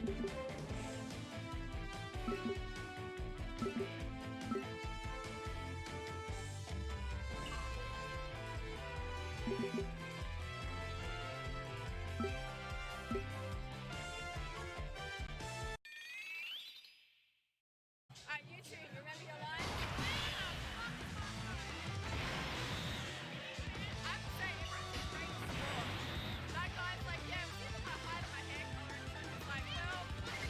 Alright, you two, you remember your line? I have to say, everyone's a great sport. That guy's like, yeah, it was either my height or my hair color, and so he's like, well, like,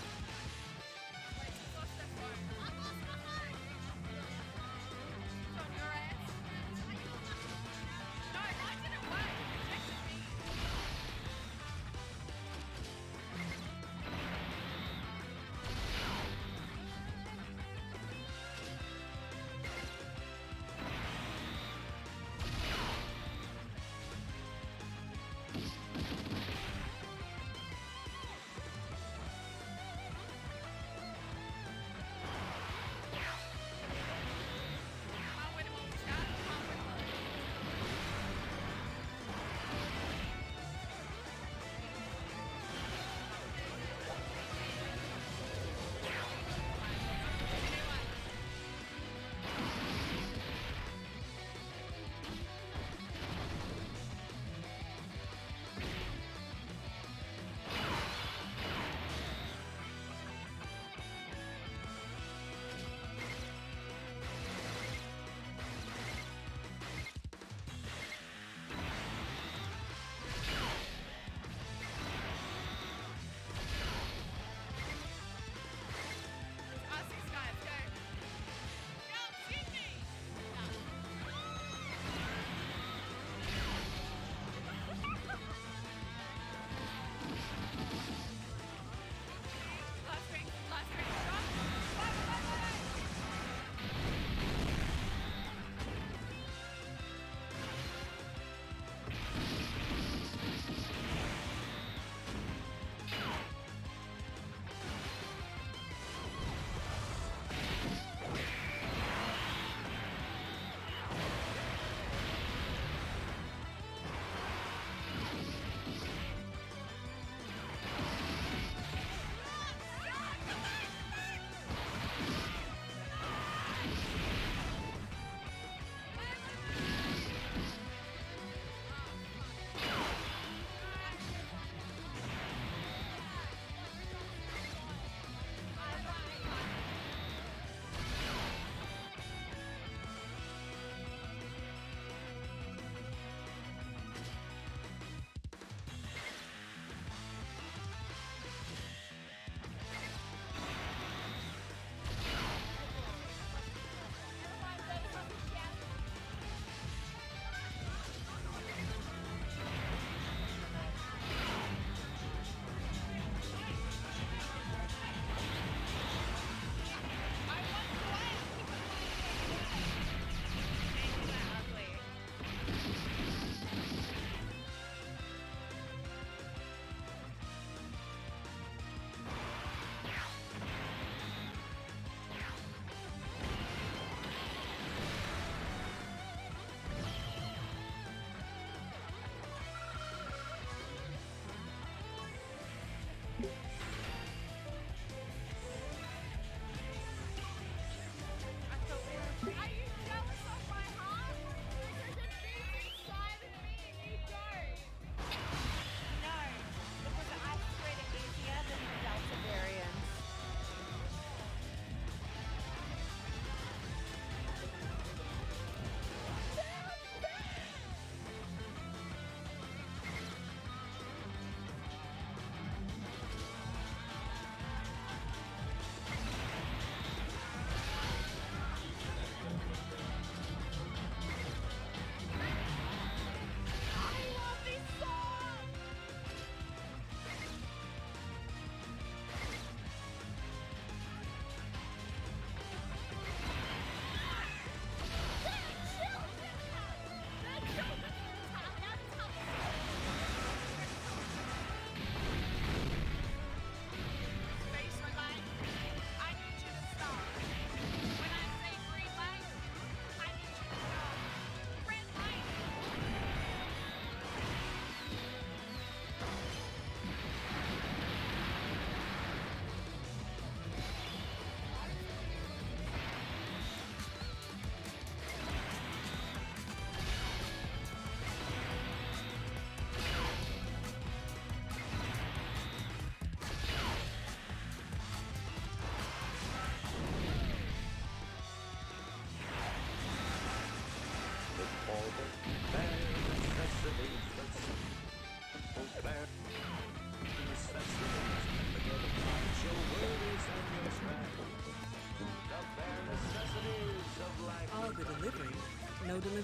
he's lost their phone. I lost my phone! It's on your ass? No, mine didn't work.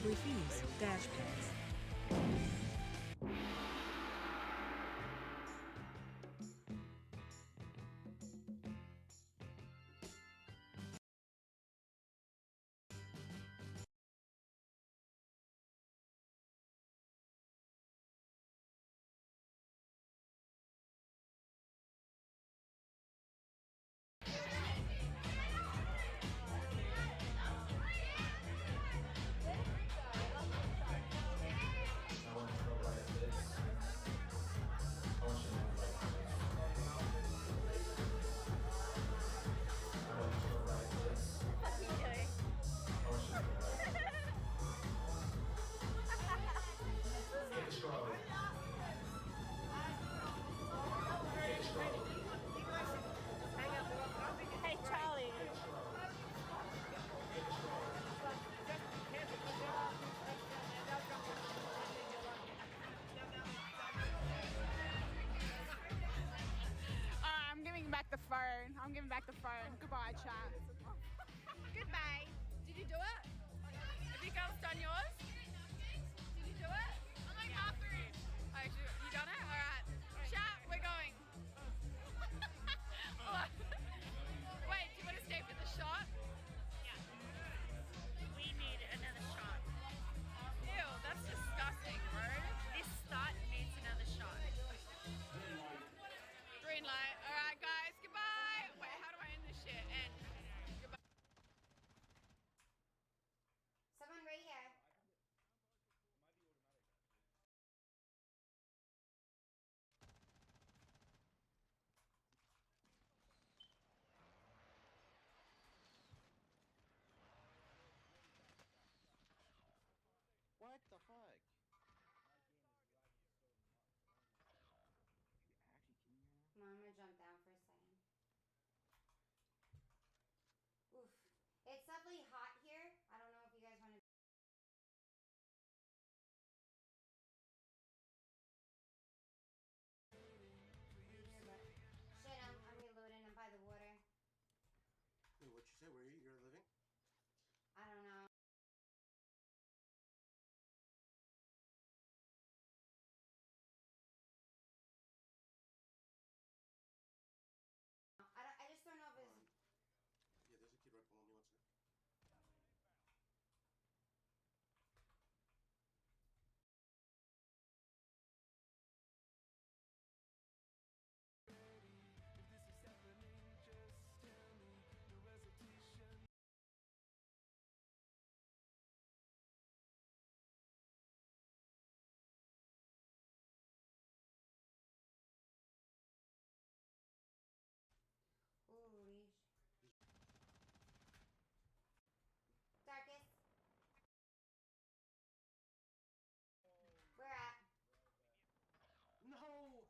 delivery fees, Dash Pass. Hey, Charlie. I'm giving back the phone. I'm giving back the phone. Goodbye, chat. Goodbye. Did you do it? Have you girls done yours? Did you do it? I'm like half through. Oh, you done it? All right. Chat, we're going. Wait, do you want to stay for the shot? Yeah. We need another shot. Ew, that's disgusting, bro. This thought needs another shot. Green light. All right, guys. Goodbye. Wait, how do I end this shit? End. Goodbye. Someone right here. What the fuck? Come on, I'm gonna jump down for a second. Oof. It's definitely hot here. I don't know if you guys want to. Shit, I'm reloading. I'm by the water. Wait, what'd you say? Where you're living? I don't know. I just don't know if it's. Yeah, there's a kid right below me. What's it? Holy. Darkest. Where at? No!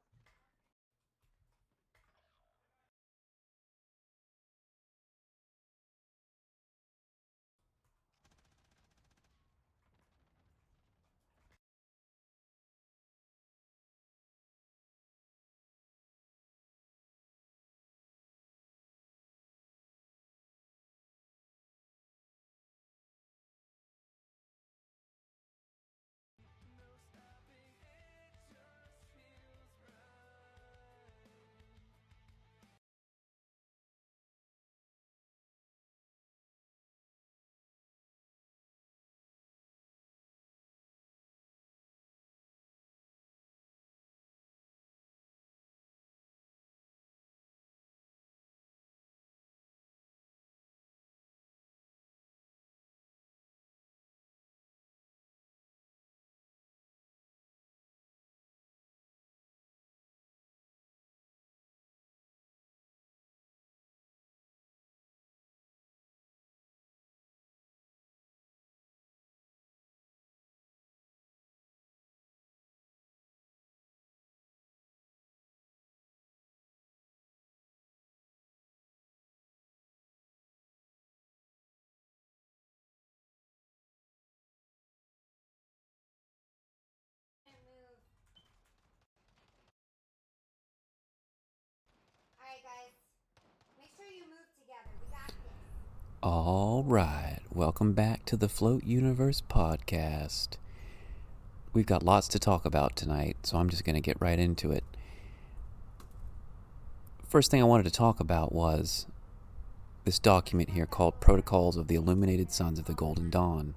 Move. Alright, guys. Make sure you move together. We got this. All right. Welcome back to the Float Universe podcast. We've got lots to talk about tonight, so I'm just going to get right into it. First thing I wanted to talk about was this document here called Protocols of the Illuminated Sons of the Golden Dawn.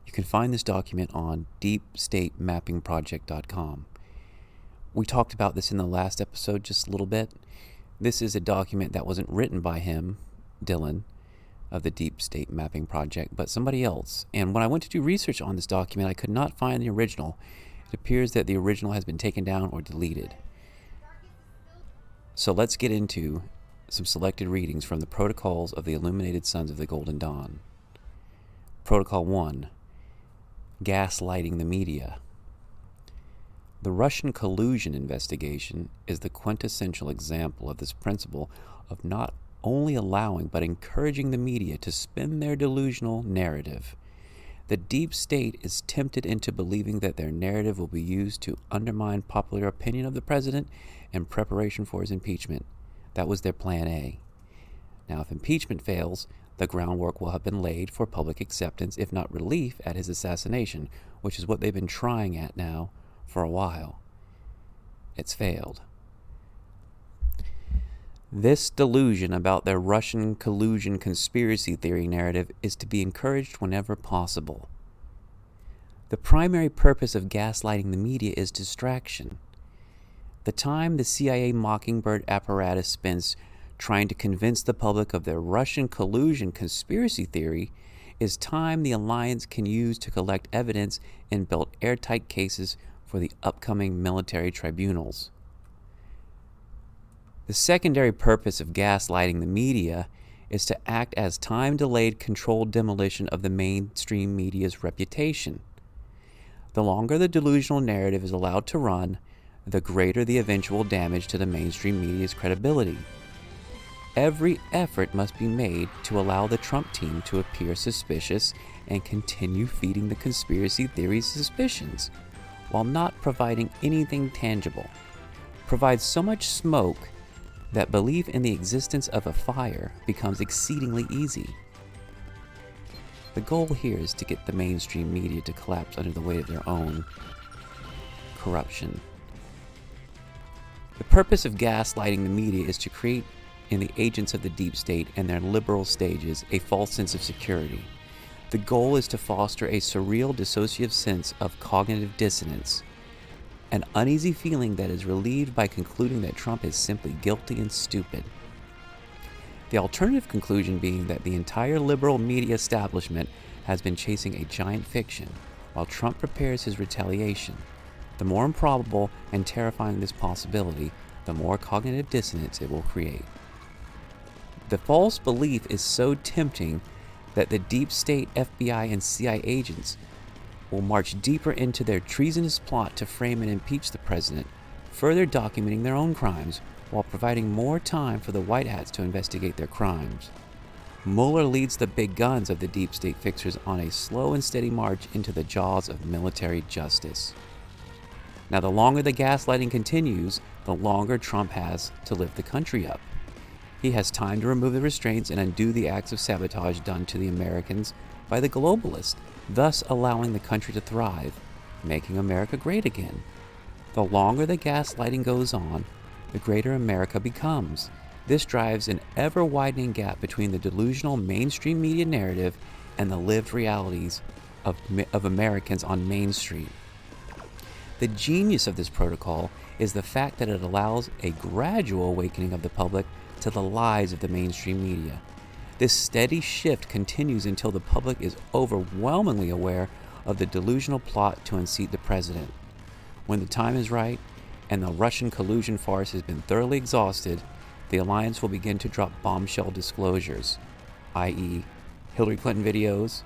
You can find this document on deepstatemappingproject.com. We talked about this in the last episode just a little bit. This is a document that wasn't written by him, Dylan, of the Deep State Mapping Project, but somebody else. And when I went to do research on this document, I could not find the original. It appears that the original has been taken down or deleted. So let's get into some selected readings from the Protocols of the Illuminated Sons of the Golden Dawn. Protocol 1. Gaslighting the Media. The Russian collusion investigation is the quintessential example of this principle of not only allowing but encouraging the media to spin their delusional narrative. The deep state is tempted into believing that their narrative will be used to undermine popular opinion of the president in preparation for his impeachment. That was their plan A. Now, if impeachment fails, the groundwork will have been laid for public acceptance, if not relief, at his assassination, which is what they've been trying at now for a while. It's failed. This delusion about their Russian collusion conspiracy theory narrative is to be encouraged whenever possible. The primary purpose of gaslighting the media is distraction. The time the CIA Mockingbird apparatus spends trying to convince the public of their Russian collusion conspiracy theory is time the alliance can use to collect evidence and build airtight cases for the upcoming military tribunals. The secondary purpose of gaslighting the media is to act as time-delayed controlled demolition of the mainstream media's reputation. The longer the delusional narrative is allowed to run, the greater the eventual damage to the mainstream media's credibility. Every effort must be made to allow the Trump team to appear suspicious and continue feeding the conspiracy theory's suspicions, while not providing anything tangible. Provide so much smoke that belief in the existence of a fire becomes exceedingly easy. The goal here is to get the mainstream media to collapse under the weight of their own corruption. The purpose of gaslighting the media is to create in the agents of the deep state and their liberal stages a false sense of security. The goal is to foster a surreal dissociative sense of cognitive dissonance, an uneasy feeling that is relieved by concluding that Trump is simply guilty and stupid. The alternative conclusion being that the entire liberal media establishment has been chasing a giant fiction, while Trump prepares his retaliation. The more improbable and terrifying this possibility, the more cognitive dissonance it will create. The false belief is so tempting that the deep state FBI and CIA agents will march deeper into their treasonous plot to frame and impeach the president, further documenting their own crimes while providing more time for the White Hats to investigate their crimes. Mueller leads the big guns of the deep state fixers on a slow and steady march into the jaws of military justice. Now, the longer the gaslighting continues, the longer Trump has to lift the country up. He has time to remove the restraints and undo the acts of sabotage done to the Americans by the globalists, thus allowing the country to thrive, making America great again. The longer the gaslighting goes on, the greater America becomes. This drives an ever-widening gap between the delusional mainstream media narrative and the lived realities of Americans on Main Street. The genius of this protocol is the fact that it allows a gradual awakening of the public to the lies of the mainstream media. This steady shift continues until the public is overwhelmingly aware of the delusional plot to unseat the president. When the time is right, and the Russian collusion farce has been thoroughly exhausted, the alliance will begin to drop bombshell disclosures, i.e. Hillary Clinton videos,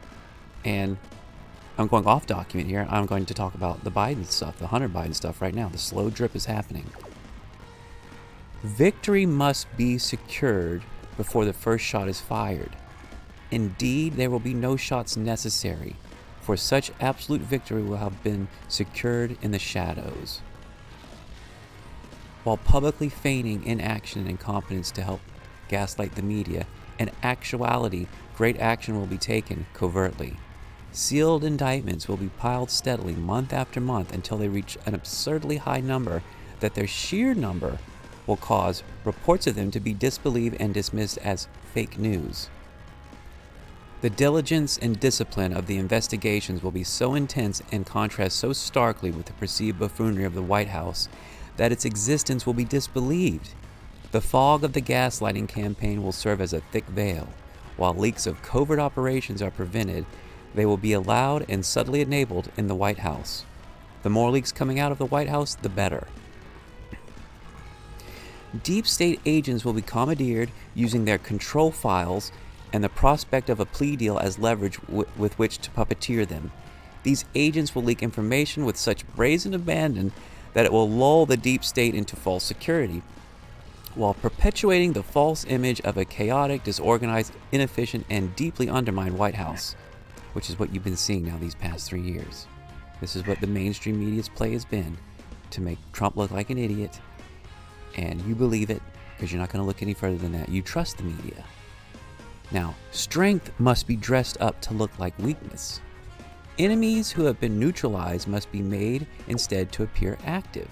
and I'm going off document here. I'm going to talk about the Biden stuff, the Hunter Biden stuff right now. The slow drip is happening. Victory must be secured before the first shot is fired. Indeed, there will be no shots necessary, for such absolute victory will have been secured in the shadows. While publicly feigning inaction and incompetence to help gaslight the media, In actuality, great action will be taken covertly. Sealed indictments will be piled steadily month after month until they reach an absurdly high number that their sheer number will cause reports of them to be disbelieved and dismissed as fake news. The diligence and discipline of the investigations will be so intense and contrast so starkly with the perceived buffoonery of the White House that its existence will be disbelieved. The fog of the gaslighting campaign will serve as a thick veil. While leaks of covert operations are prevented, they will be allowed and subtly enabled in the White House. The more leaks coming out of the White House, the better. Deep state agents will be commandeered using their control files and the prospect of a plea deal as leverage with which to puppeteer them. These agents will leak information with such brazen abandon that it will lull the deep state into false security, while perpetuating the false image of a chaotic, disorganized, inefficient, and deeply undermined White House, which is what you've been seeing now these past 3 years. This is what the mainstream media's play has been, to make Trump look like an idiot, and you believe it because you're not going to look any further than that. You trust the media. Now, strength must be dressed up to look like weakness. Enemies who have been neutralized must be made instead to appear active.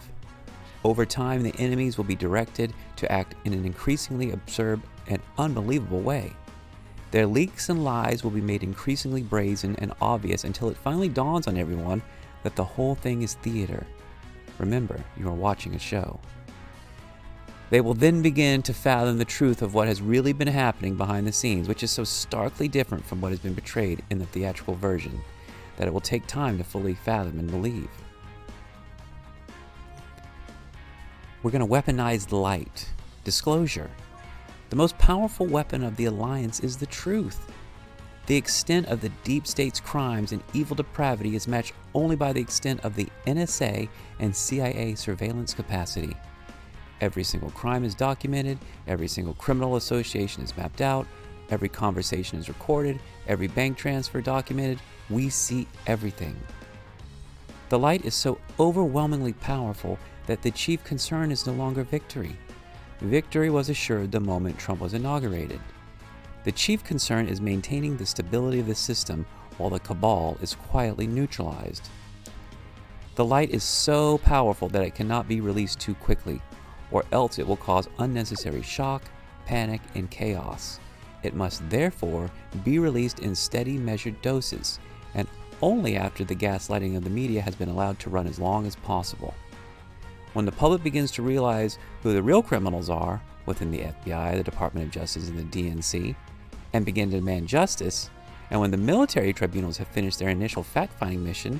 Over time, the enemies will be directed to act in an increasingly absurd and unbelievable way. Their leaks and lies will be made increasingly brazen and obvious until it finally dawns on everyone that the whole thing is theater. Remember, you are watching a show. They will then begin to fathom the truth of what has really been happening behind the scenes, which is so starkly different from what has been portrayed in the theatrical version that it will take time to fully fathom and believe. We're going to weaponize the light. Disclosure. The most powerful weapon of the Alliance is the truth. The extent of the deep state's crimes and evil depravity is matched only by the extent of the NSA and CIA surveillance capacity. Every single crime is documented, every single criminal association is mapped out, every conversation is recorded, every bank transfer documented. We see everything. The light is so overwhelmingly powerful that the chief concern is no longer victory. Victory was assured the moment Trump was inaugurated. The chief concern is maintaining the stability of the system while the cabal is quietly neutralized. The light is so powerful that it cannot be released too quickly, or else it will cause unnecessary shock, panic, and chaos. It must therefore be released in steady, measured doses, and only after the gaslighting of the media has been allowed to run as long as possible. When the public begins to realize who the real criminals are within the FBI, the Department of Justice, and the DNC, and begin to demand justice, and when the military tribunals have finished their initial fact-finding mission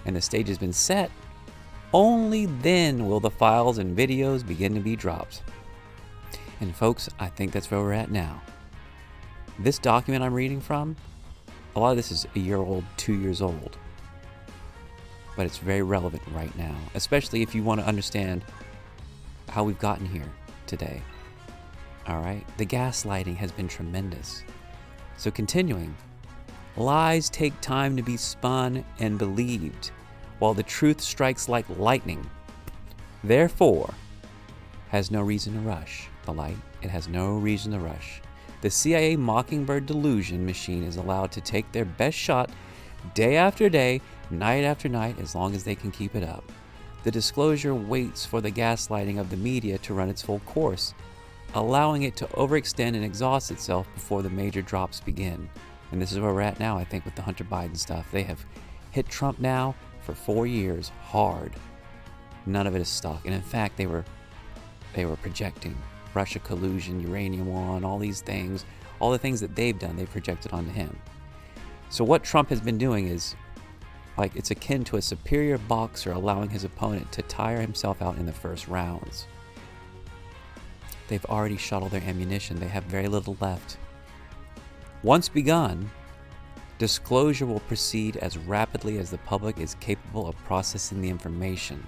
and the stage has been set, only then will the files and videos begin to be dropped. And folks, I think that's where we're at now. This document I'm reading from, a lot of this is a year old, 2 years old. But it's very relevant right now, especially if you want to understand how we've gotten here today. All right? The gaslighting has been tremendous. So continuing, lies take time to be spun and believed, while the truth strikes like lightning. Therefore, has no reason to rush. The light, it has no reason to rush. The CIA Mockingbird delusion machine is allowed to take their best shot day after day, night after night, as long as they can keep it up. The disclosure waits for the gaslighting of the media to run its full course, allowing it to overextend and exhaust itself before the major drops begin. And this is where we're at now, I think, with the Hunter Biden stuff. They have hit Trump now for 4 years hard. None of it is stock. And in fact, they were projecting Russia collusion, uranium war, all these things, all the things that they've done, they projected onto him. So what Trump has been doing is, like, it's akin to a superior boxer allowing his opponent to tire himself out in the first rounds. They've already shuttled their ammunition. They have very little left. Once begun, disclosure will proceed as rapidly as the public is capable of processing the information.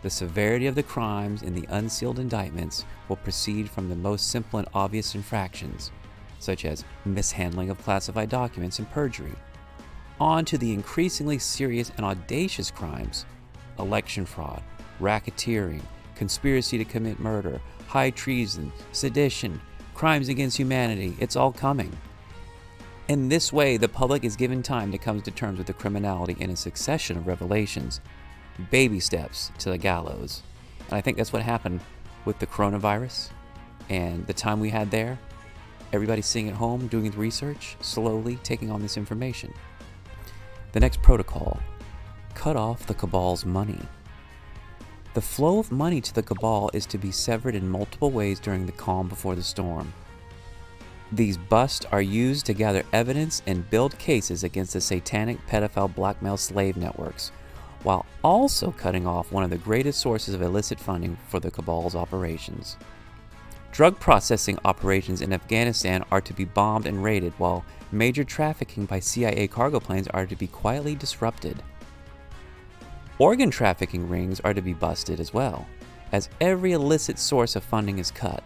The severity of the crimes in the unsealed indictments will proceed from the most simple and obvious infractions, such as mishandling of classified documents and perjury, on to the increasingly serious and audacious crimes: election fraud, racketeering, conspiracy to commit murder, high treason, sedition, crimes against humanity. It's all coming. In this way, the public is given time to come to terms with the criminality in a succession of revelations, baby steps to the gallows. And I think that's what happened with the coronavirus and the time we had there. Everybody sitting at home doing the research, slowly taking on this information. The next protocol: cut off the cabal's money. The flow of money to the cabal is to be severed in multiple ways during the calm before the storm. These busts are used to gather evidence and build cases against the satanic pedophile blackmail slave networks, while also cutting off one of the greatest sources of illicit funding for the cabal's operations. Drug processing operations in Afghanistan are to be bombed and raided, while major trafficking by CIA cargo planes are to be quietly disrupted. Organ trafficking rings are to be busted as well, as every illicit source of funding is cut.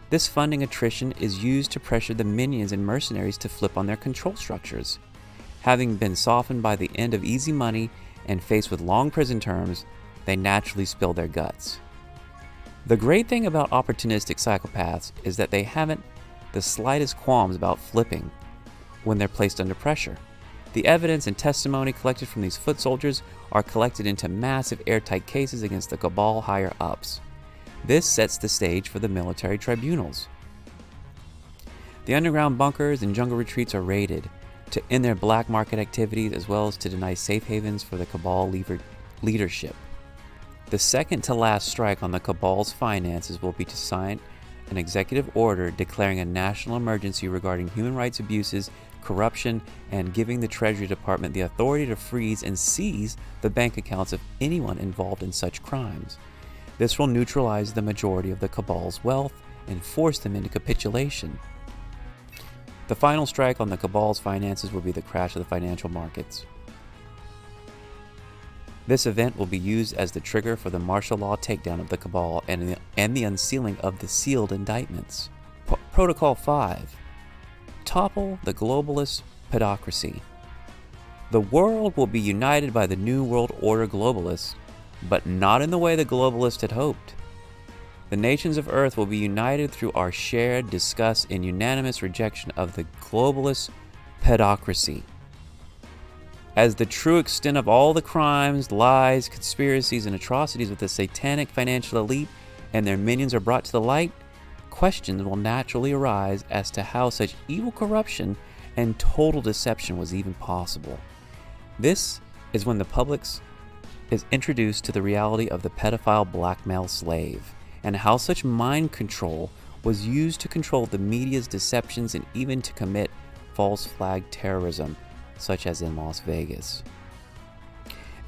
This funding attrition is used to pressure the minions and mercenaries to flip on their control structures. Having been softened by the end of easy money and faced with long prison terms, they naturally spill their guts. The great thing about opportunistic psychopaths is that they haven't the slightest qualms about flipping when they're placed under pressure. The evidence and testimony collected from these foot soldiers are collected into massive airtight cases against the cabal higher-ups. This sets the stage for the military tribunals. The underground bunkers and jungle retreats are raided to end their black market activities, as well as to deny safe havens for the cabal leadership. The second to last strike on the cabal's finances will be to sign an executive order declaring a national emergency regarding human rights abuses, corruption, and giving the Treasury Department the authority to freeze and seize the bank accounts of anyone involved in such crimes. This will neutralize the majority of the cabal's wealth and force them into capitulation. The final strike on the cabal's finances will be the crash of the financial markets. This event will be used as the trigger for the martial law takedown of the cabal and the unsealing of the sealed indictments. Protocol 5. Topple the globalist pedocracy. The world will be united by the New World Order globalists, but not in the way the globalists had hoped. The nations of Earth will be united through our shared disgust and unanimous rejection of the globalist pedocracy. As the true extent of all the crimes, lies, conspiracies, and atrocities of the satanic financial elite and their minions are brought to the light, questions will naturally arise as to how such evil corruption and total deception was even possible. This is when the public is introduced to the reality of the pedophile blackmail slave, and how such mind control was used to control the media's deceptions and even to commit false flag terrorism, such as in Las Vegas.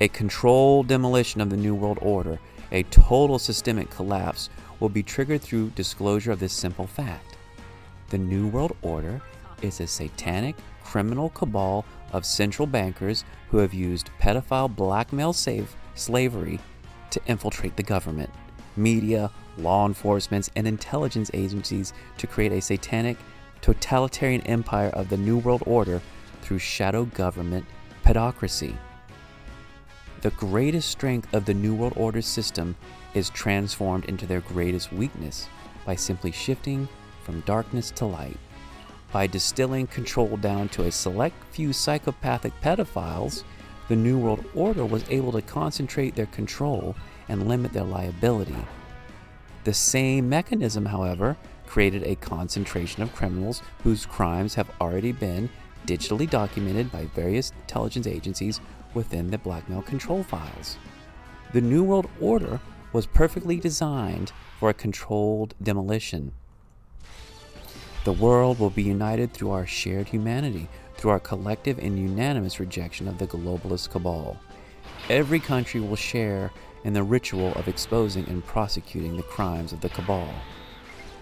A controlled demolition of the New World Order, a total systemic collapse, will be triggered through disclosure of this simple fact. The New World Order is a satanic criminal cabal of central bankers who have used pedophile blackmail slavery to infiltrate the government, media, law enforcement, and intelligence agencies to create a satanic totalitarian empire of the New World Order through shadow government pedocracy. The greatest strength of the New World Order system is transformed into their greatest weakness by simply shifting from darkness to light. By distilling control down to a select few psychopathic pedophiles, the New World Order was able to concentrate their control and limit their liability. The same mechanism, however, created a concentration of criminals whose crimes have already been digitally documented by various intelligence agencies within the blackmail control files. The New World Order was perfectly designed for a controlled demolition. The world will be united through our shared humanity, through our collective and unanimous rejection of the globalist cabal. Every country will share in the ritual of exposing and prosecuting the crimes of the cabal.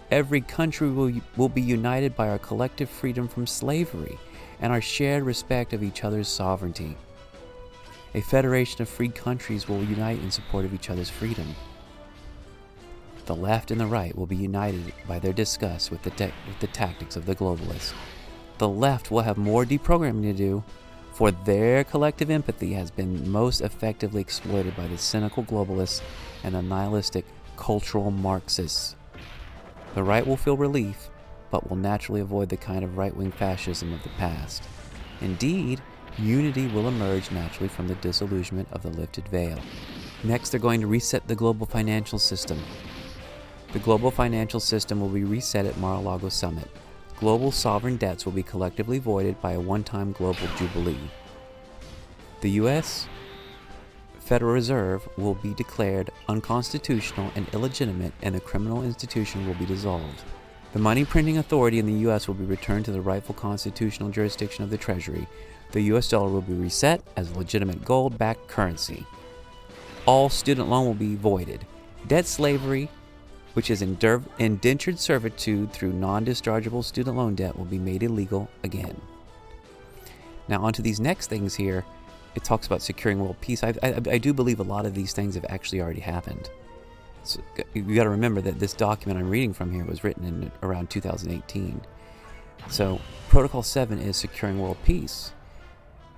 Every country will be united by our collective freedom from slavery and our shared respect of each other's sovereignty. A federation of free countries will unite in support of each other's freedom. The left and the right will be united by their disgust with the tactics of the globalists. The left will have more deprogramming to do, for their collective empathy has been most effectively exploited by the cynical globalists and the nihilistic cultural Marxists. The right will feel relief but will naturally avoid the kind of right-wing fascism of the past. Indeed, unity will emerge naturally from the disillusionment of the lifted veil. Next, they're going to reset the global financial system. The global financial system will be reset at Mar-a-Lago Summit. Global sovereign debts will be collectively voided by a one-time global jubilee. The U.S. Federal Reserve will be declared unconstitutional and illegitimate, and the criminal institution will be dissolved. The money printing authority in the U.S. will be returned to the rightful constitutional jurisdiction of the Treasury. The U.S. dollar will be reset as a legitimate gold-backed currency. All student loan will be voided. Debt slavery, which is indentured servitude through non-dischargeable student loan debt, will be made illegal again. Now onto these next things here. It talks about securing world peace. I do believe a lot of these things have actually already happened. So you got to remember that this document I'm reading from here was written in around 2018. So Protocol 7 is securing world peace.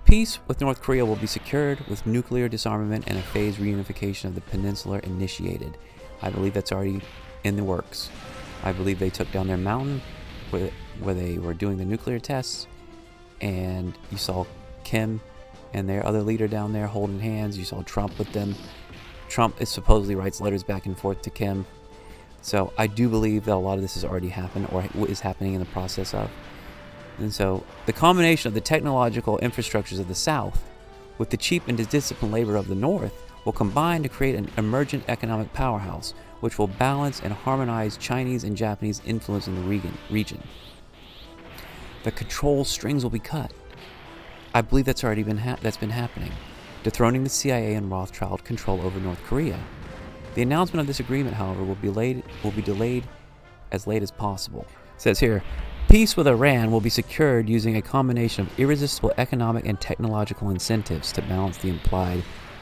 Peace with North Korea will be secured with nuclear disarmament and a phased reunification of the peninsula initiated. I believe that's already in the works. I believe they took down their mountain where they were doing the nuclear tests, and you saw Kim and their other leader down there holding hands. You saw Trump with them. Trump supposedly writes letters back and forth to Kim. So I do believe that a lot of this has already happened or is happening in the process of. And so the combination of the technological infrastructures of the South with the cheap and disciplined labor of the North will combine to create an emergent economic powerhouse which will balance and harmonize Chinese and Japanese influence in the region. The control strings will be cut. I believe that's already been happening, dethroning the CIA and Rothschild control over North Korea. The announcement of this agreement, however, will be delayed as late as possible. It says here, peace with Iran will be secured using a combination of irresistible economic and technological incentives to balance the implied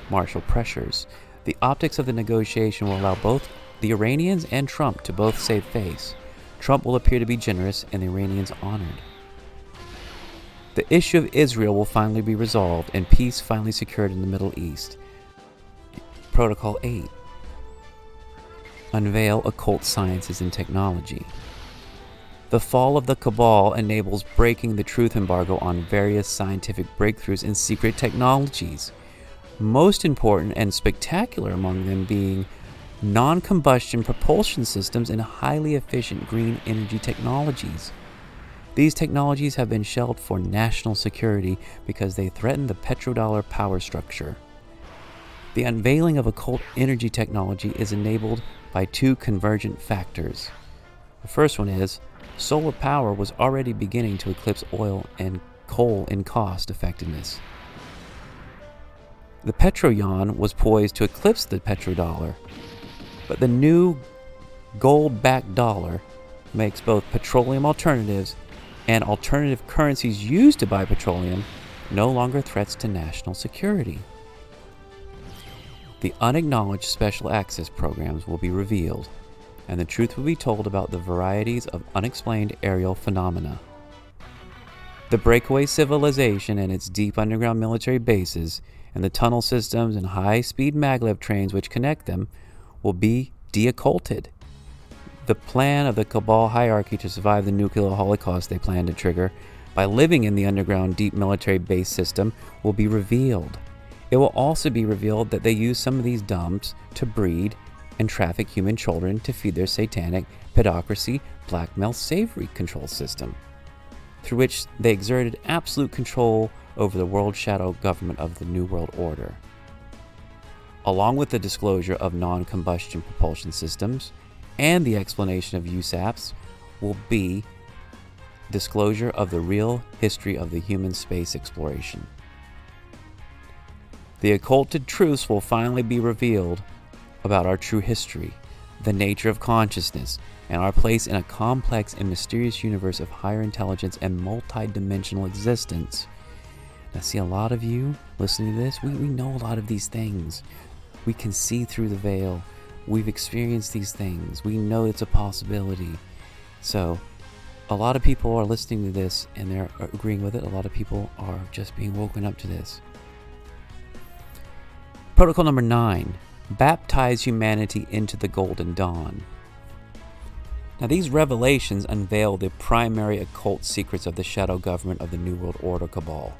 martial pressures. The optics of the negotiation will allow both the Iranians and Trump to both save face. Trump will appear to be generous and the Iranians honored. The issue of Israel will finally be resolved and peace finally secured in the Middle East. Protocol 8. Unveil occult sciences and technology. The fall of the cabal enables breaking the truth embargo on various scientific breakthroughs in secret technologies. Most important and spectacular among them being non-combustion propulsion systems and highly efficient green energy technologies. These technologies have been shelved for national security because they threaten the petrodollar power structure. The unveiling of occult energy technology is enabled by two convergent factors. The first one is solar power was already beginning to eclipse oil and coal in cost effectiveness. The petro-yuan was poised to eclipse the petrodollar, but the new gold-backed dollar makes both petroleum alternatives and alternative currencies used to buy petroleum no longer threats to national security. The unacknowledged special access programs will be revealed, and the truth will be told about the varieties of unexplained aerial phenomena. The breakaway civilization and its deep underground military bases, and the tunnel systems and high-speed maglev trains which connect them, will be de-occulted. The plan of the cabal hierarchy to survive the nuclear holocaust they plan to trigger by living in the underground deep military base system will be revealed. It will also be revealed that they use some of these dumps to breed and traffic human children to feed their satanic pedocracy blackmail slavery control system, through which they exerted absolute control over the world shadow government of the New World Order. Along with the disclosure of non-combustion propulsion systems and the explanation of USAPs will be disclosure of the real history of the human space exploration. The occulted truths will finally be revealed about our true history, the nature of consciousness, and our place in a complex and mysterious universe of higher intelligence and multi-dimensional existence. Now see, a lot of you listening to this, we know a lot of these things. We can see through the veil. We've experienced these things. We know it's a possibility. So a lot of people are listening to this and they're agreeing with it. A lot of people are just being woken up to this. Protocol number 9. Baptize humanity into the Golden Dawn. Now, these revelations unveil the primary occult secrets of the shadow government of the New World Order cabal.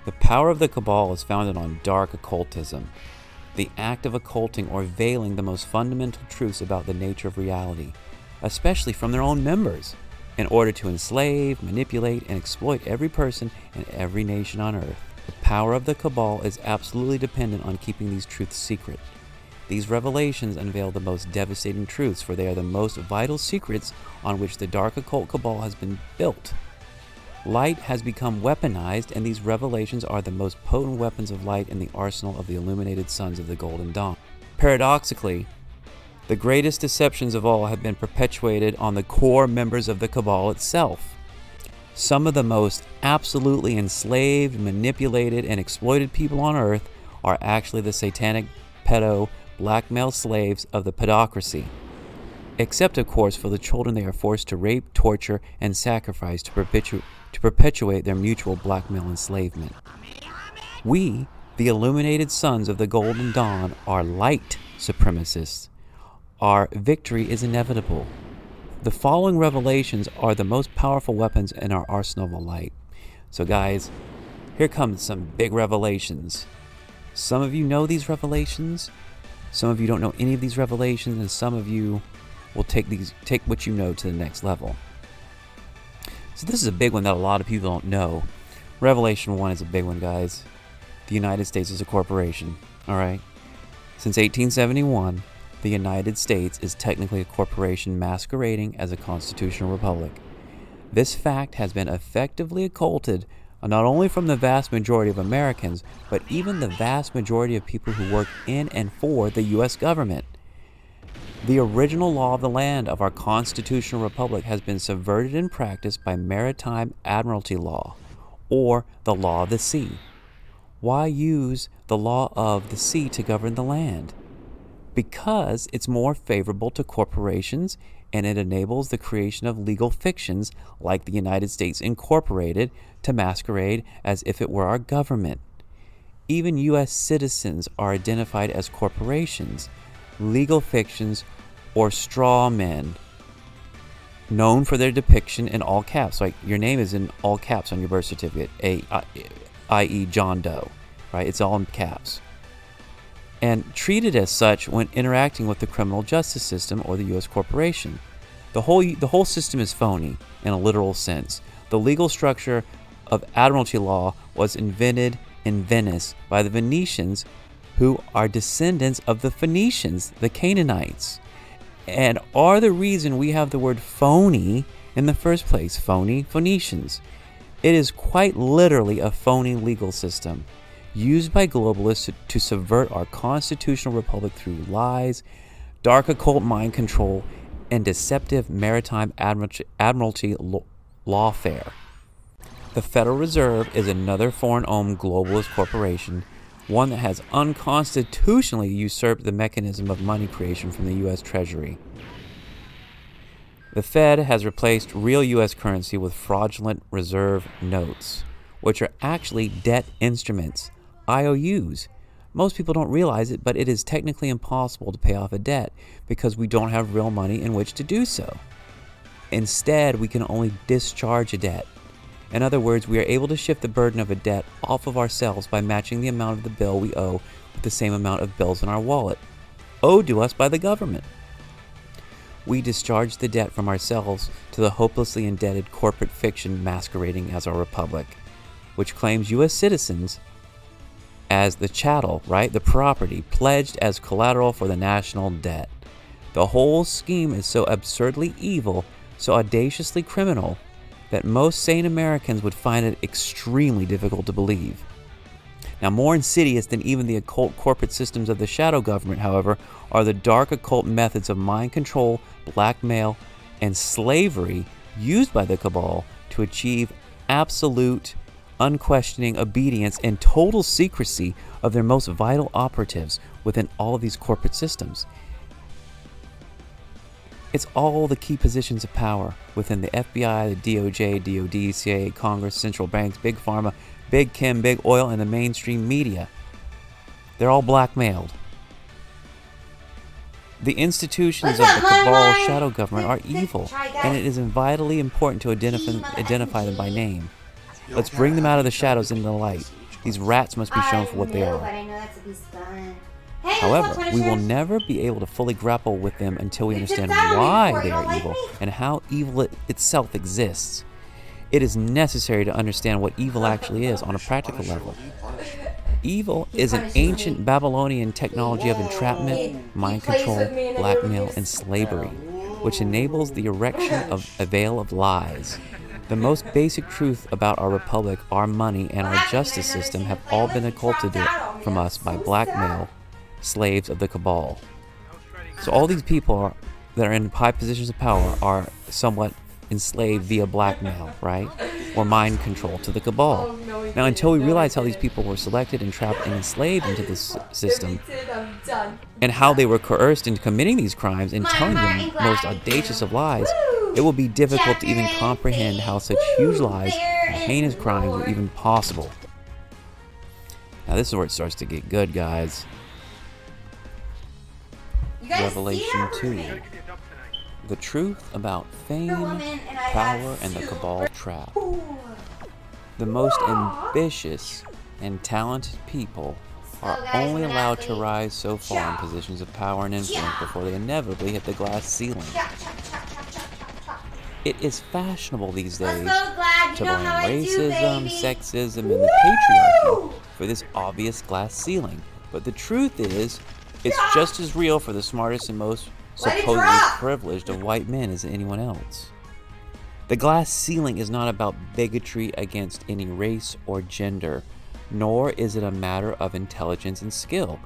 The power of the cabal is founded on dark occultism, the act of occulting or veiling the most fundamental truths about the nature of reality, especially from their own members, in order to enslave, manipulate, and exploit every person and every nation on earth. The power of the cabal is absolutely dependent on keeping these truths secret. These revelations unveil the most devastating truths, for they are the most vital secrets on which the dark occult cabal has been built. Light has become weaponized, and these revelations are the most potent weapons of light in the arsenal of the illuminated sons of the Golden Dawn. Paradoxically, the greatest deceptions of all have been perpetuated on the core members of the cabal itself. Some of the most absolutely enslaved, manipulated, and exploited people on earth are actually the satanic pedo blackmail slaves of the pedocracy. Except, of course, for the children they are forced to rape, torture, and sacrifice to perpetuate their mutual blackmail enslavement. We, the illuminated sons of the Golden Dawn, are light supremacists. Our victory is inevitable. The following revelations are the most powerful weapons in our arsenal of light. So guys, here comes some big revelations. Some of you know these revelations, some of you don't know any of these revelations, and some of you will take what you know to the next level. So this is a big one that a lot of people don't know. Revelation 1 is a big one, guys. The United States is a corporation, alright? Since 1871, the United States is technically a corporation masquerading as a constitutional republic. This fact has been effectively occulted not only from the vast majority of Americans, but even the vast majority of people who work in and for the U.S. government. The original law of the land of our constitutional republic has been subverted in practice by maritime admiralty law, or the law of the sea. Why use the law of the sea to govern the land? Because it's more favorable to corporations, and it enables the creation of legal fictions like the United States Incorporated to masquerade as if it were our government. Even U.S. citizens are identified as corporations, legal fictions, or straw men, known for their depiction in all caps. Like your name is in all caps on your birth certificate, i.e. John Doe, right? It's all in caps. And treated as such when interacting with the criminal justice system or the U.S. corporation. The whole system is phony in a literal sense. The legal structure of admiralty law was invented in Venice by the Venetians, who are descendants of the Phoenicians, the Canaanites, and are the reason we have the word phony in the first place. Phony Phoenicians. It is quite literally a phony legal system, used by globalists to subvert our constitutional republic through lies, dark occult mind control, and deceptive maritime admiralty lawfare. The Federal Reserve is another foreign-owned globalist corporation, one that has unconstitutionally usurped the mechanism of money creation from the U.S. Treasury. The Fed has replaced real U.S. currency with fraudulent reserve notes, which are actually debt instruments, IOUs. Most people don't realize it, but it is technically impossible to pay off a debt because we don't have real money in which to do so. Instead, we can only discharge a debt. In other words, we are able to shift the burden of a debt off of ourselves by matching the amount of the bill we owe with the same amount of bills in our wallet, owed to us by the government. We discharge the debt from ourselves to the hopelessly indebted corporate fiction masquerading as our republic, which claims U.S. citizens as the chattel, right? The property pledged as collateral for the national debt. The whole scheme is so absurdly evil, so audaciously criminal, that most sane Americans would find it extremely difficult to believe. Now, more insidious than even the occult corporate systems of the shadow government, however, are the dark occult methods of mind control, blackmail, and slavery used by the cabal to achieve absolute, unquestioning obedience and total secrecy of their most vital operatives within all of these corporate systems. It's all the key positions of power within the FBI, the DOJ, DOD, CIA, Congress, central banks, Big Pharma, Big Chem, Big Oil, and the mainstream media. They're all blackmailed. The institutions What's of the up, Cabal Monroe? shadow government are evil, and it is vitally important to identify them by name. Let's bring them out of the shadows into the light. These rats must be shown for what they But are. I know that's a piece of fun. Hey, However, what's up, we will Punishers? never be able to fully grapple with them until we You understand took that on me why before, they you are don't like evil me? and how evil itself exists. It is necessary to understand what evil actually is on a practical level. Evil is an punishes ancient me. Babylonian technology of entrapment, mind plays control, with me in the blackmail, movies. and slavery, which enables the erection of a veil of lies. The most basic truth about our republic, our money, and our justice system have all been occulted from us by blackmail, slaves of the Cabal. So all these people that are in high positions of power are somewhat enslaved via blackmail, right? Or mind control to the Cabal. Now, until we realize how these people were selected and trapped and enslaved into this system, and how they were coerced into committing these crimes and telling the most audacious of lies, it will be difficult to even comprehend how such huge lies and heinous crimes were even possible. Now, this is where it starts to get good, guys. You guys see Revelation that? 2. The truth about fame, power, and the Cabal trap. The most ambitious and talented people are only allowed to rise so far in positions of power and influence before they inevitably hit the glass ceiling. It is fashionable these days to blame racism, sexism, and the patriarchy for this obvious glass ceiling. But the truth is, it's just as real for the smartest and most supposedly privileged of white men as anyone else. The glass ceiling is not about bigotry against any race or gender, nor is it a matter of intelligence and skill.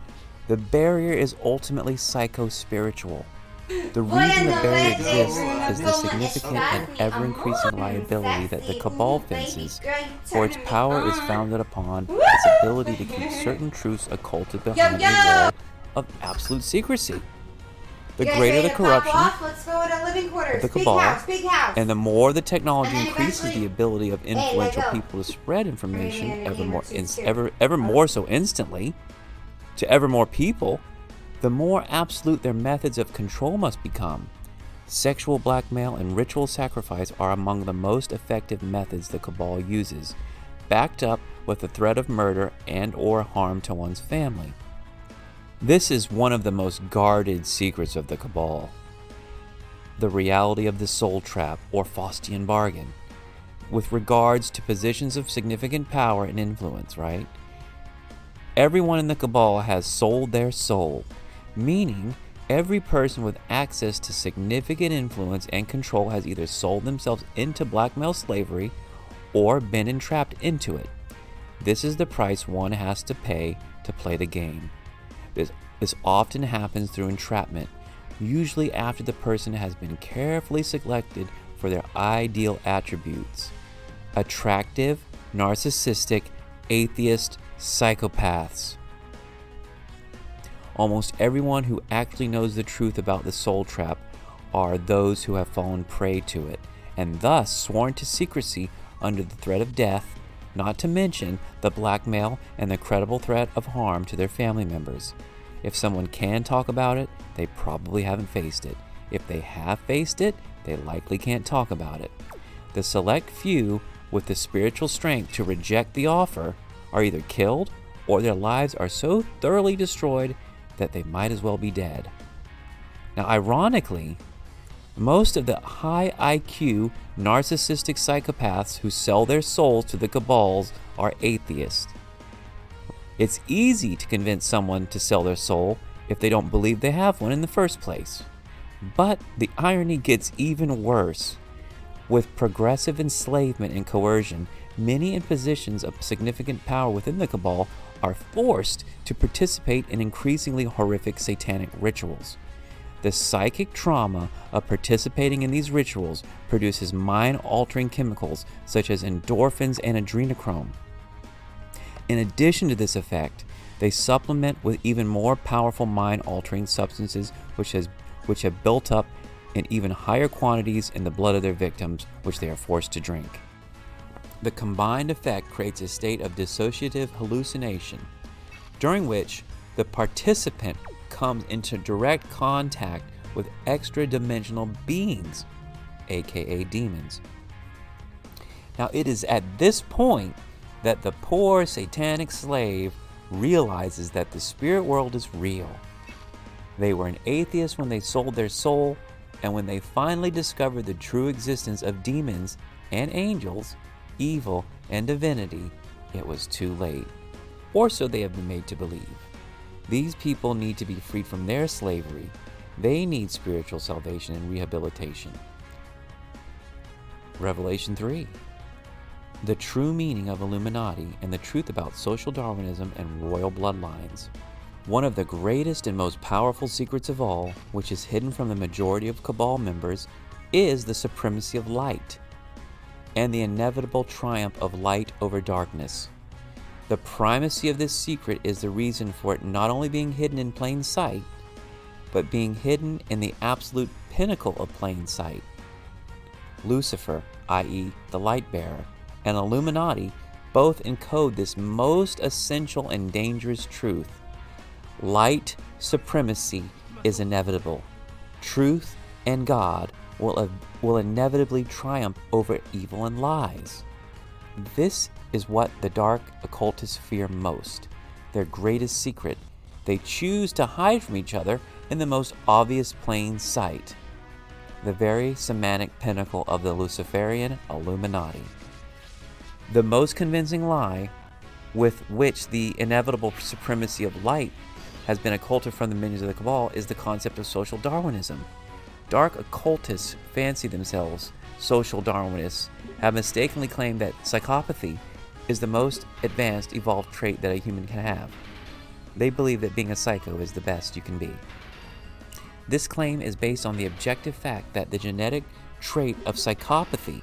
The barrier is ultimately psycho-spiritual. The reason the barrier exists is the significant and ever-increasing liability that the Cabal faces, for its power is founded upon its ability to keep certain truths occulted behind a wall of absolute secrecy. The greater the corruption of the Cabal, and the more the technology increases the ability of influential people to spread information ever more so instantly to ever more people, the more absolute their methods of control must become. Sexual blackmail and ritual sacrifice are among the most effective methods the Cabal uses, backed up with the threat of murder and/or harm to one's family. This is one of the most guarded secrets of the Cabal. The reality of the soul trap, or Faustian bargain, with regards to positions of significant power and influence, right? Everyone in the Cabal has sold their soul, meaning every person with access to significant influence and control has either sold themselves into blackmail slavery or been entrapped into it. This is the price one has to pay to play the game. This often happens through entrapment, usually after the person has been carefully selected for their ideal attributes. Attractive, narcissistic, atheist, psychopaths. Almost everyone who actually knows the truth about the soul trap are those who have fallen prey to it, and thus sworn to secrecy under the threat of death, not to mention the blackmail and the credible threat of harm to their family members. If someone can talk about it, they probably haven't faced it. If they have faced it, they likely can't talk about it. The select few with the spiritual strength to reject the offer are either killed or their lives are so thoroughly destroyed that they might as well be dead. Now, ironically, most of the high IQ, narcissistic psychopaths who sell their souls to the Cabals are atheists. It's easy to convince someone to sell their soul if they don't believe they have one in the first place. But the irony gets even worse. With progressive enslavement and coercion, many in positions of significant power within the Cabal are forced to participate in increasingly horrific satanic rituals. The psychic trauma of participating in these rituals produces mind-altering chemicals such as endorphins and adrenochrome. In addition to this effect, they supplement with even more powerful mind-altering substances which have built up in even higher quantities in the blood of their victims, which they are forced to drink. The combined effect creates a state of dissociative hallucination, during which the participant comes into direct contact with extra-dimensional beings, aka demons. Now, it is at this point that the poor satanic slave realizes that the spirit world is real. They were an atheist when they sold their soul, and when they finally discovered the true existence of demons and angels, evil and divinity, it was too late. Or so they have been made to believe. These people need to be freed from their slavery. They need spiritual salvation and rehabilitation. Revelation 3. The true meaning of Illuminati and the truth about social Darwinism and royal bloodlines. One of the greatest and most powerful secrets of all, which is hidden from the majority of Cabal members, is the supremacy of light and the inevitable triumph of light over darkness. The primacy of this secret is the reason for it not only being hidden in plain sight, but being hidden in the absolute pinnacle of plain sight. Lucifer, i.e. the light bearer, and Illuminati both encode this most essential and dangerous truth. Light supremacy is inevitable. Truth and God will inevitably triumph over evil and lies. This is what the dark occultists fear most, their greatest secret. They choose to hide from each other in the most obvious plain sight, the very semantic pinnacle of the Luciferian Illuminati. The most convincing lie with which the inevitable supremacy of light has been occulted from the minions of the Cabal is the concept of social Darwinism. Dark occultists fancy themselves social Darwinists, have mistakenly claimed that psychopathy is the most advanced evolved trait that a human can have. They believe that being a psycho is the best you can be. This claim is based on the objective fact that the genetic trait of psychopathy,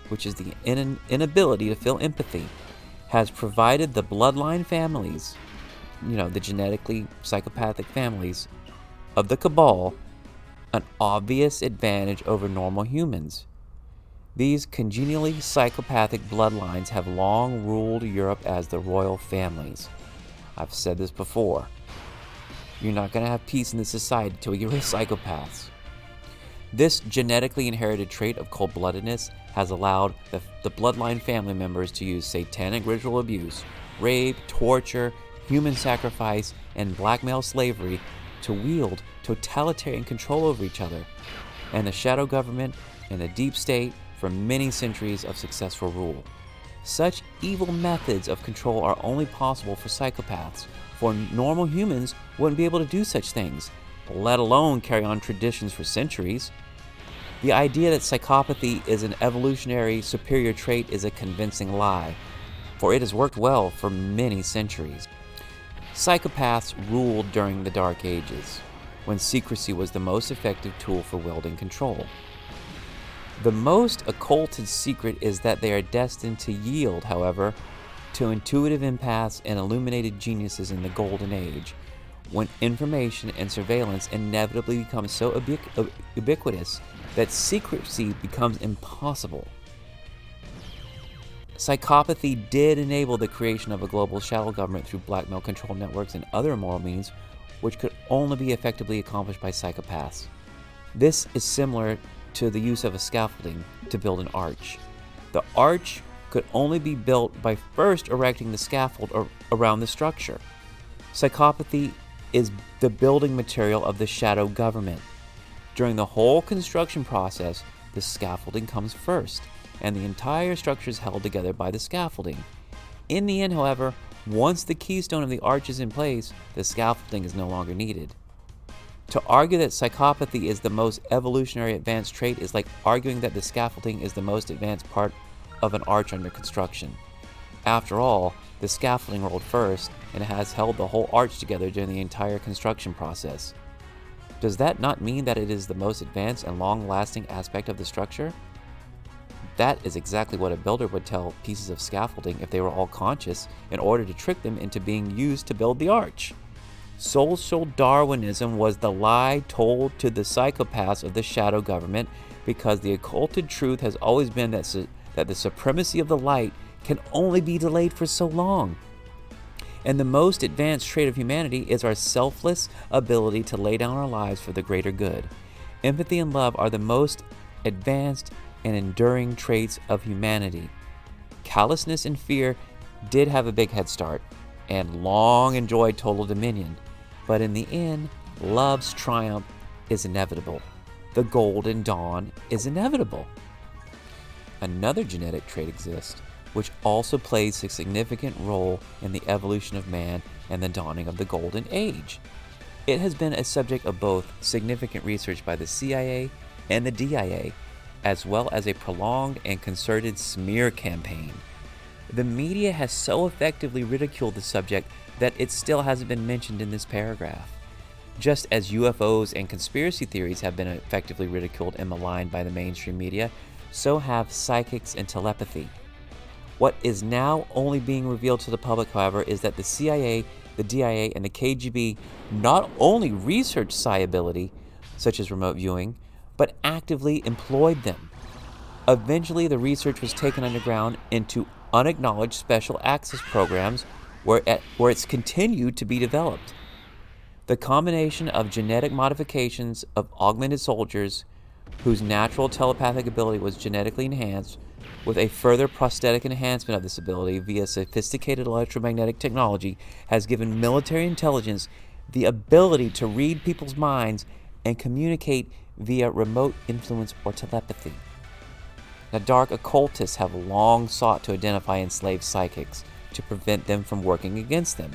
which is the inability to feel empathy, has provided the bloodline families, the genetically psychopathic families of the Cabal, an obvious advantage over normal humans. These congenially psychopathic bloodlines have long ruled Europe as the royal families. I've said this before. You're not going to have peace in this society until you're psychopaths. This genetically inherited trait of cold-bloodedness has allowed the bloodline family members to use satanic ritual abuse, rape, torture, human sacrifice, and blackmail slavery to wield totalitarian control over each other and the shadow government and the deep state for many centuries of successful rule. Such evil methods of control are only possible for psychopaths, for normal humans wouldn't be able to do such things, let alone carry on traditions for centuries. The idea that psychopathy is an evolutionary superior trait is a convincing lie, for it has worked well for many centuries. Psychopaths ruled during the Dark Ages, when secrecy was the most effective tool for wielding control. The most occulted secret is that they are destined to yield, however, to intuitive empaths and illuminated geniuses in the Golden Age, when information and surveillance inevitably become so ubiquitous that secrecy becomes impossible. Psychopathy did enable the creation of a global shadow government through blackmail control networks and other immoral means, which could only be effectively accomplished by psychopaths. This is similar to the use of a scaffolding to build an arch. The arch could only be built by first erecting the scaffold around the structure. Psychopathy is the building material of the shadow government. During the whole construction process, the scaffolding comes first, and the entire structure is held together by the scaffolding. In the end, however, once the keystone of the arch is in place, the scaffolding is no longer needed. To argue that psychopathy is the most evolutionary advanced trait is like arguing that the scaffolding is the most advanced part of an arch under construction. After all, the scaffolding rolled first and has held the whole arch together during the entire construction process. Does that not mean that it is the most advanced and long-lasting aspect of the structure? That is exactly what a builder would tell pieces of scaffolding if they were all conscious in order to trick them into being used to build the arch. Social Darwinism was the lie told to the psychopaths of the shadow government because the occulted truth has always been that the supremacy of the light can only be delayed for so long. And the most advanced trait of humanity is our selfless ability to lay down our lives for the greater good. Empathy and love are the most advanced and enduring traits of humanity. Callousness and fear did have a big head start and long enjoyed total dominion. But in the end, love's triumph is inevitable. The golden dawn is inevitable. Another genetic trait exists, which also plays a significant role in the evolution of man and the dawning of the golden age. It has been a subject of both significant research by the CIA and the DIA, as well as a prolonged and concerted smear campaign. The media has so effectively ridiculed the subject that it still hasn't been mentioned in this paragraph. Just as UFOs and conspiracy theories have been effectively ridiculed and maligned by the mainstream media, so have psychics and telepathy. What is now only being revealed to the public, however, is that the CIA, the DIA, and the KGB not only researched psi ability, such as remote viewing, but actively employed them. Eventually, the research was taken underground into unacknowledged special access programs where it's continued to be developed. The combination of genetic modifications of augmented soldiers whose natural telepathic ability was genetically enhanced with a further prosthetic enhancement of this ability via sophisticated electromagnetic technology has given military intelligence the ability to read people's minds and communicate via remote influence or telepathy. Now, dark occultists have long sought to identify enslaved psychics to prevent them from working against them.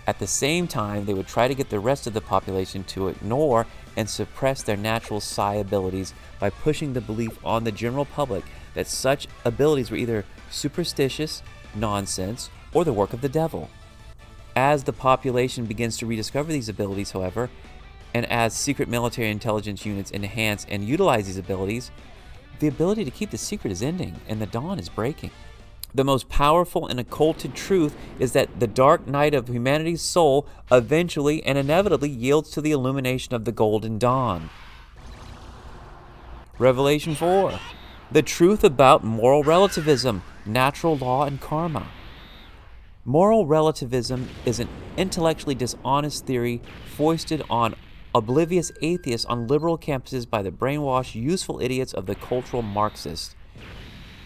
At the same time, they would try to get the rest of the population to ignore and suppress their natural psi abilities by pushing the belief on the general public that such abilities were either superstitious, nonsense, or the work of the devil. As the population begins to rediscover these abilities, however, and as secret military intelligence units enhance and utilize these abilities, the ability to keep the secret is ending and the dawn is breaking. The most powerful and occulted truth is that the dark night of humanity's soul eventually and inevitably yields to the illumination of the golden dawn. Revelation 4. The truth about moral relativism, natural law, and karma. Moral relativism is an intellectually dishonest theory foisted on oblivious atheists on liberal campuses by the brainwashed, useful idiots of the cultural Marxists.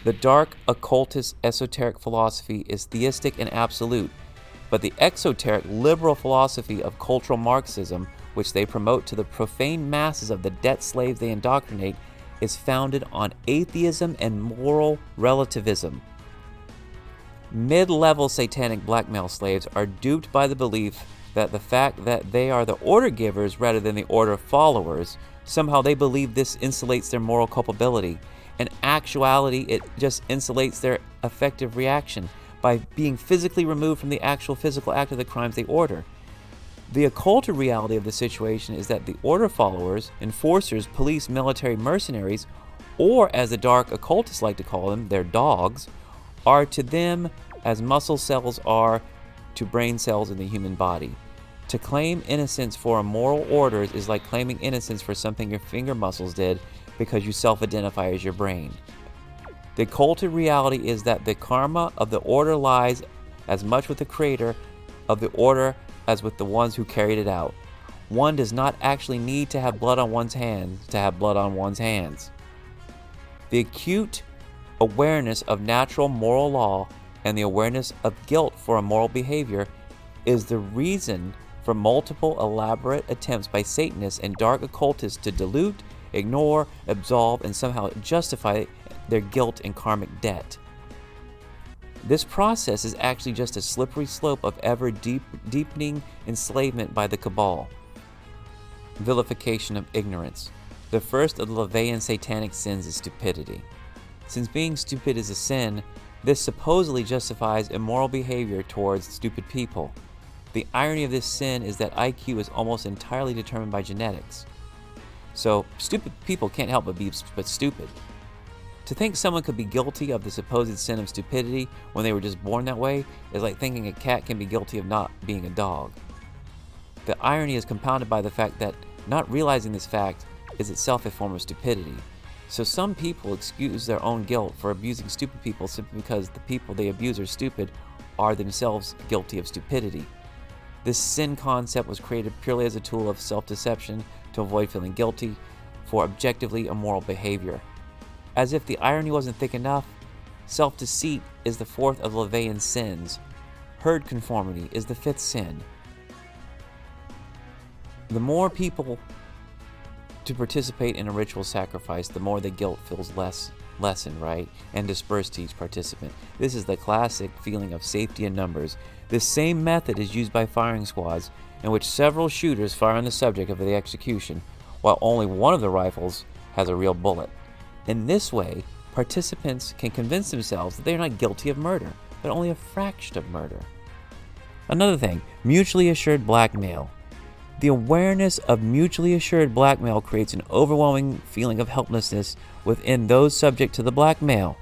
The dark, occultist, esoteric philosophy is theistic and absolute, but the exoteric, liberal philosophy of cultural Marxism, which they promote to the profane masses of the debt slaves they indoctrinate, is founded on atheism and moral relativism. Mid-level satanic blackmail slaves are duped by the belief that the fact that they are the order givers rather than the order followers, somehow they believe this insulates their moral culpability. In actuality, it just insulates their effective reaction by being physically removed from the actual physical act of the crimes they order. The occulted reality of the situation is that the order followers, enforcers, police, military, mercenaries, or as the dark occultists like to call them, their dogs, are to them as muscle cells are to brain cells in the human body. To claim innocence for immoral orders is like claiming innocence for something your finger muscles did because you self-identify as your brain. The occulted reality is that the karma of the order lies as much with the creator of the order as with the ones who carried it out. One does not actually need to have blood on one's hands to have blood on one's hands. The acute awareness of natural moral law and the awareness of guilt for immoral behavior is the reason for multiple elaborate attempts by Satanists and dark occultists to dilute, ignore, absolve, and somehow justify their guilt and karmic debt. This process is actually just a slippery slope of ever deepening enslavement by the cabal. Vilification of ignorance. The first of the Leviathan satanic sins is stupidity. Since being stupid is a sin, this supposedly justifies immoral behavior towards stupid people. The irony of this sin is that IQ is almost entirely determined by genetics. So, stupid people can't help but be stupid. To think someone could be guilty of the supposed sin of stupidity when they were just born that way is like thinking a cat can be guilty of not being a dog. The irony is compounded by the fact that not realizing this fact is itself a form of stupidity. So some people excuse their own guilt for abusing stupid people simply because the people they abuse are stupid are themselves guilty of stupidity. This sin concept was created purely as a tool of self-deception to avoid feeling guilty for objectively immoral behavior. As if the irony wasn't thick enough, self-deceit is the fourth of Leviathan's sins. Herd conformity is the fifth sin. The more people to participate in a ritual sacrifice, the more the guilt feels lessened, right? And dispersed to each participant. This is the classic feeling of safety in numbers. This same method is used by firing squads, in which several shooters fire on the subject of the execution, while only one of the rifles has a real bullet. In this way, participants can convince themselves that they are not guilty of murder, but only a fraction of murder. Another thing, mutually assured blackmail. The awareness of mutually assured blackmail creates an overwhelming feeling of helplessness within those subject to the blackmail.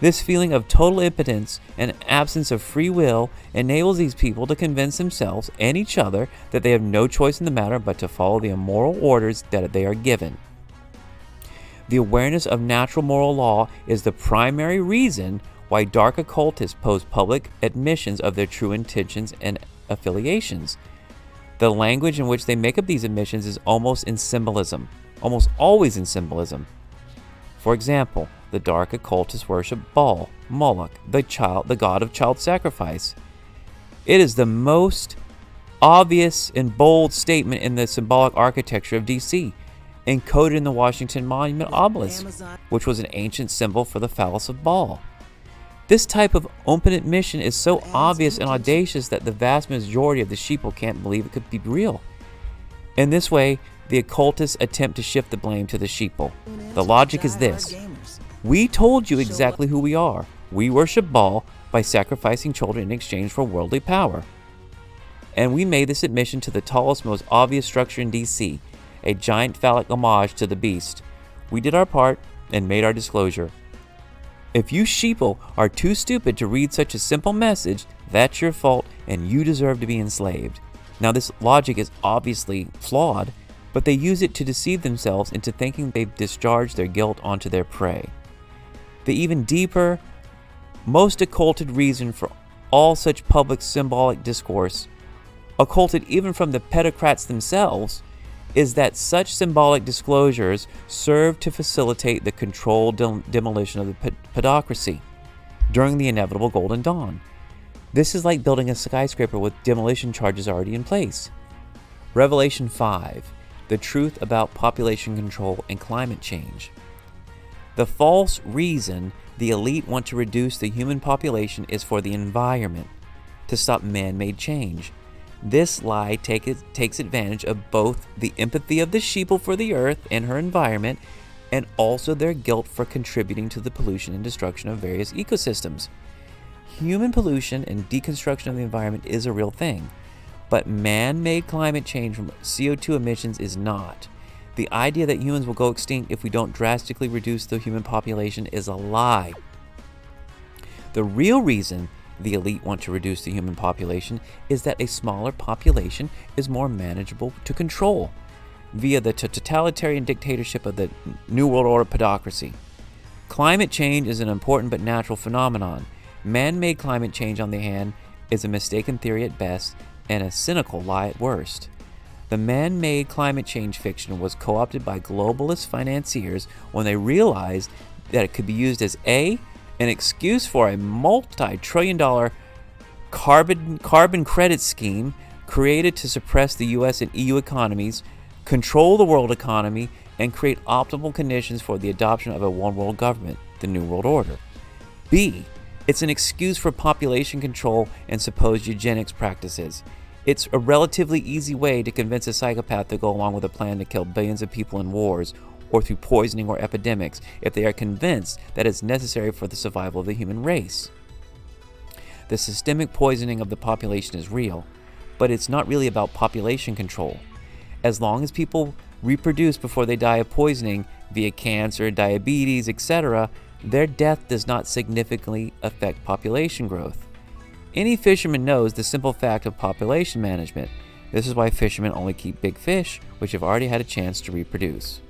This feeling of total impotence and absence of free will enables these people to convince themselves and each other that they have no choice in the matter but to follow the immoral orders that they are given. The awareness of natural moral law is the primary reason why dark occultists post public admissions of their true intentions and affiliations. The language in which they make up these admissions is almost always in symbolism. For example, the dark occultists worship Baal, Moloch, the god of child sacrifice. It is the most obvious and bold statement in the symbolic architecture of DC, encoded in the Washington Monument obelisk, which was an ancient symbol for the phallus of Baal. This type of open admission is so obvious and audacious that the vast majority of the sheeple can't believe it could be real. In this way, the occultists attempt to shift the blame to the sheeple. The logic is this: we told you exactly who we are. We worship Baal by sacrificing children in exchange for worldly power. And we made this admission to the tallest, most obvious structure in DC, a giant phallic homage to the beast. We did our part and made our disclosure. If you sheeple are too stupid to read such a simple message, that's your fault and you deserve to be enslaved. Now, this logic is obviously flawed, but they use it to deceive themselves into thinking they've discharged their guilt onto their prey. The even deeper, most occulted reason for all such public symbolic discourse, occulted even from the pedocrats themselves, is that such symbolic disclosures serve to facilitate the controlled demolition of the pedocracy during the inevitable Golden Dawn. This is like building a skyscraper with demolition charges already in place. Revelation 5. The truth about population control and climate change. The false reason the elite want to reduce the human population is for the environment, to stop man-made change. This lie takes advantage of both the empathy of the sheeple for the earth and her environment, and also their guilt for contributing to the pollution and destruction of various ecosystems. Human pollution and deconstruction of the environment is a real thing, but man-made climate change from CO2 emissions is not. The idea that humans will go extinct if we don't drastically reduce the human population is a lie. The real reason the elite want to reduce the human population is that a smaller population is more manageable to control via the totalitarian dictatorship of the New World Order pedocracy. Climate change is an important but natural phenomenon. Man-made climate change, on the hand, is a mistaken theory at best and a cynical lie at worst. The man-made climate change fiction was co-opted by globalist financiers when they realized that it could be used as an excuse for a multi-trillion-dollar carbon credit scheme created to suppress the US and EU economies, control the world economy, and create optimal conditions for the adoption of a one-world government, the New World Order. B. It's an excuse for population control and supposed eugenics practices. It's a relatively easy way to convince a psychopath to go along with a plan to kill billions of people in wars, or through poisoning or epidemics, if they are convinced that it's necessary for the survival of the human race. The systemic poisoning of the population is real, but it's not really about population control. As long as people reproduce before they die of poisoning via cancer, diabetes, etc., their death does not significantly affect population growth. Any fisherman knows the simple fact of population management. This is why fishermen only keep big fish, which have already had a chance to reproduce.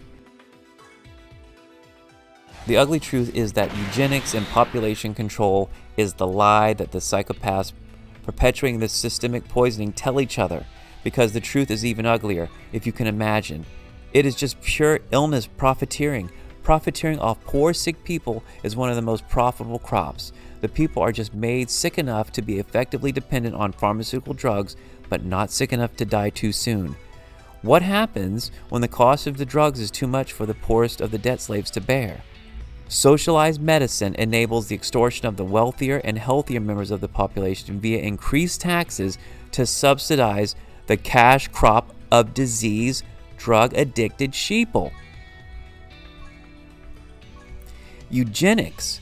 The ugly truth is that eugenics and population control is the lie that the psychopaths perpetuating this systemic poisoning tell each other, because the truth is even uglier, if you can imagine. It is just pure illness profiteering. Profiteering off poor, sick people is one of the most profitable crops. The people are just made sick enough to be effectively dependent on pharmaceutical drugs, but not sick enough to die too soon. What happens when the cost of the drugs is too much for the poorest of the debt slaves to bear? Socialized medicine enables the extortion of the wealthier and healthier members of the population via increased taxes to subsidize the cash crop of disease, drug-addicted sheeple. Eugenics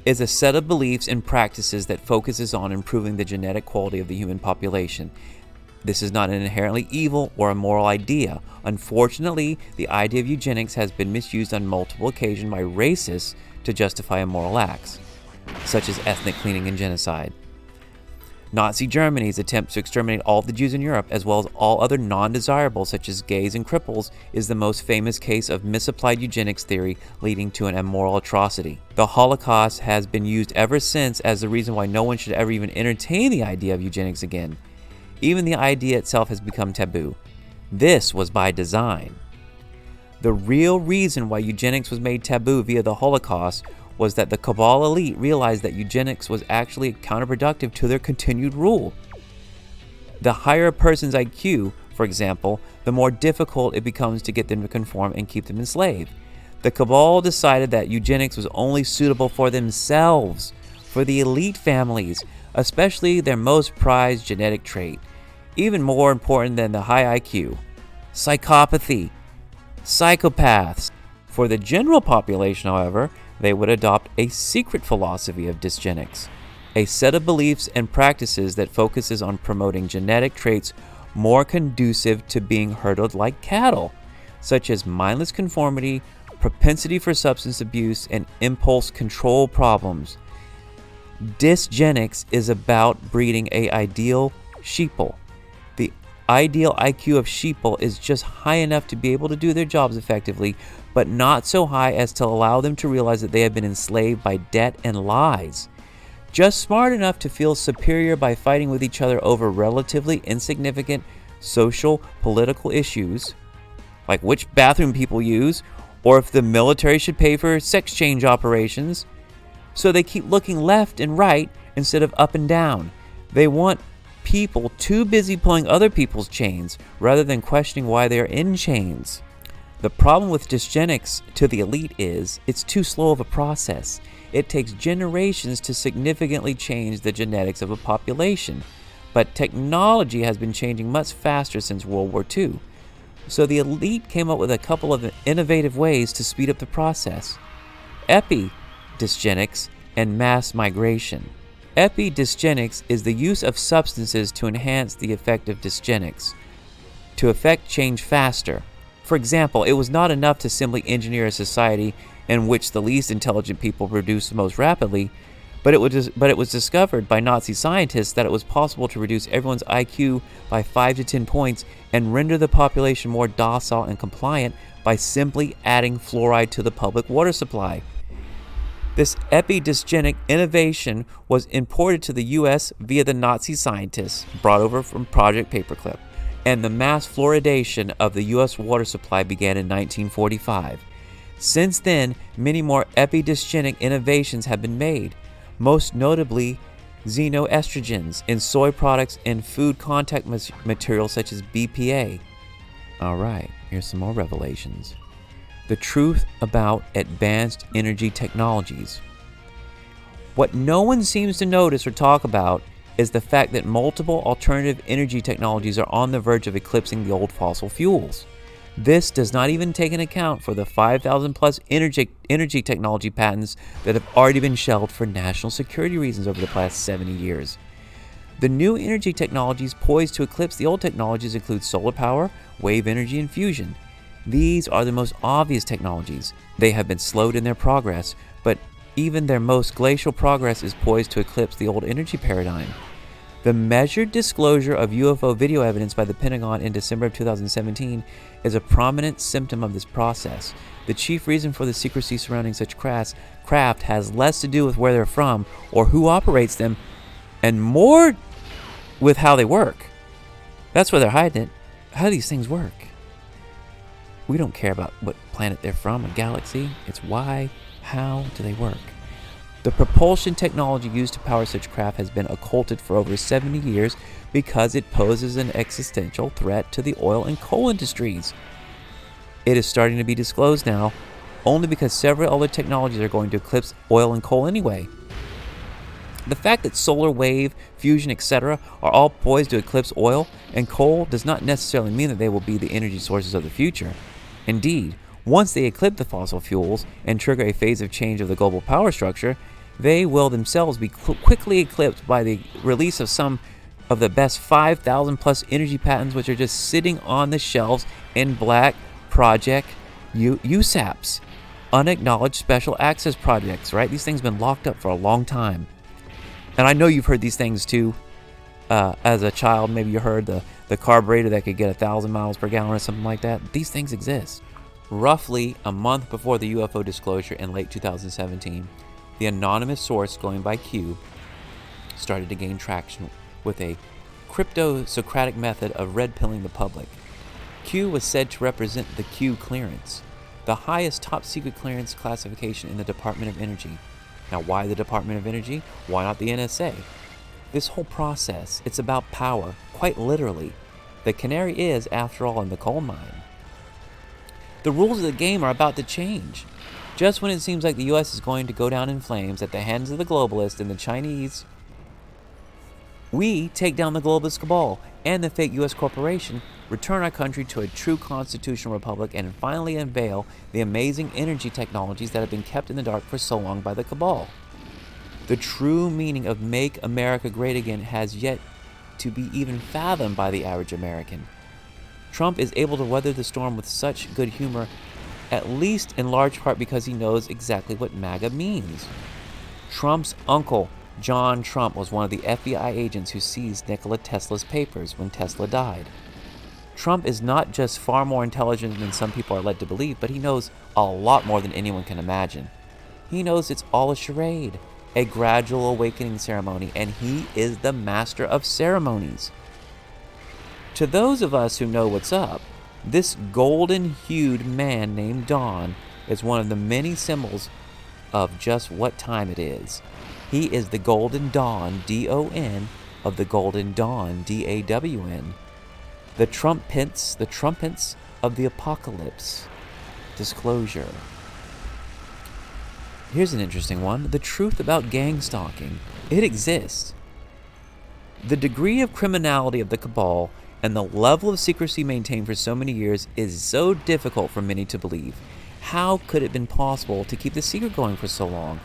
is a set of beliefs and practices that focuses on improving the genetic quality of the human population. This is not an inherently evil or immoral idea. Unfortunately, the idea of eugenics has been misused on multiple occasions by racists to justify immoral acts, such as ethnic cleansing and genocide. Nazi Germany's attempt to exterminate all the Jews in Europe, as well as all other non-desirables such as gays and cripples, is the most famous case of misapplied eugenics theory leading to an immoral atrocity. The Holocaust has been used ever since as the reason why no one should ever even entertain the idea of eugenics again. Even the idea itself has become taboo. This was by design. The real reason why eugenics was made taboo via the Holocaust was that the cabal elite realized that eugenics was actually counterproductive to their continued rule. The higher a person's IQ, for example, the more difficult it becomes to get them to conform and keep them enslaved. The cabal decided that eugenics was only suitable for themselves, for the elite families, especially their most prized genetic trait, even more important than the high IQ: psychopathy, psychopaths. For the general population, however, they would adopt a secret philosophy of dysgenics, a set of beliefs and practices that focuses on promoting genetic traits more conducive to being herded like cattle, such as mindless conformity, propensity for substance abuse, and impulse control problems. Dysgenics is about breeding an ideal sheeple. The ideal IQ of sheeple is just high enough to be able to do their jobs effectively, but not so high as to allow them to realize that they have been enslaved by debt and lies. Just smart enough to feel superior by fighting with each other over relatively insignificant social, political issues, like which bathroom people use, or if the military should pay for sex change operations. So they keep looking left and right instead of up and down. They want people too busy pulling other people's chains rather than questioning why they are in chains. The problem with dysgenics to the elite is it's too slow of a process. It takes generations to significantly change the genetics of a population, but technology has been changing much faster since World War II. So the elite came up with a couple of innovative ways to speed up the process: epidysgenics and mass migration. Epidysgenics is the use of substances to enhance the effect of dysgenics, to effect change faster. For example, it was not enough to simply engineer a society in which the least intelligent people produced most rapidly, but it was discovered by Nazi scientists that it was possible to reduce everyone's IQ by 5 to 10 points and render the population more docile and compliant by simply adding fluoride to the public water supply. This epidysgenic innovation was imported to the US via the Nazi scientists brought over from Project Paperclip, and the mass fluoridation of the US water supply began in 1945. Since then, many more epidysgenic innovations have been made, most notably xenoestrogens in soy products and food contact materials such as BPA. Alright, here's some more revelations. The truth about advanced energy technologies. What no one seems to notice or talk about is the fact that multiple alternative energy technologies are on the verge of eclipsing the old fossil fuels. This does not even take into account for the 5,000 plus energy technology patents that have already been shelved for national security reasons over the past 70 years. The new energy technologies poised to eclipse the old technologies include solar power, wave energy, and fusion. These are the most obvious technologies. They have been slowed in their progress, but even their most glacial progress is poised to eclipse the old energy paradigm. The measured disclosure of UFO video evidence by the Pentagon in December of 2017 is a prominent symptom of this process. The chief reason for the secrecy surrounding such craft has less to do with where they're from or who operates them, and more with how they work. That's where they're hiding it. How do these things work? We don't care about what planet they're from, a galaxy. It's why, how do they work? The propulsion technology used to power such craft has been occulted for over 70 years because it poses an existential threat to the oil and coal industries. It is starting to be disclosed now, only because several other technologies are going to eclipse oil and coal anyway. The fact that solar, wave, fusion, etc. are all poised to eclipse oil and coal does not necessarily mean that they will be the energy sources of the future. Indeed, once they eclipse the fossil fuels and trigger a phase of change of the global power structure, they will themselves be quickly eclipsed by the release of some of the best 5,000 plus energy patents which are just sitting on the shelves in Black Project USAPs, unacknowledged special access projects, right? These things have been locked up for a long time. And I know you've heard these things too. As a child, maybe you heard the carburetor that could get 1,000 miles per gallon or something like that. These things exist. Roughly a month before the UFO disclosure in late 2017, the anonymous source going by Q started to gain traction with a crypto-Socratic method of red-pilling the public. Q was said to represent the Q clearance, the highest top-secret clearance classification in the Department of Energy. Now, why the Department of Energy? Why not the NSA? This whole process, it's about power, quite literally. The canary is, after all, in the coal mine. The rules of the game are about to change. Just when it seems like the U.S. is going to go down in flames at the hands of the globalists and the Chinese, we take down the globalist cabal and the fake U.S. corporation, return our country to a true constitutional republic, and finally unveil the amazing energy technologies that have been kept in the dark for so long by the cabal. The true meaning of Make America Great Again has yet to be even fathomed by the average American. Trump is able to weather the storm with such good humor, at least in large part because he knows exactly what MAGA means. Trump's uncle, John Trump, was one of the FBI agents who seized Nikola Tesla's papers when Tesla died. Trump is not just far more intelligent than some people are led to believe, but he knows a lot more than anyone can imagine. He knows it's all a charade, a gradual awakening ceremony, and he is the master of ceremonies. To those of us who know what's up, this golden-hued man named Dawn is one of the many symbols of just what time it is. He is the Golden Dawn, D-O-N, of the Golden Dawn, D-A-W-N. The trumpets of the apocalypse. Disclosure. Here's an interesting one. The truth about gang stalking. It exists. The degree of criminality of the cabal and the level of secrecy maintained for so many years is so difficult for many to believe. How could it have been possible to keep the secret going for so long?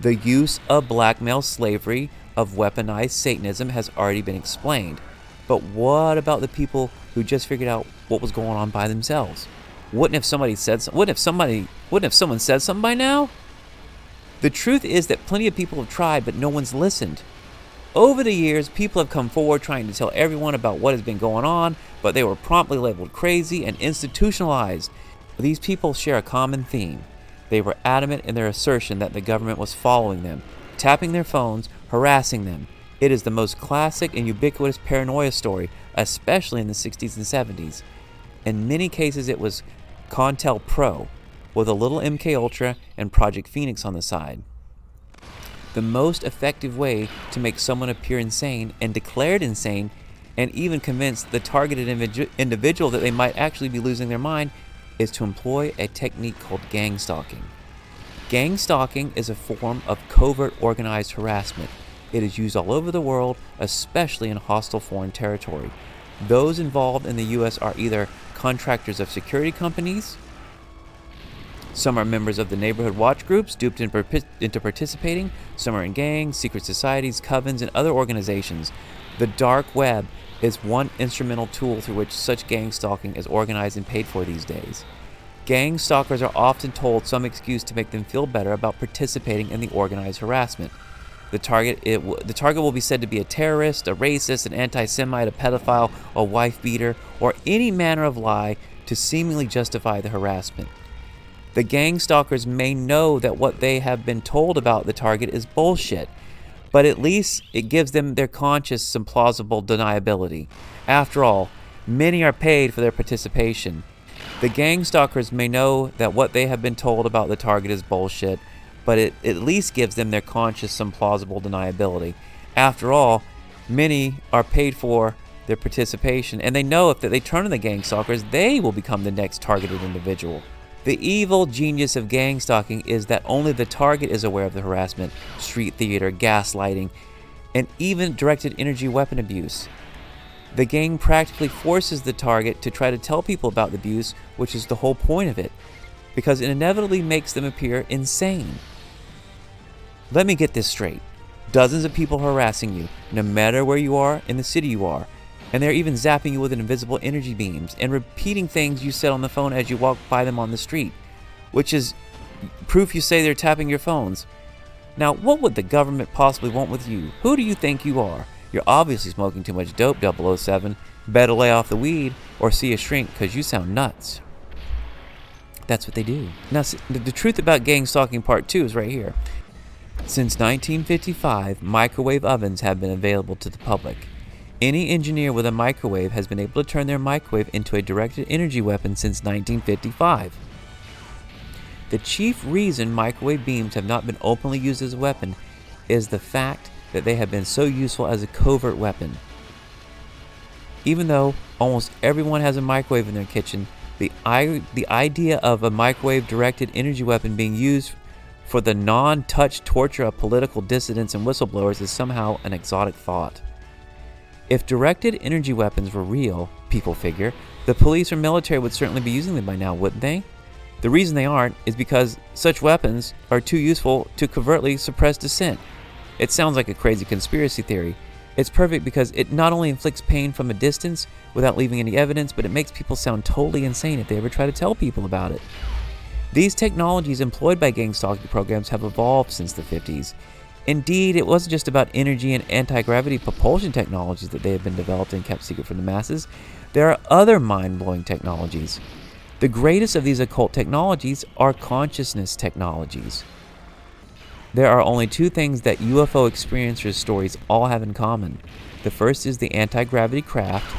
The use of blackmail, slavery, of weaponized Satanism has already been explained. But what about the people who just figured out what was going on by themselves? Wouldn't if someone said something by now? The truth is that plenty of people have tried, but no one's listened. Over the years, people have come forward trying to tell everyone about what has been going on, but they were promptly labeled crazy and institutionalized. These people share a common theme. They were adamant in their assertion that the government was following them, tapping their phones, harassing them. It is the most classic and ubiquitous paranoia story, especially in the 60s and 70s. In many cases, it was CONTELPRO, with a little MK Ultra and Project Phoenix on the side. The most effective way to make someone appear insane and declared insane, and even convince the targeted individual that they might actually be losing their mind, is to employ a technique called gang stalking. Gang stalking is a form of covert organized harassment. It is used all over the world, especially in hostile foreign territory. Those involved in the U.S. are either contractors of security companies, some are members of the neighborhood watch groups duped into participating, some are in gangs, secret societies, covens, and other organizations. The dark web is one instrumental tool through which such gang stalking is organized and paid for these days. Gang stalkers are often told some excuse to make them feel better about participating in the organized harassment. The target will be said to be a terrorist, a racist, an anti-Semite, a pedophile, a wife beater, or any manner of lie to seemingly justify the harassment. The gang stalkers may know that what they have been told about the target is bullshit, but at least it gives them their conscience some plausible deniability. After all, many are paid for their participation. The gang stalkers may know that what they have been told about the target is bullshit, but it at least gives them their conscience some plausible deniability. After all, many are paid for their participation, and they know if they turn on the gang stalkers, they will become the next targeted individual. The evil genius of gang stalking is that only the target is aware of the harassment, street theater, gaslighting, and even directed energy weapon abuse. The gang practically forces the target to try to tell people about the abuse, which is the whole point of it, because it inevitably makes them appear insane. Let me get this straight. Dozens of people are harassing you, no matter where you are in the city you are, and they're even zapping you with invisible energy beams and repeating things you said on the phone as you walk by them on the street, which is proof you say they're tapping your phones. Now, what would the government possibly want with you? Who do you think you are? You're obviously smoking too much dope, 007. Better lay off the weed or see a shrink, because you sound nuts. That's what they do. Now, the truth about gang stalking part 2 is right here. Since 1955, microwave ovens have been available to the public. Any engineer with a microwave has been able to turn their microwave into a directed energy weapon since 1955. The chief reason microwave beams have not been openly used as a weapon is the fact that they have been so useful as a covert weapon. Even though almost everyone has a microwave in their kitchen, the idea of a microwave-directed energy weapon being used for the non-touch torture of political dissidents and whistleblowers is somehow an exotic thought. If directed energy weapons were real, people figure, the police or military would certainly be using them by now, wouldn't they? The reason they aren't is because such weapons are too useful to covertly suppress dissent. It sounds like a crazy conspiracy theory. It's perfect because it not only inflicts pain from a distance without leaving any evidence, but it makes people sound totally insane if they ever try to tell people about it. These technologies employed by gang stalking programs have evolved since the 50s. Indeed, it wasn't just about energy and anti-gravity propulsion technologies that they have been developed and kept secret from the masses. There are other mind-blowing technologies. The greatest of these occult technologies are consciousness technologies. There are only two things that UFO experiencers' stories all have in common. The first is the anti-gravity craft,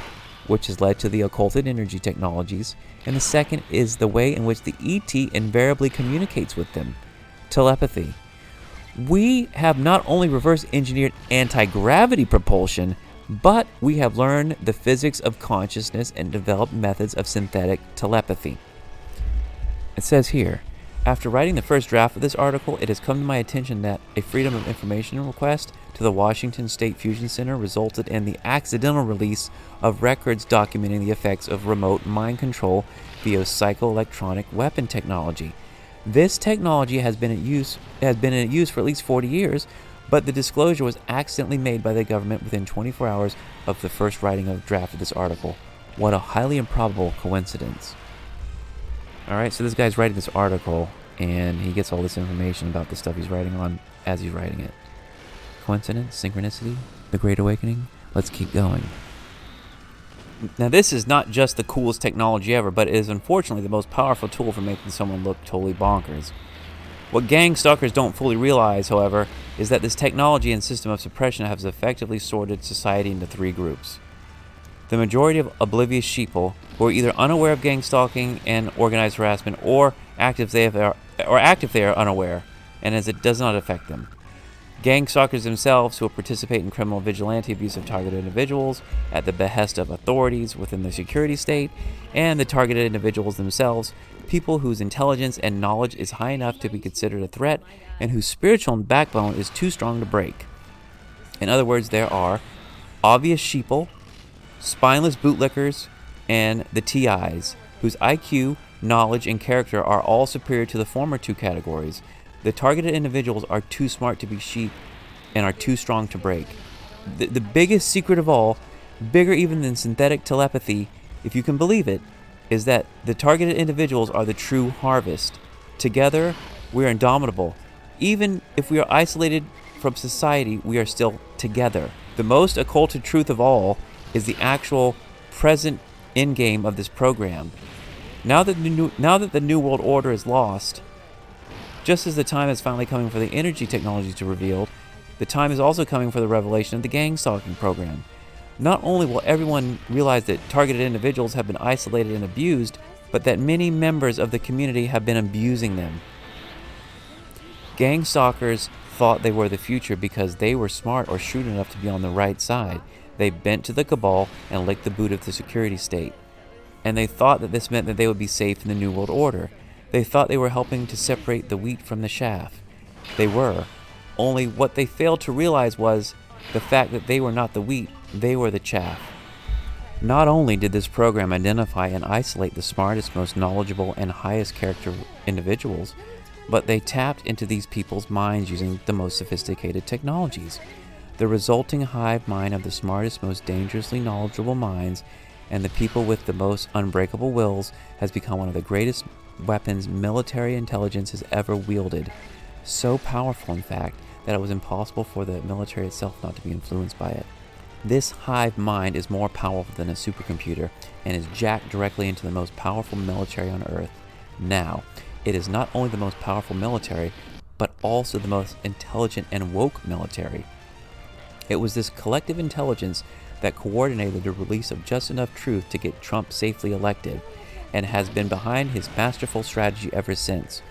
which has led to the occulted energy technologies, and the second is the way in which the ET invariably communicates with them, telepathy. We have not only reverse engineered anti-gravity propulsion, but we have learned the physics of consciousness and developed methods of synthetic telepathy. It says here, after writing the first draft of this article, it has come to my attention that a Freedom of Information request to the Washington State Fusion Center resulted in the accidental release of records documenting the effects of remote mind control via psychoelectronic weapon technology. This technology has been in use for at least 40 years, but the disclosure was accidentally made by the government within 24 hours of the first writing of draft of this article. What a highly improbable coincidence. Alright, so this guy's writing this article, and he gets all this information about the stuff he's writing on as he's writing it. Coincidence? Synchronicity? The Great Awakening? Let's keep going. Now, this is not just the coolest technology ever, but it is unfortunately the most powerful tool for making someone look totally bonkers. What gang stalkers don't fully realize, however, is that this technology and system of suppression has effectively sorted society into three groups. The majority of oblivious sheeple, who are either unaware of gang stalking and organized harassment, or active they are unaware, and as it does not affect them. Gang stalkers themselves, who will participate in criminal vigilante abuse of targeted individuals at the behest of authorities within the security state, and the targeted individuals themselves, people whose intelligence and knowledge is high enough to be considered a threat, and whose spiritual backbone is too strong to break. In other words, there are obvious sheeple, spineless bootlickers, and the TIs, whose IQ, knowledge, and character are all superior to the former two categories. The targeted individuals are too smart to be sheep and are too strong to break. The biggest secret of all, bigger even than synthetic telepathy, if you can believe it, is that the targeted individuals are the true harvest. Together, we are indomitable. Even if we are isolated from society, we are still together. The most occulted truth of all is the actual present endgame of this program. Now that the New World Order is lost, just as the time is finally coming for the energy technology to be revealed, The time is also coming for the revelation of the gang stalking program. Not only will everyone realize that targeted individuals have been isolated and abused, but that many members of the community have been abusing them. Gang stalkers thought they were the future because they were smart or shrewd enough to be on the right side. They bent to the cabal and licked the boot of the security state. And they thought that this meant that they would be safe in the New World Order. They thought they were helping to separate the wheat from the chaff. They were. Only what they failed to realize was the fact that they were not the wheat, they were the chaff. Not only did this program identify and isolate the smartest, most knowledgeable, and highest character individuals, but they tapped into these people's minds using the most sophisticated technologies. The resulting hive mind of the smartest, most dangerously knowledgeable minds and the people with the most unbreakable wills has become one of the greatest weapons military intelligence has ever wielded. So powerful, in fact, that it was impossible for the military itself not to be influenced by it. This hive mind is more powerful than a supercomputer and is jacked directly into the most powerful military on Earth. Now, it is not only the most powerful military, but also the most intelligent and woke military. It was this collective intelligence that coordinated the release of just enough truth to get Trump safely elected, and has been behind his masterful strategy ever since.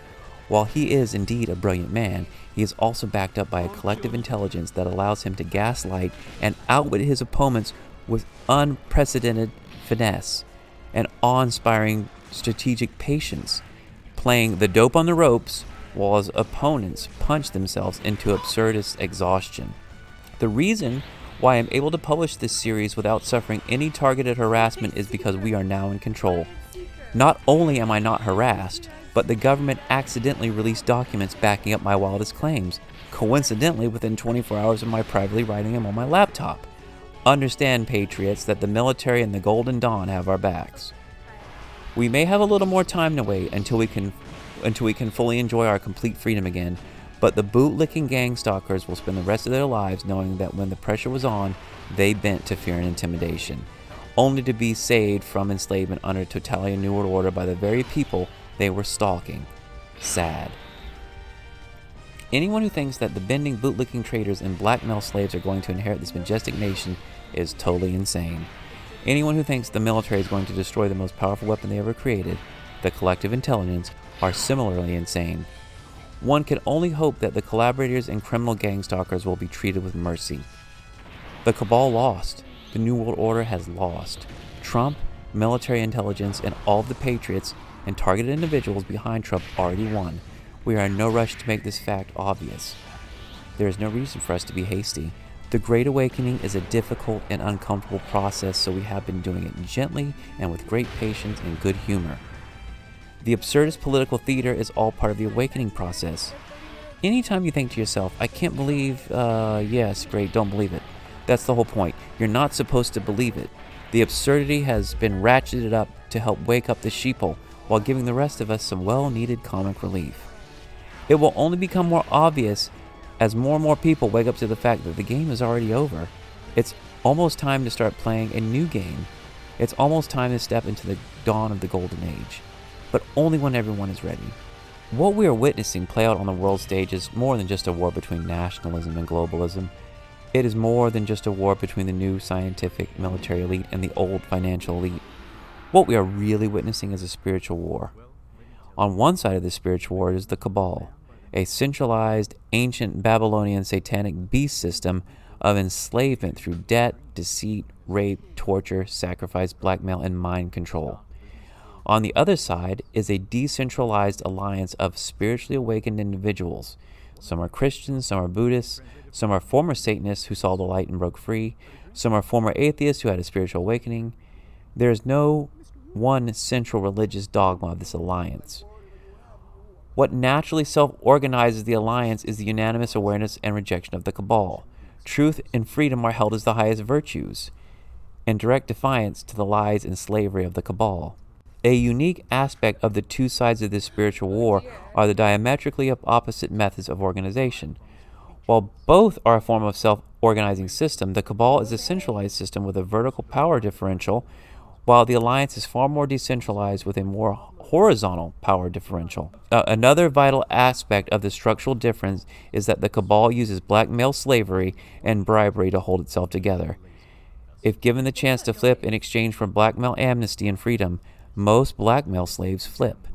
While he is indeed a brilliant man, he is also backed up by a collective intelligence that allows him to gaslight and outwit his opponents with unprecedented finesse and awe-inspiring strategic patience, playing the dope on the ropes while his opponents punch themselves into absurdist exhaustion. The reason why I'm able to publish this series without suffering any targeted harassment is because we are now in control. Not only am I not harassed, but the government accidentally released documents backing up my wildest claims, coincidentally within 24 hours of my privately writing them on my laptop. Understand, patriots, that the military and the Golden Dawn have our backs. We may have a little more time to wait until we can fully enjoy our complete freedom again, but the boot-licking gang stalkers will spend the rest of their lives knowing that when the pressure was on, they bent to fear and intimidation, only to be saved from enslavement under totalitarian New World Order by the very people they were stalking. Sad. Anyone who thinks that the bending, boot-licking traitors and blackmail slaves are going to inherit this majestic nation is totally insane. Anyone who thinks the military is going to destroy the most powerful weapon they ever created, the collective intelligence, are similarly insane. One can only hope that the collaborators and criminal gang stalkers will be treated with mercy. The cabal lost. The New World Order has lost. Trump, military intelligence, and all of the patriots and targeted individuals behind Trump already won. We are in no rush to make this fact obvious. There is no reason for us to be hasty. The Great Awakening is a difficult and uncomfortable process, so we have been doing it gently and with great patience and good humor. The absurdist political theater is all part of the awakening process. Anytime you think to yourself, I can't believe, yes, great, don't believe it. That's the whole point. You're not supposed to believe it. The absurdity has been ratcheted up to help wake up the sheeple, while giving the rest of us some well-needed comic relief. It will only become more obvious as more and more people wake up to the fact that the game is already over. It's almost time to start playing a new game. It's almost time to step into the dawn of the golden age. But only when everyone is ready. What we are witnessing play out on the world stage is more than just a war between nationalism and globalism. It is more than just a war between the new scientific military elite and the old financial elite. What we are really witnessing is a spiritual war. On one side of this spiritual war is the cabal, a centralized, ancient Babylonian satanic beast system of enslavement through debt, deceit, rape, torture, sacrifice, blackmail, and mind control. On the other side is a decentralized alliance of spiritually awakened individuals. Some are Christians, some are Buddhists, some are former Satanists who saw the light and broke free, some are former atheists who had a spiritual awakening. There is no one central religious dogma of this alliance. What naturally self-organizes the alliance is the unanimous awareness and rejection of the cabal. Truth and freedom are held as the highest virtues, in direct defiance to the lies and slavery of the cabal. A unique aspect of the two sides of this spiritual war are the diametrically opposite methods of organization. While both are a form of self-organizing system, the cabal is a centralized system with a vertical power differential, while the alliance is far more decentralized with a more horizontal power differential. Another vital aspect of the structural difference is that the cabal uses blackmail, slavery, and bribery to hold itself together. If given the chance to flip in exchange for blackmail, amnesty, and freedom, most blackmail slaves flip.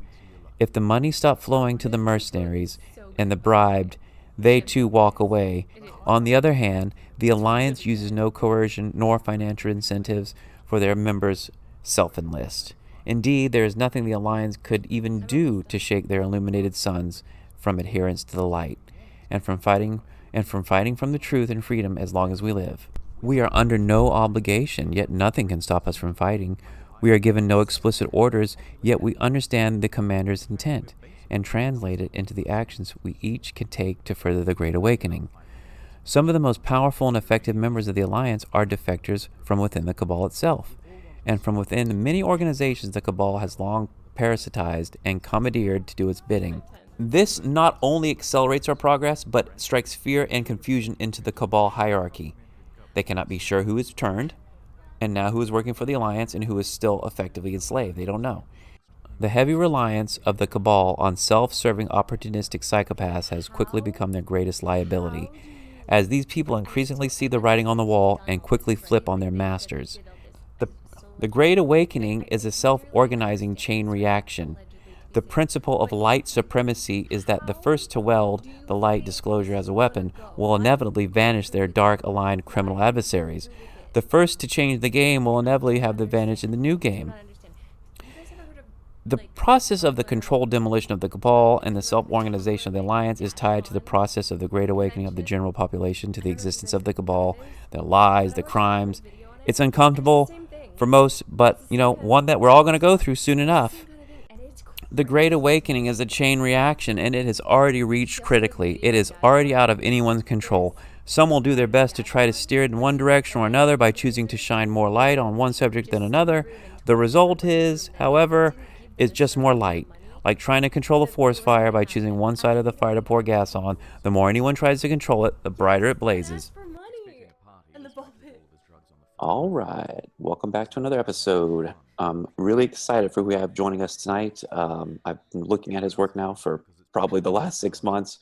If the money stopped flowing to the mercenaries and the bribed, they too walk away. On the other hand, the alliance uses no coercion nor financial incentives for their members self-enlist. Indeed, there is nothing the alliance could even do to shake their illuminated sons from adherence to the light, and from fighting from the truth and freedom as long as we live. We are under no obligation, yet nothing can stop us from fighting. We are given no explicit orders, yet we understand the commander's intent and translate it into the actions we each can take to further the Great Awakening. Some of the most powerful and effective members of the Alliance are defectors from within the Cabal itself, and from within many organizations the Cabal has long parasitized and commandeered to do its bidding. This not only accelerates our progress, but strikes fear and confusion into the Cabal hierarchy. They cannot be sure who is turned, and now who is working for the Alliance and who is still effectively enslaved. They don't know. The heavy reliance of the Cabal on self-serving opportunistic psychopaths has quickly become their greatest liability, as these people increasingly see the writing on the wall and quickly flip on their masters. The Great Awakening is a self-organizing chain reaction. The principle of light supremacy is that the first to weld the light disclosure as a weapon will inevitably vanish their dark-aligned criminal adversaries. The first to change the game will inevitably have the advantage in the new game. The process of the controlled demolition of the Cabal and the self-organization of the Alliance is tied to the process of the Great Awakening of the general population to the existence of the Cabal, their lies, the crimes. It's uncomfortable for most, but, one that we're all going to go through soon enough. The Great Awakening is a chain reaction, and it has already reached critically. It is already out of anyone's control. Some will do their best to try to steer it in one direction or another by choosing to shine more light on one subject than another. The result is, however, is just more light. Like trying to control a forest fire by choosing one side of the fire to pour gas on. The more anyone tries to control it, the brighter it blazes. All right, welcome back to another episode. I'm really excited for who we have joining us tonight. I've been looking at his work now for probably the last 6 months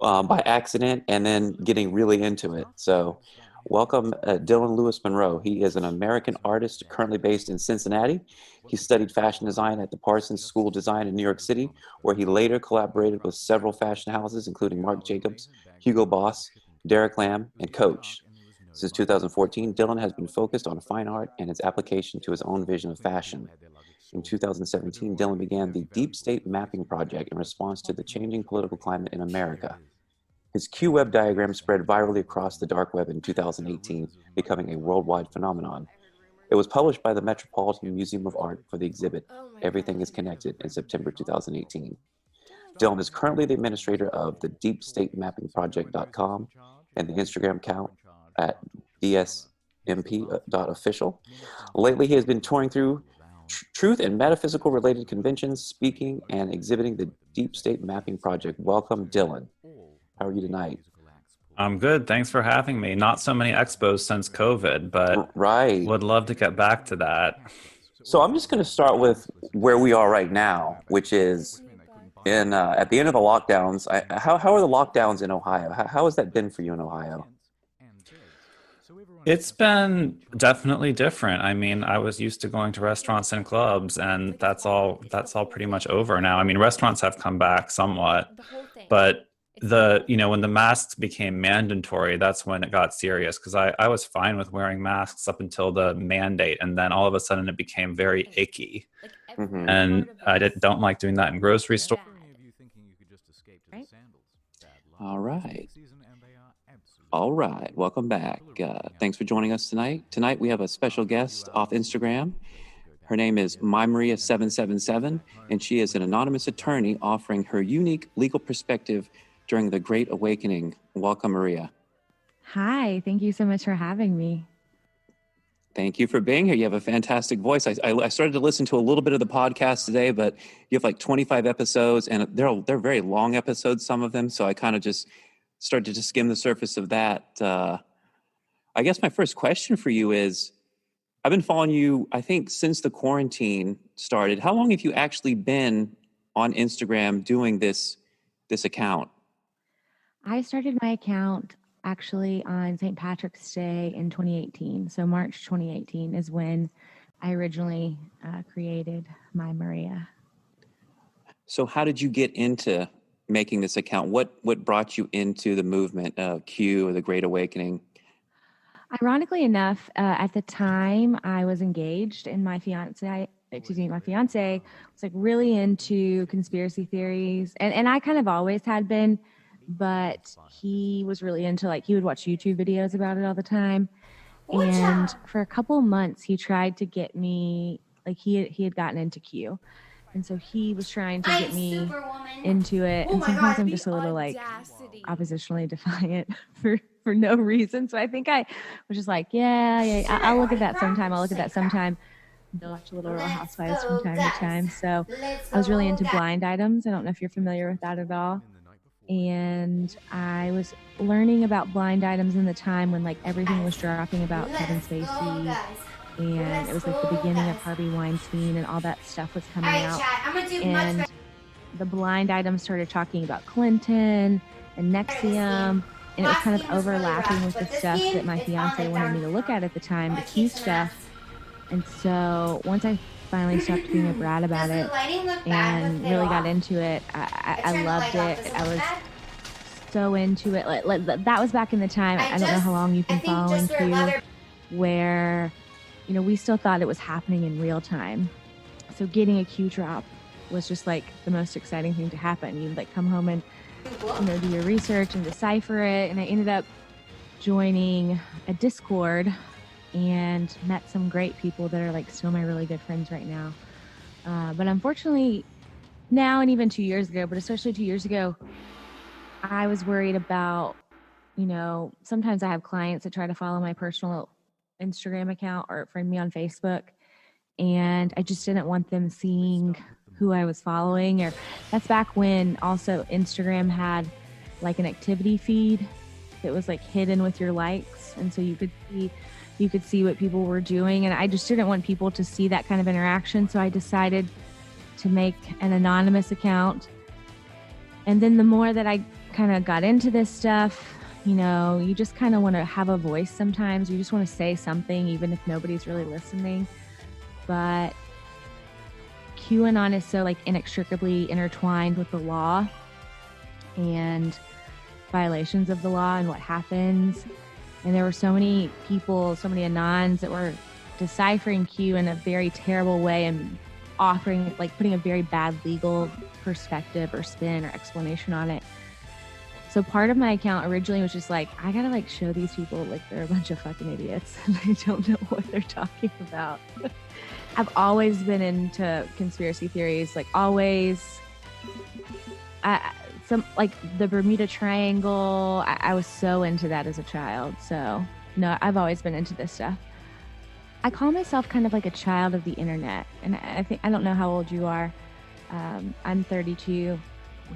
by accident and then getting really into it. So welcome Dylan Lewis Monroe. He is an American artist currently based in Cincinnati. He studied fashion design at the Parsons School of Design in New York City, where he later collaborated with several fashion houses, including Marc Jacobs, Hugo Boss, Derek Lam, and Coach. Since 2014, Dylan has been focused on fine art and its application to his own vision of fashion. In 2017, Dylan began the Deep State Mapping Project in response to the changing political climate in America. His Q-Web diagram spread virally across the dark web in 2018, becoming a worldwide phenomenon. It was published by the Metropolitan Museum of Art for the exhibit Everything is Connected in September 2018. Dylan is currently the administrator of the DeepStateMappingProject.com and the Instagram account at dsmp.official. Lately, he has been touring through truth and metaphysical related conventions, speaking and exhibiting the Deep State Mapping Project. Welcome, Dylan. How are you tonight? I'm good. Thanks for having me. Not so many expos since COVID, but would love to get back to that. So I'm just going to start with where we are right now, which is in at the end of the lockdowns. How are the lockdowns in Ohio? How has that been for you in Ohio? It's been definitely different. I mean, I was used to going to restaurants and clubs, and that's all pretty much over now. I mean, restaurants have come back somewhat, but when the masks became mandatory, that's when it got serious, because I was fine with wearing masks up until the mandate, and then all of a sudden it became very icky. Mm-hmm. And I don't like doing that in grocery stores. All right. Welcome back. Thanks for joining us tonight. Tonight we have a special guest off Instagram. Her name is MyMaria777, and she is an anonymous attorney offering her unique legal perspective during the Great Awakening. Welcome, Maria. Hi, thank you so much for having me. Thank you for being here. You have a fantastic voice. I started to listen to a little bit of the podcast today, but you have like 25 episodes, and they're very long episodes, some of them. So I kind of just started to skim the surface of that. I guess my first question for you is, I've been following you, I think, since the quarantine started. How long have you actually been on Instagram doing this account? I started my account actually on St. Patrick's Day in 2018. So March 2018 is when I originally created my Maria. So how did you get into making this account? What brought you into the movement of Q or the Great Awakening? Ironically enough, at the time I was engaged, and my fiance was like really into conspiracy theories, and I kind of always had been, but he was really into, like, he would watch YouTube videos about it all the time. And for a couple months he tried to get me, like, he had gotten into Q, and so he was trying to get me into it. And sometimes I'm just a little like oppositionally defiant for no reason. So I think I was just like, yeah, I'll look at that sometime. They'll watch a little Real Housewives from time to time. So I was really into blind items. I don't know if you're familiar with that at all. And I was learning about blind items in the time when, like, everything was dropping about Kevin Spacey, and it was like the beginning of Harvey Weinstein, and all that stuff was coming out. And the blind items started talking about Clinton and Nexium, and it was kind of overlapping with the stuff that my fiance wanted me to look at the time, the Q stuff. And so once I finally stopped being a brat about it and really got into it, I loved it. I was so into it. Like, that was back in the time. I don't know how long you've been following Q, where, you know, we still thought it was happening in real time. So getting a Q drop was just like the most exciting thing to happen. You'd like come home and, you know, do your research and decipher it. And I ended up joining a Discord and met some great people that are, like, still my really good friends right now. But unfortunately now, and even 2 years ago, but especially 2 years ago, I was worried about, you know, sometimes I have clients that try to follow my personal Instagram account or friend me on Facebook, and I just didn't want them seeing who I was following. Or that's back when also Instagram had like an activity feed that was like hidden with your likes, and so you could see what people were doing, and I just didn't want people to see that kind of interaction. So I decided to make an anonymous account. And then the more that I kind of got into this stuff, you know, you just kind of want to have a voice sometimes. You just want to say something, even if nobody's really listening. But QAnon is so, like, inextricably intertwined with the law and violations of the law and what happens. And there were so many people, so many Anons that were deciphering Q in a very terrible way and offering, like, putting a very bad legal perspective or spin or explanation on it. So part of my account originally was just like, I gotta, like, show these people, like, they're a bunch of fucking idiots and they don't know what they're talking about. I've always been into conspiracy theories, like, always. Some, like, the Bermuda Triangle, I was so into that as a child. So no, I've always been into this stuff. I call myself kind of like a child of the internet, and I don't know how old you are. I'm 32,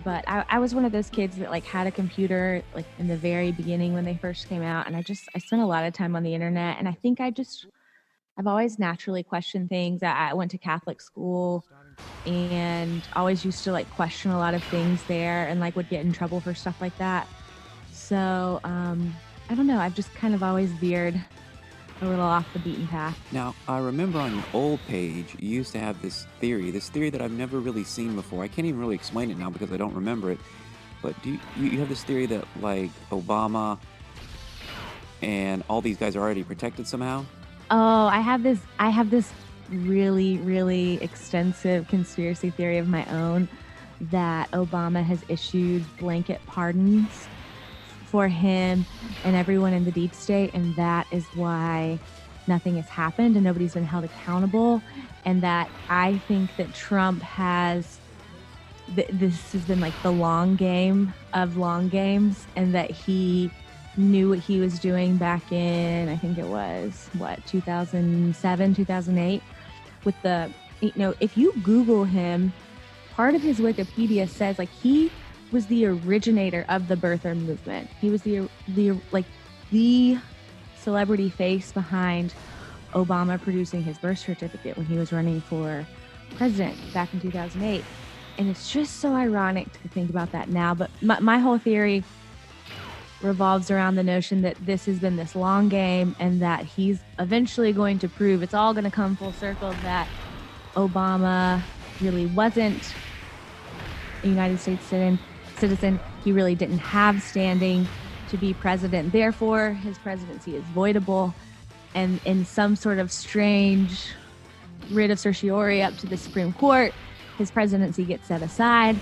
but I was one of those kids that, like, had a computer, like, in the very beginning when they first came out, and I spent a lot of time on the internet, and I think I've always naturally questioned things. I went to Catholic school and always used to, like, question a lot of things there, and, like, would get in trouble for stuff like that. So I don't know, I've just kind of always veered a little off the beaten path. Now, I remember on your old page, you used to have this theory that I've never really seen before. I can't even really explain it now because I don't remember it. But do you have this theory that, like, Obama and all these guys are already protected somehow? Oh, I have this really, really extensive conspiracy theory of my own that Obama has issued blanket pardons for him and everyone in the deep state, and that is why nothing has happened and nobody's been held accountable. And that I think that Trump has this has been, like, the long game of long games, and that he knew what he was doing back in, I think it was 2007, 2008, with the, you know, if you Google him, part of his Wikipedia says, like, he was the originator of the birther movement. He was the celebrity face behind Obama producing his birth certificate when he was running for president back in 2008. And it's just so ironic to think about that now. But my whole theory revolves around the notion that this has been this long game and that he's eventually going to prove, it's all going to come full circle, that Obama really wasn't a United States citizen. He really didn't have standing to be president. Therefore, his presidency is voidable. And in some sort of strange writ of certiorari up to the Supreme Court, his presidency gets set aside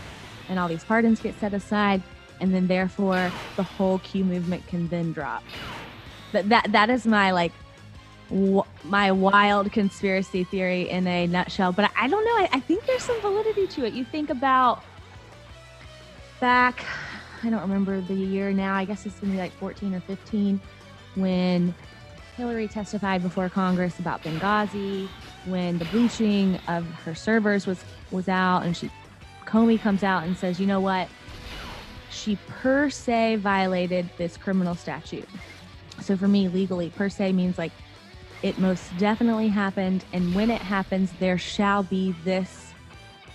and all these pardons get set aside. And then therefore the whole Q movement can then drop. But that is my my wild conspiracy theory in a nutshell. But I don't know. I think there's some validity to it. You think about back, I don't remember the year now. I guess it's gonna be like 14 or 15 when Hillary testified before Congress about Benghazi, when the bleaching of her servers was out, and Comey comes out and says, you know what? She per se violated this criminal statute. So for me, legally, per se means like it most definitely happened, and when it happens, there shall be this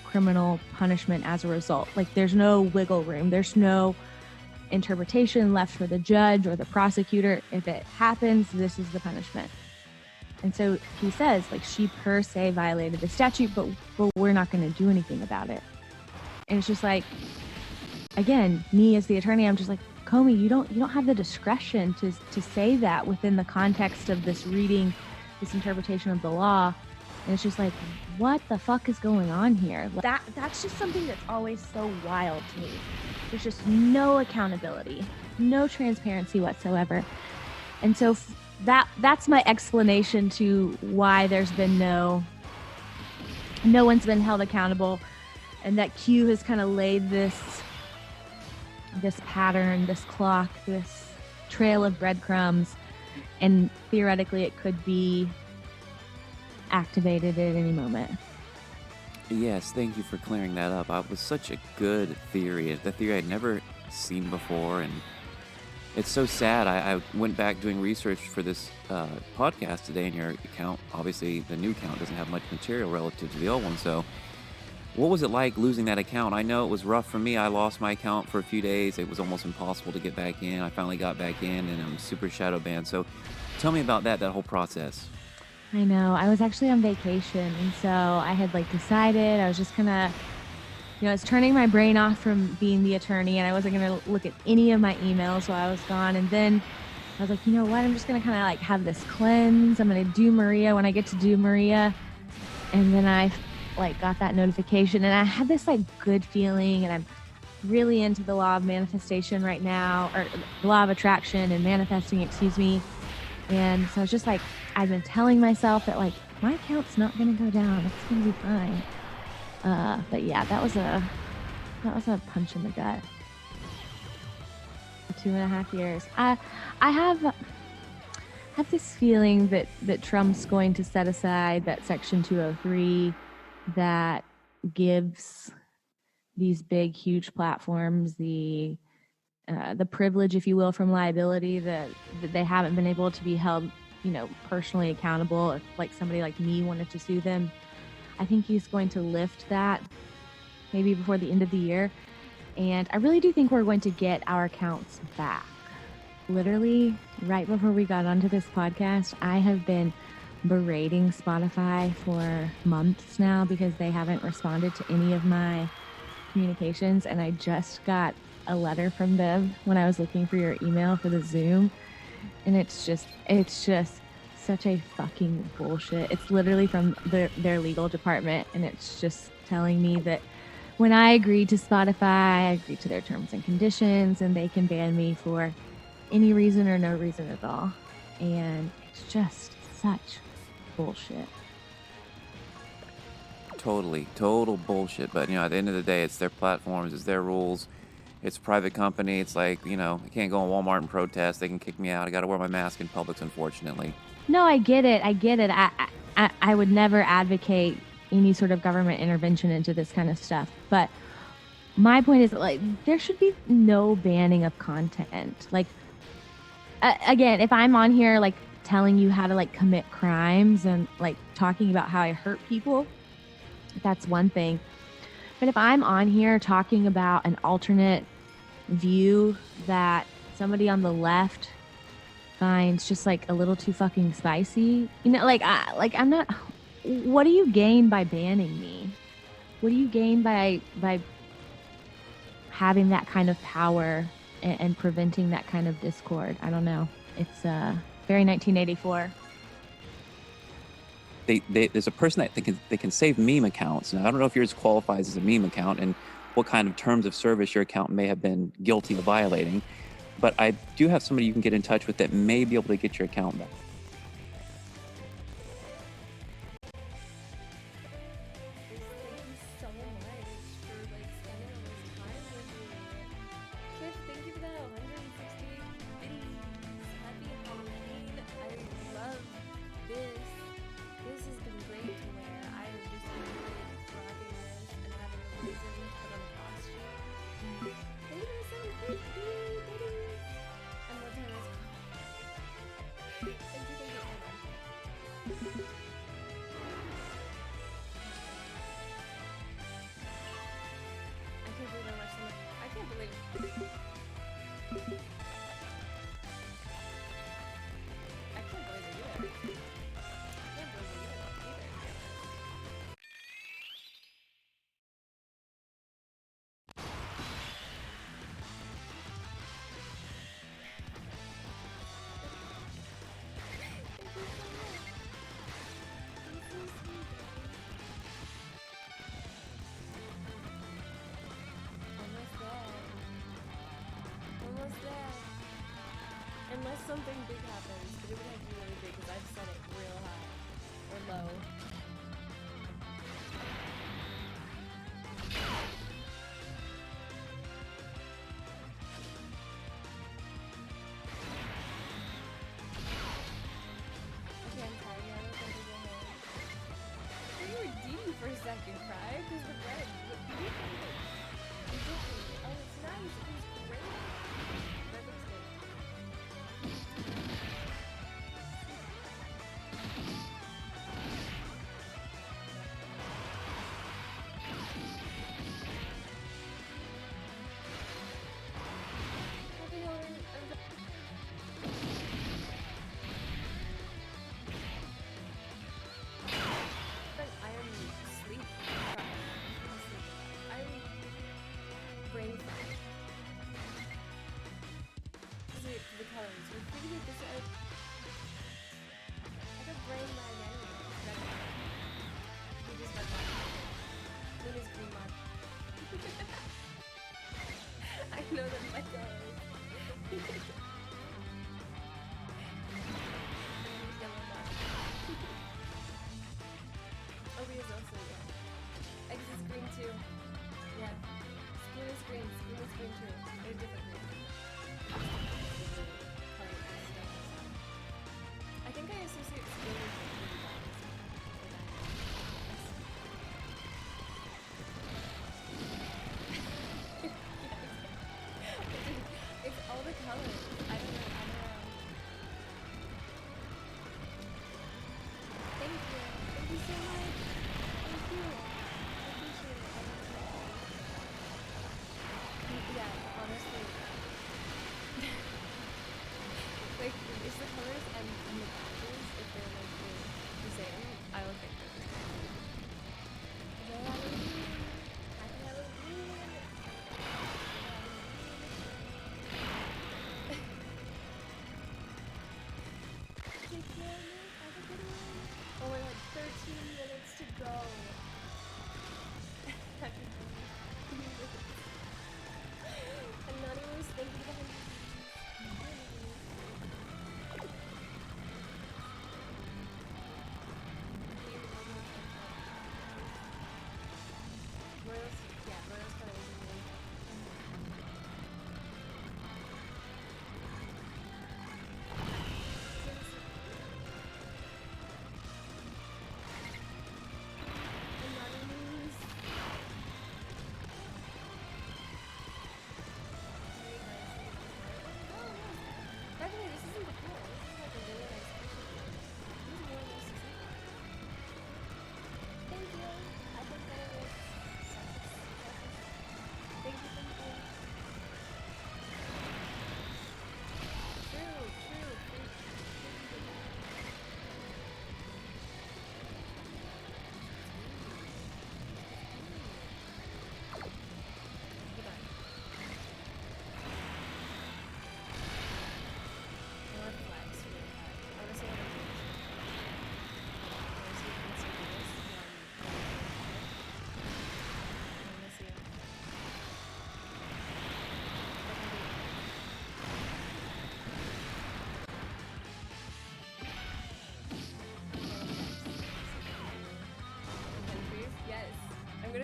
criminal punishment as a result. Like there's no wiggle room. There's no interpretation left for the judge or the prosecutor. If it happens, this is the punishment. And so he says, like, she per se violated the statute, but we're not going to do anything about it. And it's just like, again, me as the attorney, I'm just like, Comey, you don't have the discretion to say that within the context of this reading, this interpretation of the law. And it's just like, what the fuck is going on here? That's just something that's always so wild to me. There's just no accountability, no transparency whatsoever. And so that's my explanation to why there's been no one's been held accountable, and that Q has kind of laid this pattern, this clock, this trail of breadcrumbs, and theoretically it could be activated at any moment. Yes, thank you for clearing that up. It was such a good theory, the theory I'd never seen before, and it's so sad. I went back doing research for this podcast today, and your account, obviously the new account doesn't have much material relative to the old one, so what was it like losing that account? I know it was rough for me. I lost my account for a few days. It was almost impossible to get back in. I finally got back in, and I'm super shadow banned. So tell me about that whole process. I know. I was actually on vacation, and so I had decided I was just gonna, I was turning my brain off from being the attorney, and I wasn't gonna look at any of my emails while I was gone. And then I was like, you know what? I'm just gonna kind of have this cleanse. I'm gonna do Maria when I get to do Maria. And then I got that notification, and I had this good feeling, and I'm really into the law of manifestation right now, or the law of attraction and manifesting, excuse me. And so it's just I've been telling myself that my account's not going to go down. It's going to be fine. But yeah, that was a punch in the gut. 2.5 years. I have this feeling that Trump's going to set aside that Section 203 that gives these big, huge platforms the privilege, if you will, from liability, that they haven't been able to be held, personally accountable if somebody like me wanted to sue them. I think he's going to lift that maybe before the end of the year. And I really do think we're going to get our accounts back. Literally, right before we got onto this podcast, I have been berating Spotify for months now because they haven't responded to any of my communications. And I just got a letter from them when I was looking for your email for the Zoom. And it's just such a fucking bullshit. It's literally from their legal department, and it's just telling me that when I agreed to Spotify, I agreed to their terms and conditions, and they can ban me for any reason or no reason at all. And it's just such bullshit. Totally, total bullshit. But at the end of the day, it's their platforms, it's their rules. It's a private company. It's I can't go in Walmart and protest. They can kick me out. I got to wear my mask in Publix, unfortunately. No, I get it. I would never advocate any sort of government intervention into this kind of stuff. But my point is there should be no banning of content. Again, if I'm on here telling you how to like commit crimes and like talking about how I hurt people, that's one thing. But if I'm on here talking about an alternate view that somebody on the left finds just like a little too fucking spicy, you know, I'm not. What do you gain by banning me? What do you gain by having that kind of power and preventing that kind of discord? I don't know. It's very 1984. There's a person that they can save meme accounts. Now, I don't know if yours qualifies as a meme account and what kind of terms of service your account may have been guilty of violating, but I do have somebody you can get in touch with that may be able to get your account back. Unless something big happens, but it would have to be really big because I've set it real high or low. Okay, I'm tired now. Let's go home. You were redeeming for a second, Cry, because the bread. What do you think? Oh, it's nice. It was great. That looks good. I know that my dog. Oh, he is also, yeah. X is green too. Yeah. Spoon is green. Spoon is green too. They're different green. I think I associate spoon with green dogs. It's all the colors. I don't know. Thank you. Thank you so much. Thank you. I appreciate it. Yeah, honestly.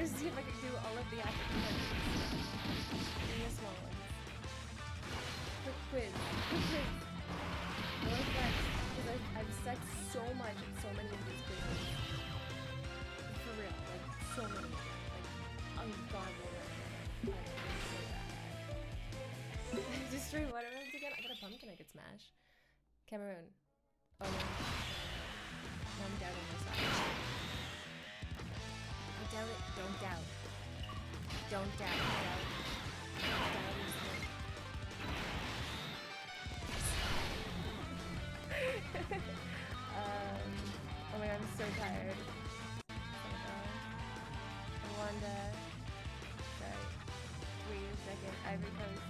to see if I could do all of the African countries in the small ones. Quick quiz. I want to flex because I've sucked so much at so many of these quizzes. For real, like so many of them. Like ungodly amount. That's so bad. Destroy watermelons again? I got a pumpkin I could smash. Cameroon. Oh no. Now I'm doubting myself. I doubt it. Don't doubt. Don't doubt. Doubt. Doubt is oh my god, I'm so tired. Rwanda. Sorry. Wait a second. Ivory Coast.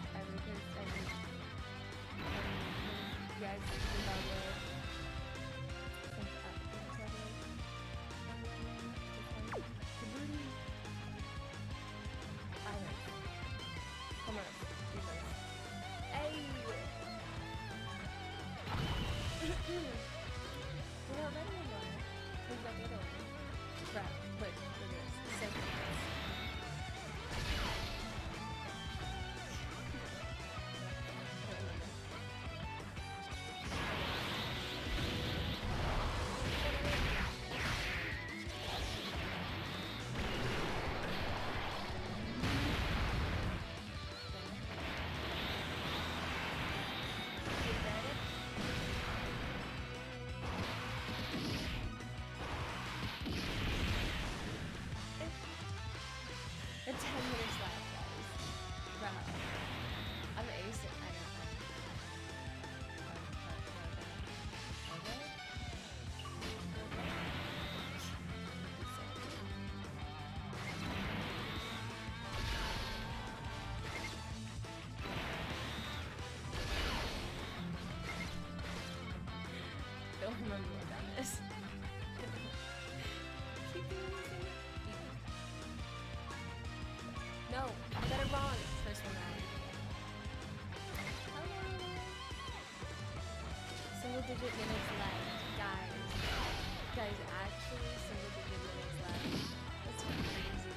You guys, Zimbabwe. Djibouti. Island. Comoros. Hey! We're not ready anymore. We've got the other one. Crap. Look at this. Second place. And 10 minutes left, guys. Wow. I'm acing. I know. Don't remember what that is. Keep doing this. No, I got it wrong. First one round. Hello. Single digit minutes left. Guys, actually single digit minutes left. That's crazy.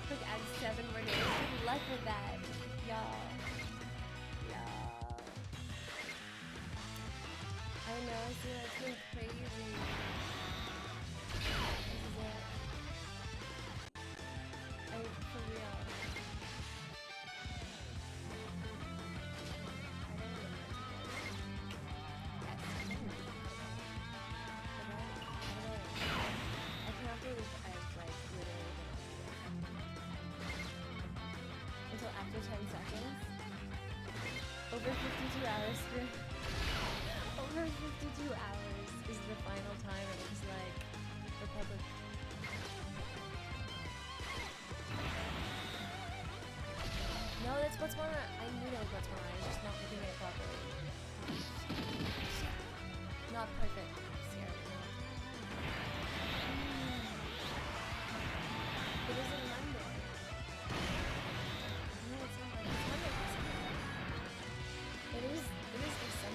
Quick, add 7 more days. Good luck with that, y'all. I know, see, that's been crazy. This is it. For real. I don't know what to do. Yes, I don't know. I cannot believe I've, like, literally been on until after 10 seconds. Over 52 hours. Over 52 hours is the final time. It looks like Republic. No, that's Botswana. I knew that was Botswana. I was just not looking at it properly. Not perfect. Sierra Leone. It is in Monday. No, it's not Monday. It's Monday. It is December.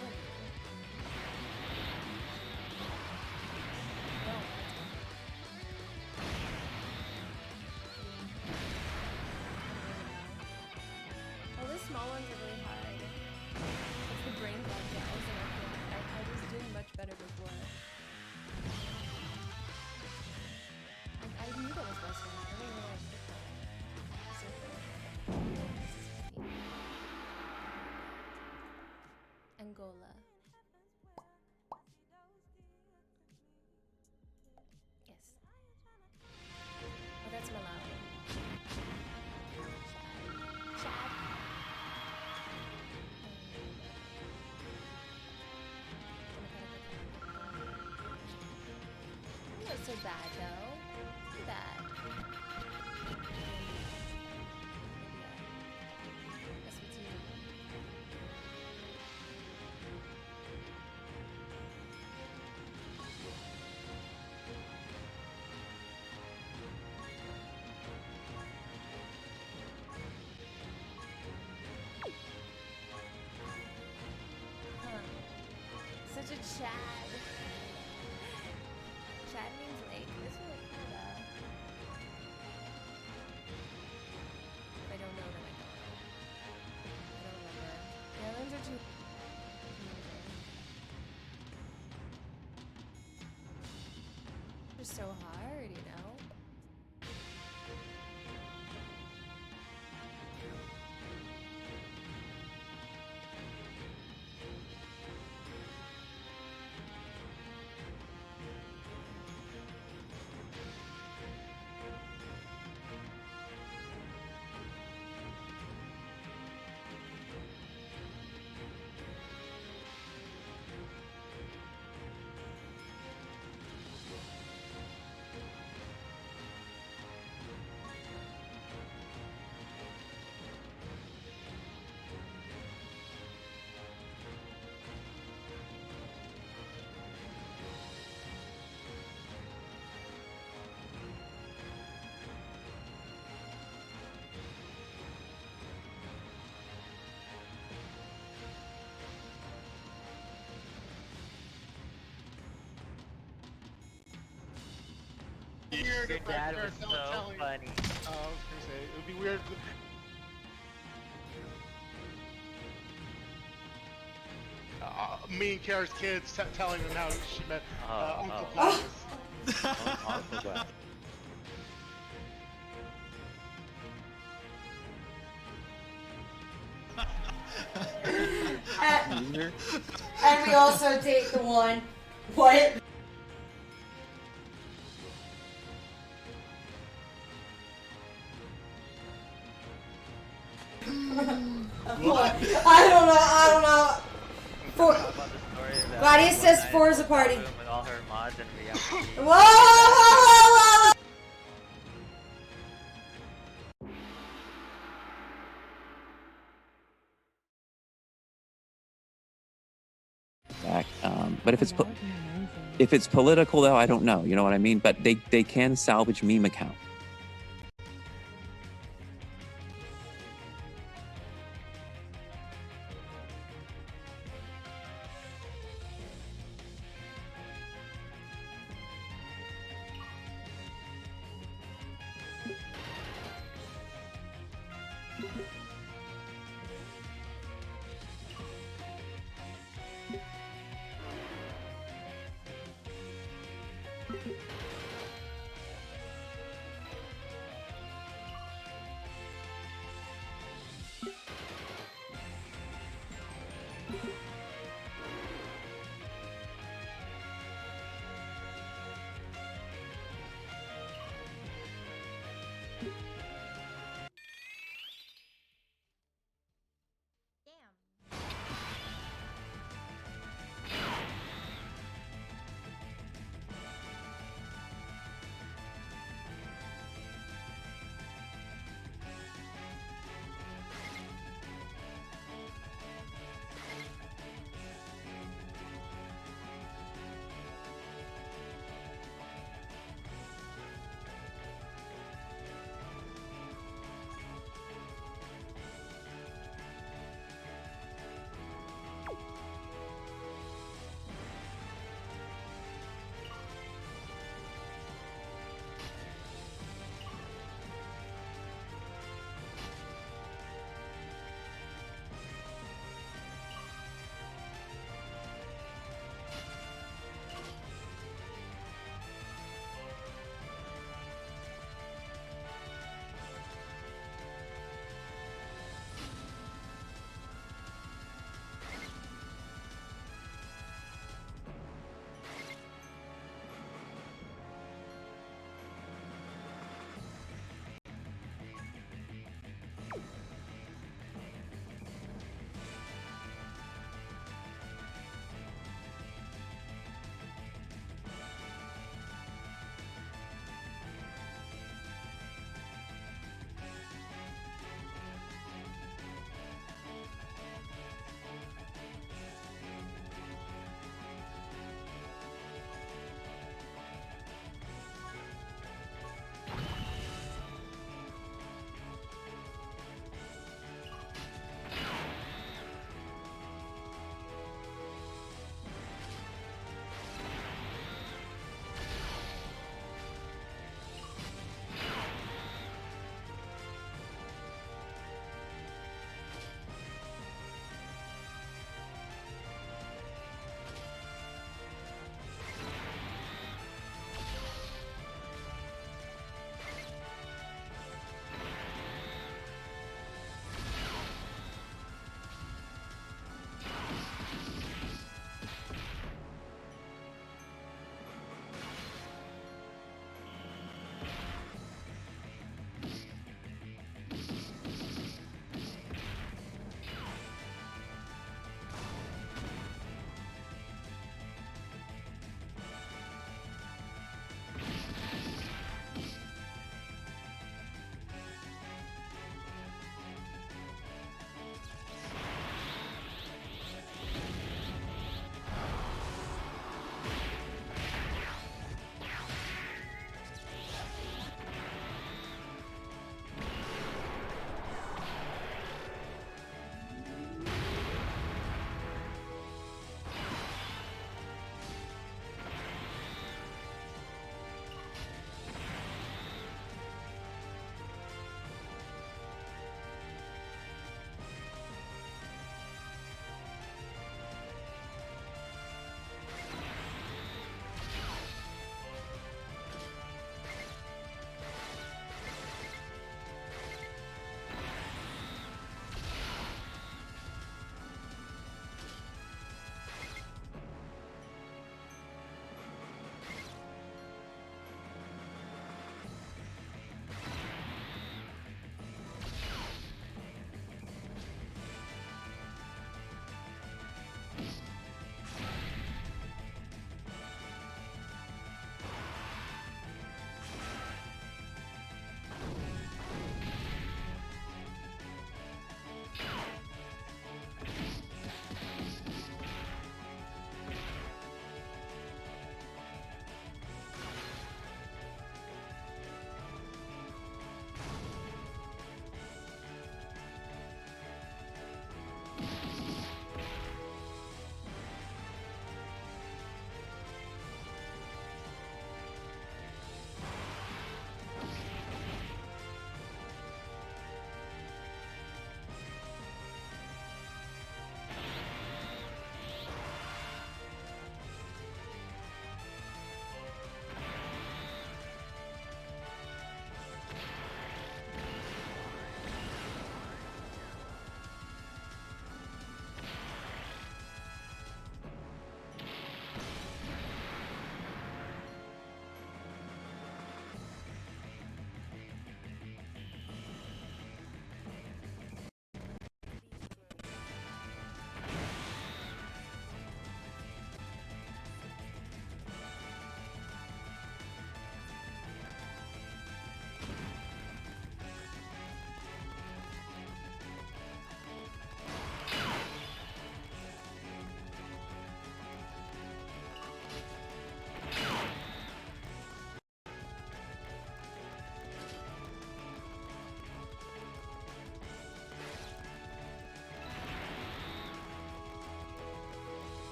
such a Chad. Chad means lake. That's really cool though. If I don't know, then I don't know. I don't remember. The islands are too confusing. They're so hard, you know? Weird Your if dad was Marcel so telling- funny. I was gonna say it would be weird. Me and Kara's kids telling them how she met Uncle Gladys. Uncle Gladys. And we also date the one. What? What? I don't know. Gladius says four is a party. With all her mods and reality. Whoa, whoa, whoa, whoa, Back. But if it's political, though, I don't know. You know what I mean? But they can salvage meme account.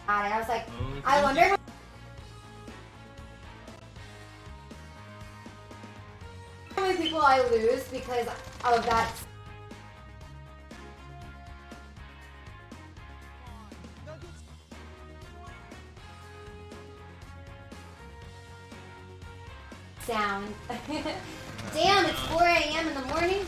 I was like, I wonder how many people I lose because of that. Sound. Damn, it's 4 a.m. in the morning.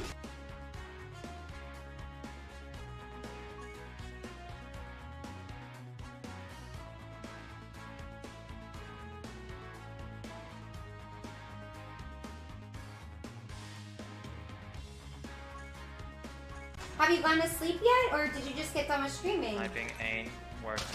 Have you gone to sleep yet, or did you just get done with streaming? Typing ain't working.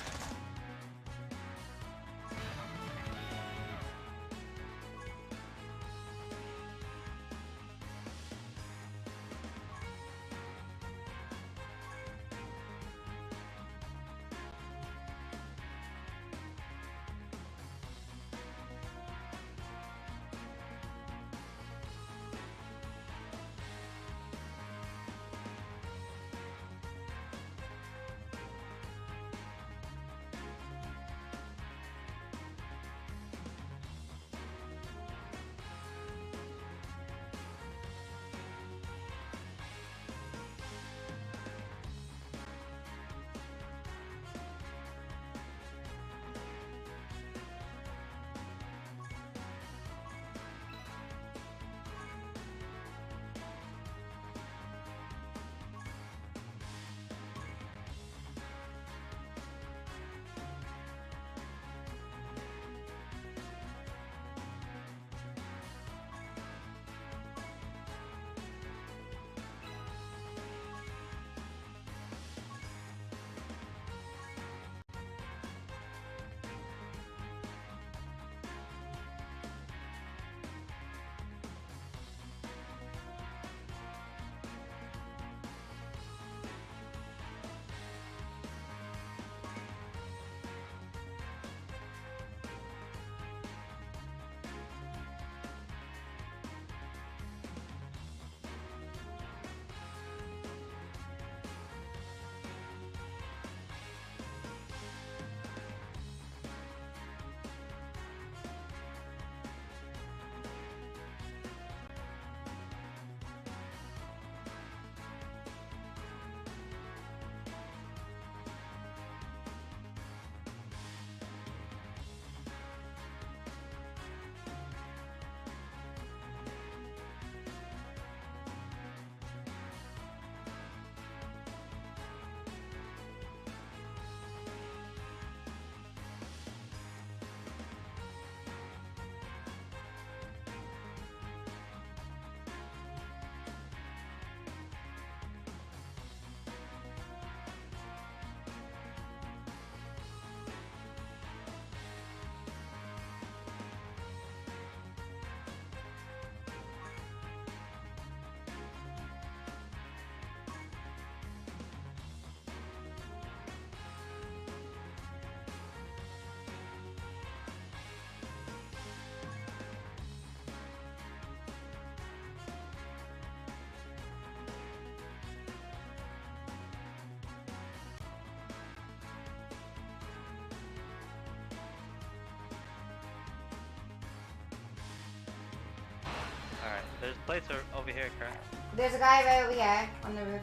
Alright, there's plates over here, correct? There's a guy right over here on the roof.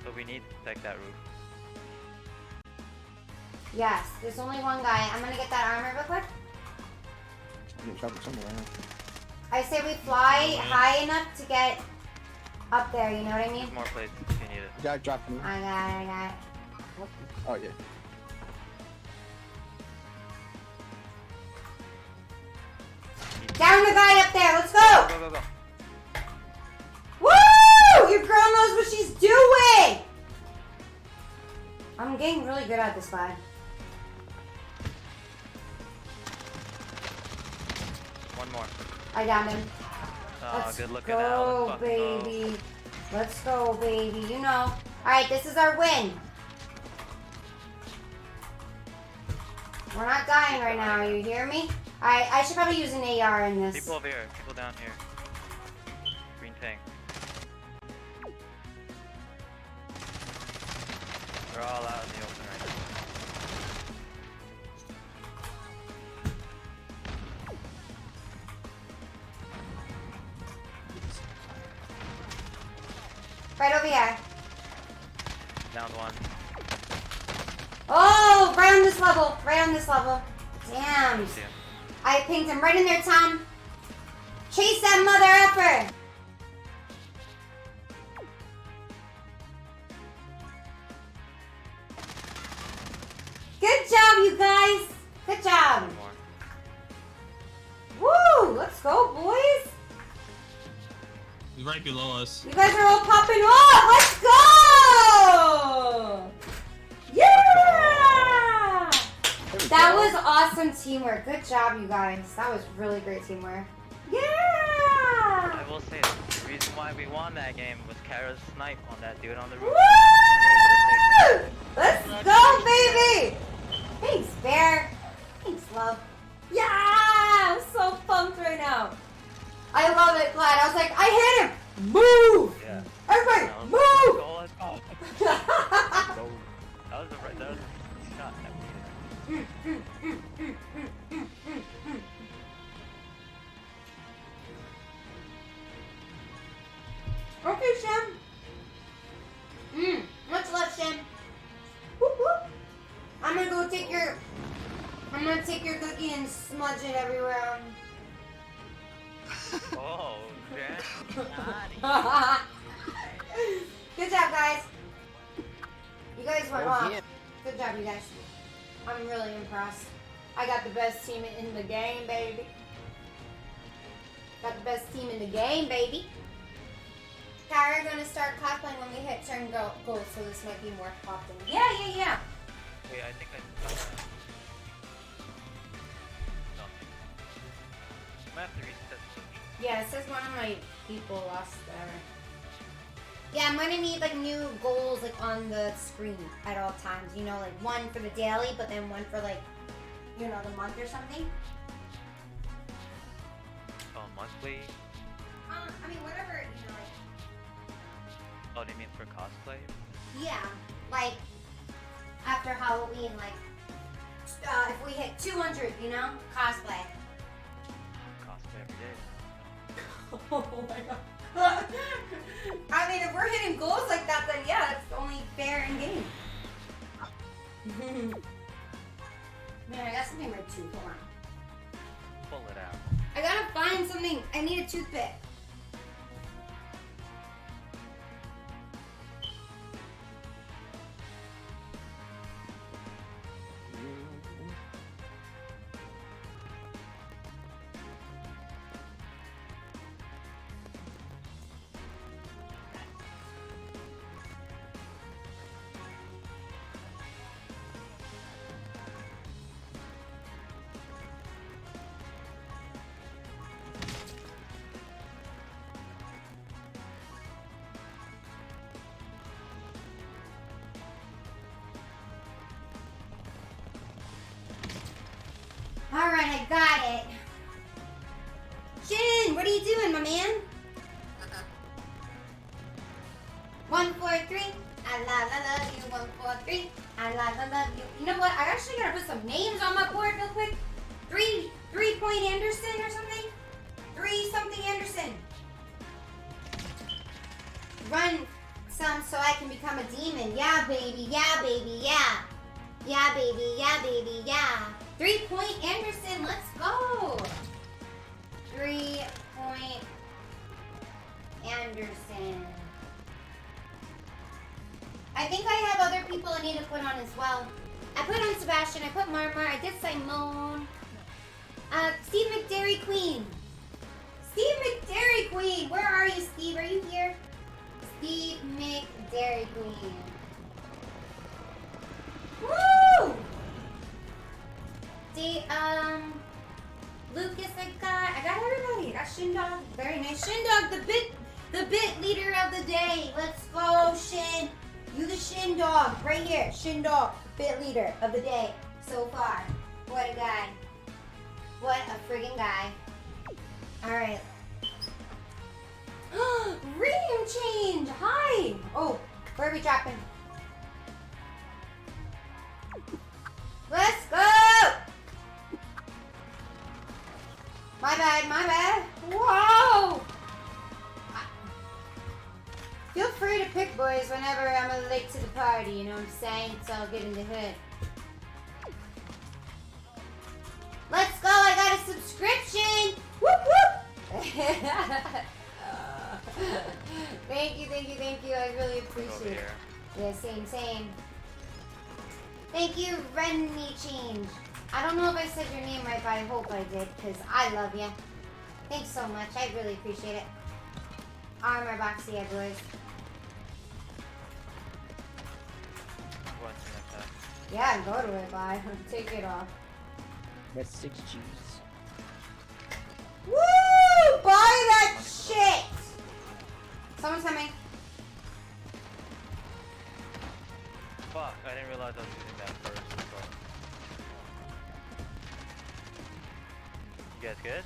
So we need to protect that roof. Yes, there's only one guy. I'm gonna get that armor real quick. I say we fly high enough to get up there, you know what I mean? There's more plates if you need it. Yeah, drop me. I got it. Oh, yeah. Down the guy up there, let's go! Go, go, go. Woo! Your girl knows what she's doing! I'm getting really good at this guy. One more. I downed him. Oh, Let's good looking go, out. baby. Let's go, baby. You know. Alright, this is our win. We're not dying right now, you hear me? I should probably use an AR in this. People over here. People down here. Green tank. They're all out in the open right now. Right over here. Down one. Oh, right on this level. Right on this level. Damn. See him. I pinged him right in there, Tom. Chase that mother effer. Good job, you guys. Good job. One more. Woo! Let's go, boys. He's right below us. You guys are all popping off. Let's go! Yeah! That was awesome teamwork. Good job, you guys. That was really great teamwork. Yeah! I will say the reason why we won that game was Kara's snipe on that dude on the roof. Woo! Let's go, baby! Thanks, Bear. Thanks, love. Yeah! I'm so pumped right now. I love it, Glad. I was like, I hit him! Move! Yeah. Everybody, Let's move! go, let's go. That was a shot that we needed. Okay, Shem. Much love, Shem. Whoop, whoop. I'm gonna take your cookie and smudge it everywhere. Oh, yeah. Good job, guys. You guys went off. Good job, you guys. I'm really impressed. I got the best team in the game, baby. Got the best team in the game, baby. Kara, gonna start cosplaying when we hit certain goals, so this might be more often. Yeah. Wait, I think I saw that. Something. I might have to reset something. Yeah, it says one of my people lost there. Yeah, I'm gonna need like new goals like on the screen at all times. You know, like one for the daily, but then one for like, you know, the month or something. Oh, monthly? I mean, whatever, you know, like. Oh, do you mean for cosplay? Yeah, like after Halloween, like if we hit 200, you know, cosplay. Cosplay every day. Oh my god. I mean, if we're hitting goals like that, then yeah, it's only fair in game. Man, I got something red too. Hold on. Pull it out. I gotta find something. I need a toothpick. Alright, I got it. Shin, what are you doing, my man? 143. I love you. 143. I love you. You know what? I actually gotta put some names on my board real quick. 3-point Anderson or something? 3-something Anderson. Run some so I can become a demon. Yeah, baby. Yeah, baby. Yeah. Yeah, baby. Yeah, baby. Yeah. 3-point Anderson. Let's go. 3-point Anderson. I think I have other people I need to put on as well. I put on Sebastian. I put Marmar. I did Simone. Steve McDairy Queen. Steve McDairy Queen. Where are you, Steve? Are you here? Steve McDairy Queen. Woo! Lucas, I got everybody. I got Shindog. Very nice. Shindog, the bit leader of the day. Let's go, Shin. You the Shindog. Right here. Shindog, bit leader of the day so far. What a guy. What a friggin' guy. Alright. Radium change! Hi! Oh, where are we dropping? Let's go! My bad, my bad. Whoa! Feel free to pick, boys, whenever I'm late to the party, you know what I'm saying? It's all good in the hood. Let's go, I got a subscription! Whoop whoop! Thank you, thank you, thank you. I really appreciate it. Yeah, same. Thank you, Renny Change. I don't know if I said your name right, but I hope I did, because I love you. Thanks so much. I really appreciate it. Armor box here, boys. Yeah, go to it, bye. Take it off. That's 6 G's. Woo! Buy that shit! Someone's coming. Fuck, I didn't realize I was using that first. You guys good?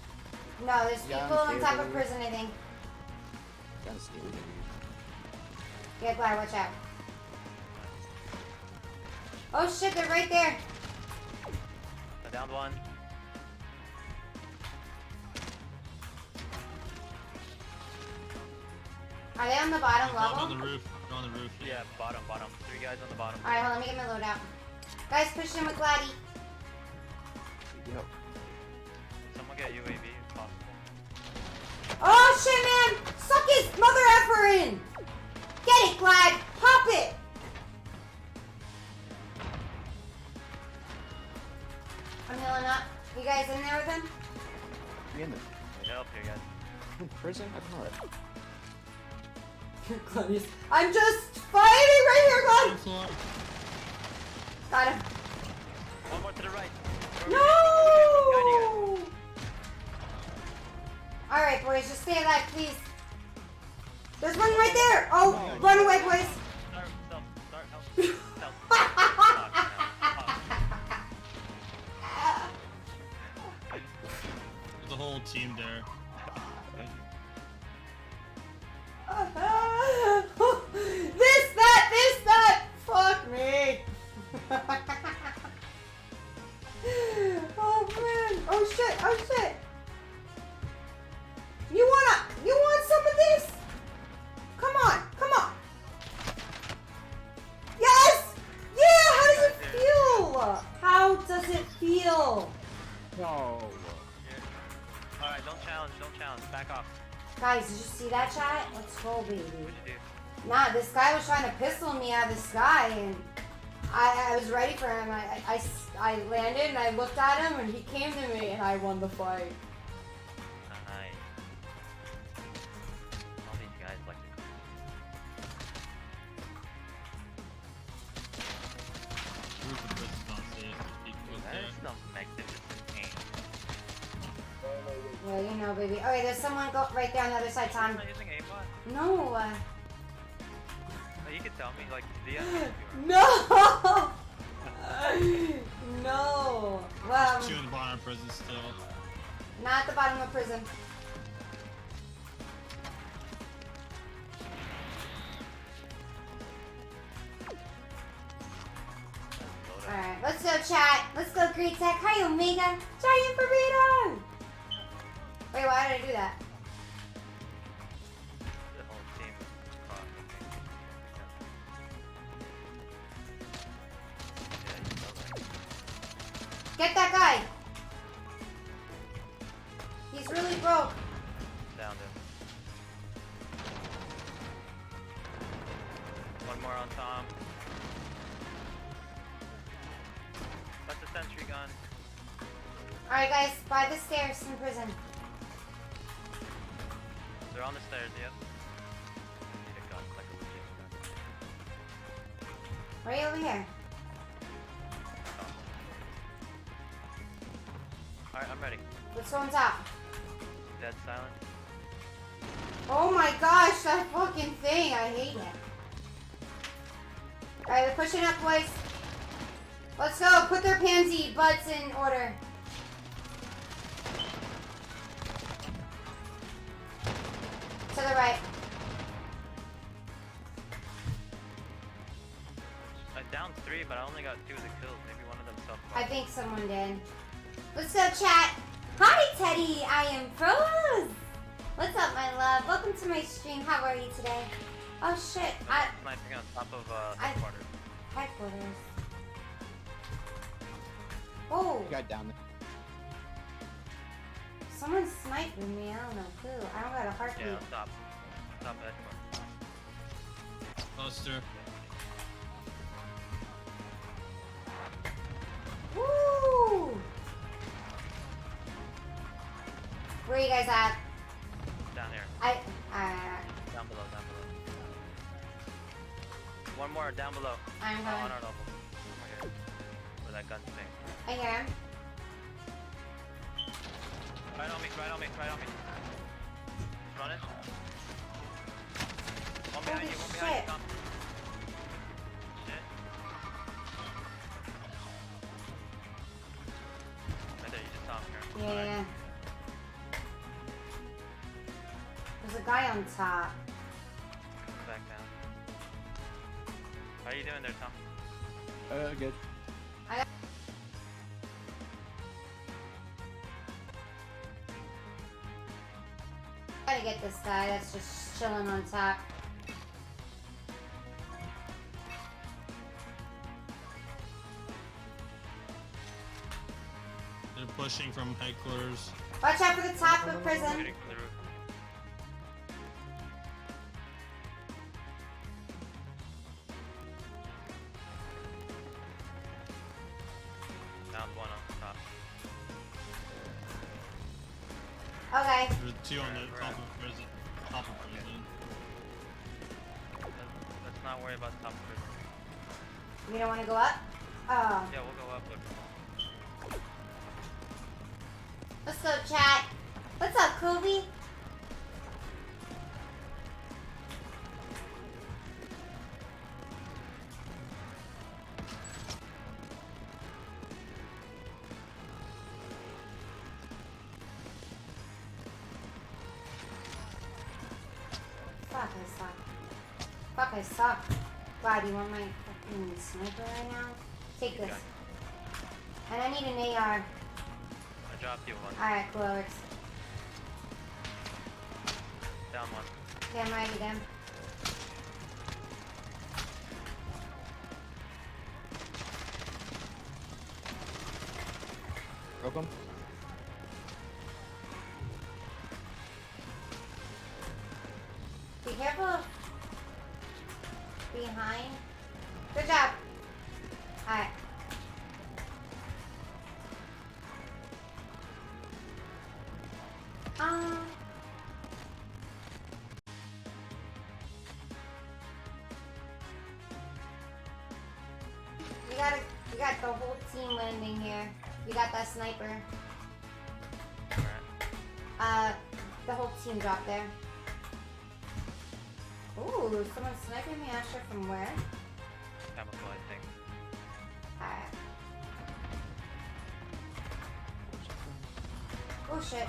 No, there's people on top of prison, I think. Yeah, Glad, watch out. Oh shit, they're right there. I downed one. Are they on the bottom They're level? on the roof. They're on the roof. Yeah, bottom. 3 guys on the bottom. Alright, hold on, let me get my load out. Guys, push him with Gladdy. Yep. Someone get UAV if possible. Oh shit, man! Suck his mother effer in! Get it, Glad! Pop it! I'm healing up. You guys in there with him? We in there. Need help here, guys. In prison? I don't know. I'm just fighting right here, Glad! Got him. One more to the right. No! Alright, boys, just stay alive, please. There's one right there! Oh, run away, boys! There's a whole team there. This, that! Fuck me! Oh man! Oh shit! You want some of this? Come on! Yes! Yeah! How does it feel? How does it feel? No. Alright, don't challenge. Back off. Guys, did you see that chat? Let's go, baby. What'd you do? Nah, this guy was trying to pistol me out of the sky, and I was ready for him. I landed and I looked at him, and he came to me, and I won the fight. Nice. All these guys like to Roof of prison's not safe. There's people That there. is some magnificent game. Yeah, you know, baby. Okay, there's someone right there on the other side, Tom. Not using aimbot? No. No, you can tell me, like, DM. No! No. Well, Two in the bottom of prison still. not at the bottom of prison. Alright, let's go, chat. Let's go, Great Tech. Hi, Omega. Giant burrito. Wait, why did I do that? The whole team is across, I think. Yeah, you know that. Get that guy. He's really broke. Downed him. One more on Tom. That's a sentry gun. Alright, guys, by the stairs in prison. They're on the stairs, yep. Need a gun, like a legit gun. Right over here. Alright, I'm ready. Let's go on top. Dead silent. Oh my gosh, that fucking thing. I hate it. Alright, we're pushing up, boys. Let's go. Put their pansy butts in order. To the right. Down Down 3, but I only got 2 of the kills. Maybe one of them self. I think someone did. Let's go, chat. Hi, Teddy. I am Froze. What's up, my love? Welcome to my stream. How are you today? Oh shit. Sniping on top of headquarters. Headquarters. Oh. You got down there. Someone's sniping me. I don't know who. I don't got a heartbeat. Yeah, top headquarters. Cluster. Woo! Where are you guys at? Down here. Down below. One more down below. I'm on coming. our level. Right here. Where that gun's thing. I hear him. Right on me. Running. One behind you, Tom. Shit. Right there, you just saw him here. Yeah. There's a guy on top. Back down. How are you doing there, Tom? Good. Gotta get this guy that's just chilling on top. They're pushing from headquarters. Watch out for the top of prison. Shooting from the roof. Down one on top. Okay. There's 2 on the top of prison. Let's not worry about top prison. You don't want to go up? Oh. Yeah, we'll go up. Let's go, chat. What's up, Kobe? Fuck, I suck. God, you want my fucking sniper right now? Take this. And I need an AR. I dropped you one. Alright, cool, Alex. Down one. Okay, I'm ready then. Broke him. Be careful. Behind. Good job. Alright. We got the whole team landing here. We got that sniper. The whole team dropped there. Ooh, someone's sniping me, Asher, from where? Chemical, I think. Alright. Oh shit.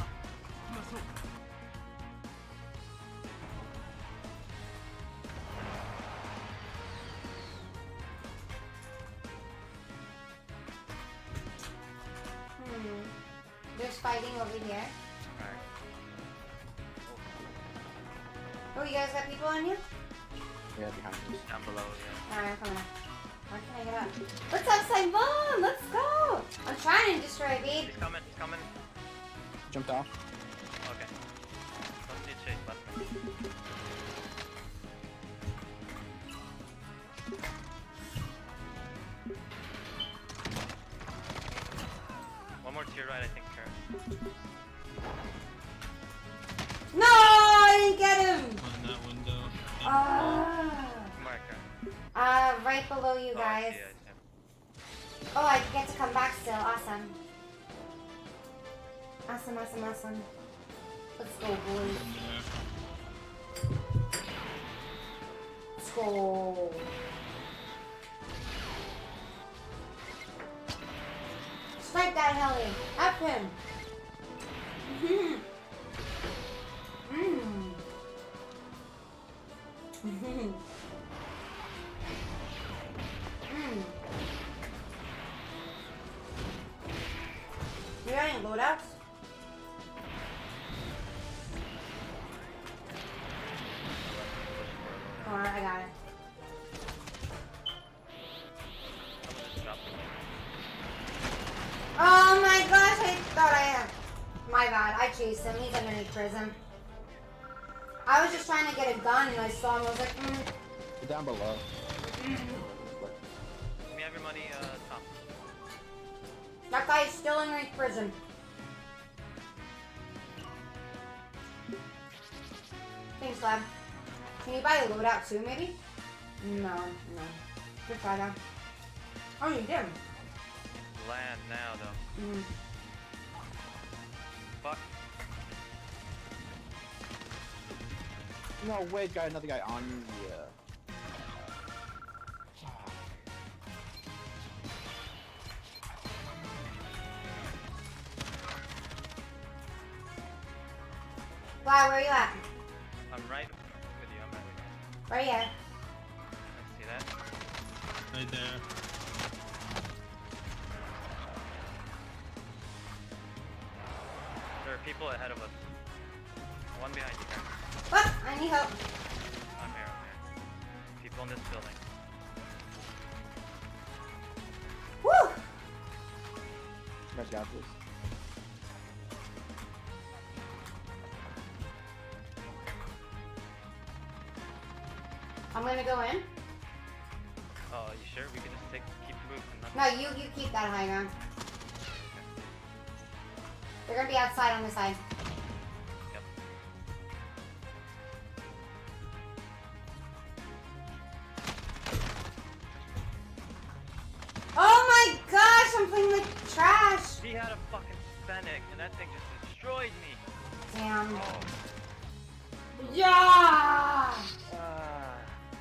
There's fighting over here. Alright. Oh, you guys got people on you? Yeah, behind us. Down below, yeah. Alright, I'm coming up. Where can I get up? What's up, Simon? Let's go! I'm trying to destroy, babe. He's coming. Jumped off. Okay. Don't need chase button. One more to your right, I think, Karen. No! I didn't get him! On that window. Come on, Karen. Right below you guys. Oh, I get to come back still. Awesome. Awesome. Let's go, boys. Let's go. Snipe that heli. Up him. loadouts? Alright, I got it. Oh my gosh, I thought I had. My bad, I chased him. He's underneath prison. I was just trying to get a gun and I saw him. I was like, You're down below. Give me have your money, Tom. That guy is still underneath prison. Thanks, Lab. Can you buy a loadout too, maybe? No. Good try, though. Oh, you did. Land now, though. Fuck. No, wait, got another guy on you. Wow, where are you at? I'm right with you. I'm right with you. Right here. I see that. Right there. There are people ahead of us. One behind you, Karen. What? I need help. I'm here. People in this building. Woo! You guys got this. I'm gonna go in. Oh, you sure? We can just keep moving. No, you keep that high ground. They're gonna be outside on the side. Yep. Oh my gosh, I'm playing like trash. He had a fucking Fennec, and that thing just destroyed me. Damn. Oh. Yeah.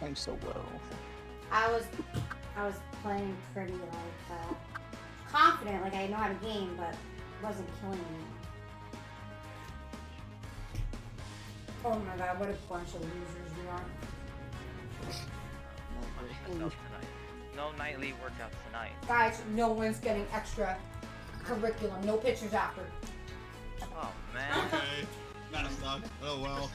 I'm so low. I was playing pretty like confident, like I know how to game, but it wasn't killing me. Oh my god, what a bunch of losers we are. Tonight. No nightly workouts tonight. Guys, no one's getting extra curriculum. No pictures after. Oh man. Okay. That sucks. Oh well.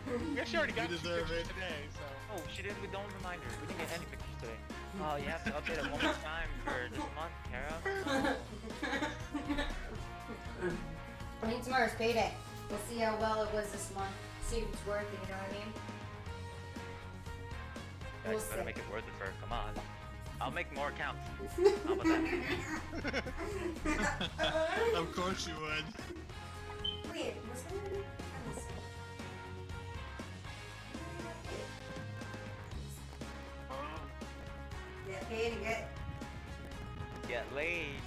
I guess she already got You deserve it. today, so. Oh, she didn't. We don't remind her. We didn't get any pictures today. Oh, you have to update it one more time for this month, Kara. I mean, tomorrow's payday. We'll see how well it was this month. See if it's worth it, you know what I mean? Guys, We'll better see. make it worth it for her. Come on. I'll make more accounts. How about that? Of course you would. Wait, was that already? Get paid and Get laid.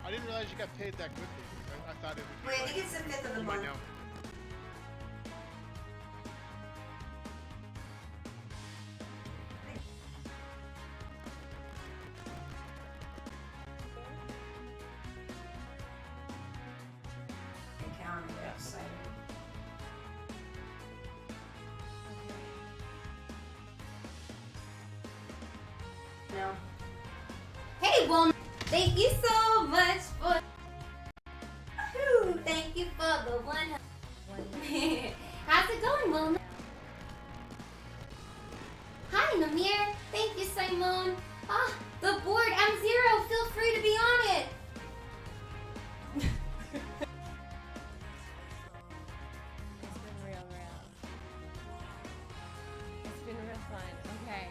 I didn't realize you got paid that quickly. I thought it would be. Wait, I like, think it's the 5th of the you might month. know. Encounter, yes. No. Hey, well, thank you so much for. Whew, thank you for the one. How's it going, Wilma? Hi, Namir. Thank you, Simone. Ah, the board M0. Feel free to be on it. It's been real. It's been real fun. Okay.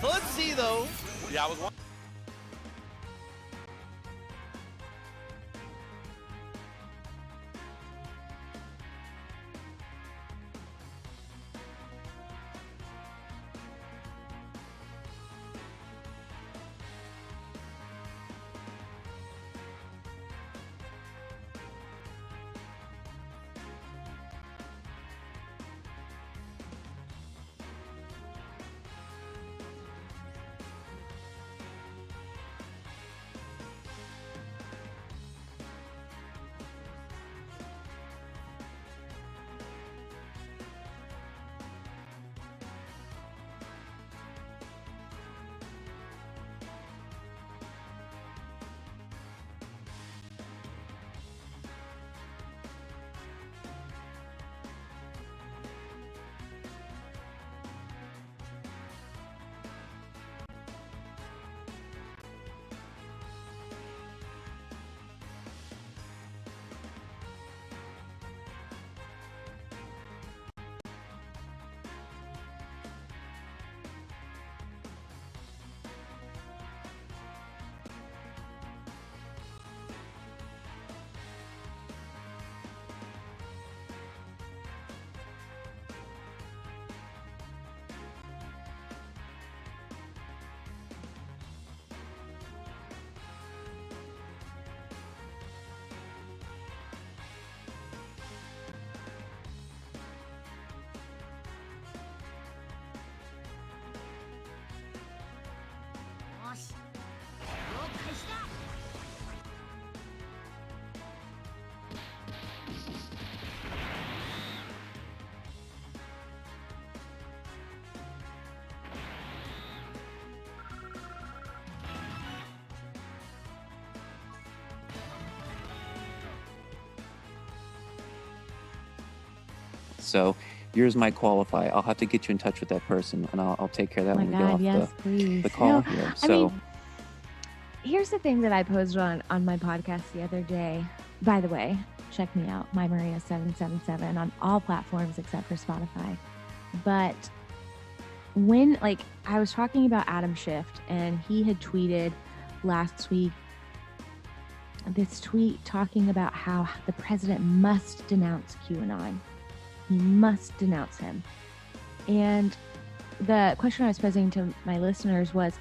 So let's see though. Yeah, I was wondering. So yours might qualify. I'll have to get you in touch with that person, and I'll take care of that Oh when my we get God, off yes, please. the call No, here. I So mean, here's the thing that I posted on my podcast the other day. By the way, check me out, My Maria 777 on all platforms except for Spotify. But when, like, I was talking about Adam Schiff, and he had tweeted last week this tweet talking about how the president must denounce QAnon. He must denounce him. And the question I was posing to my listeners was,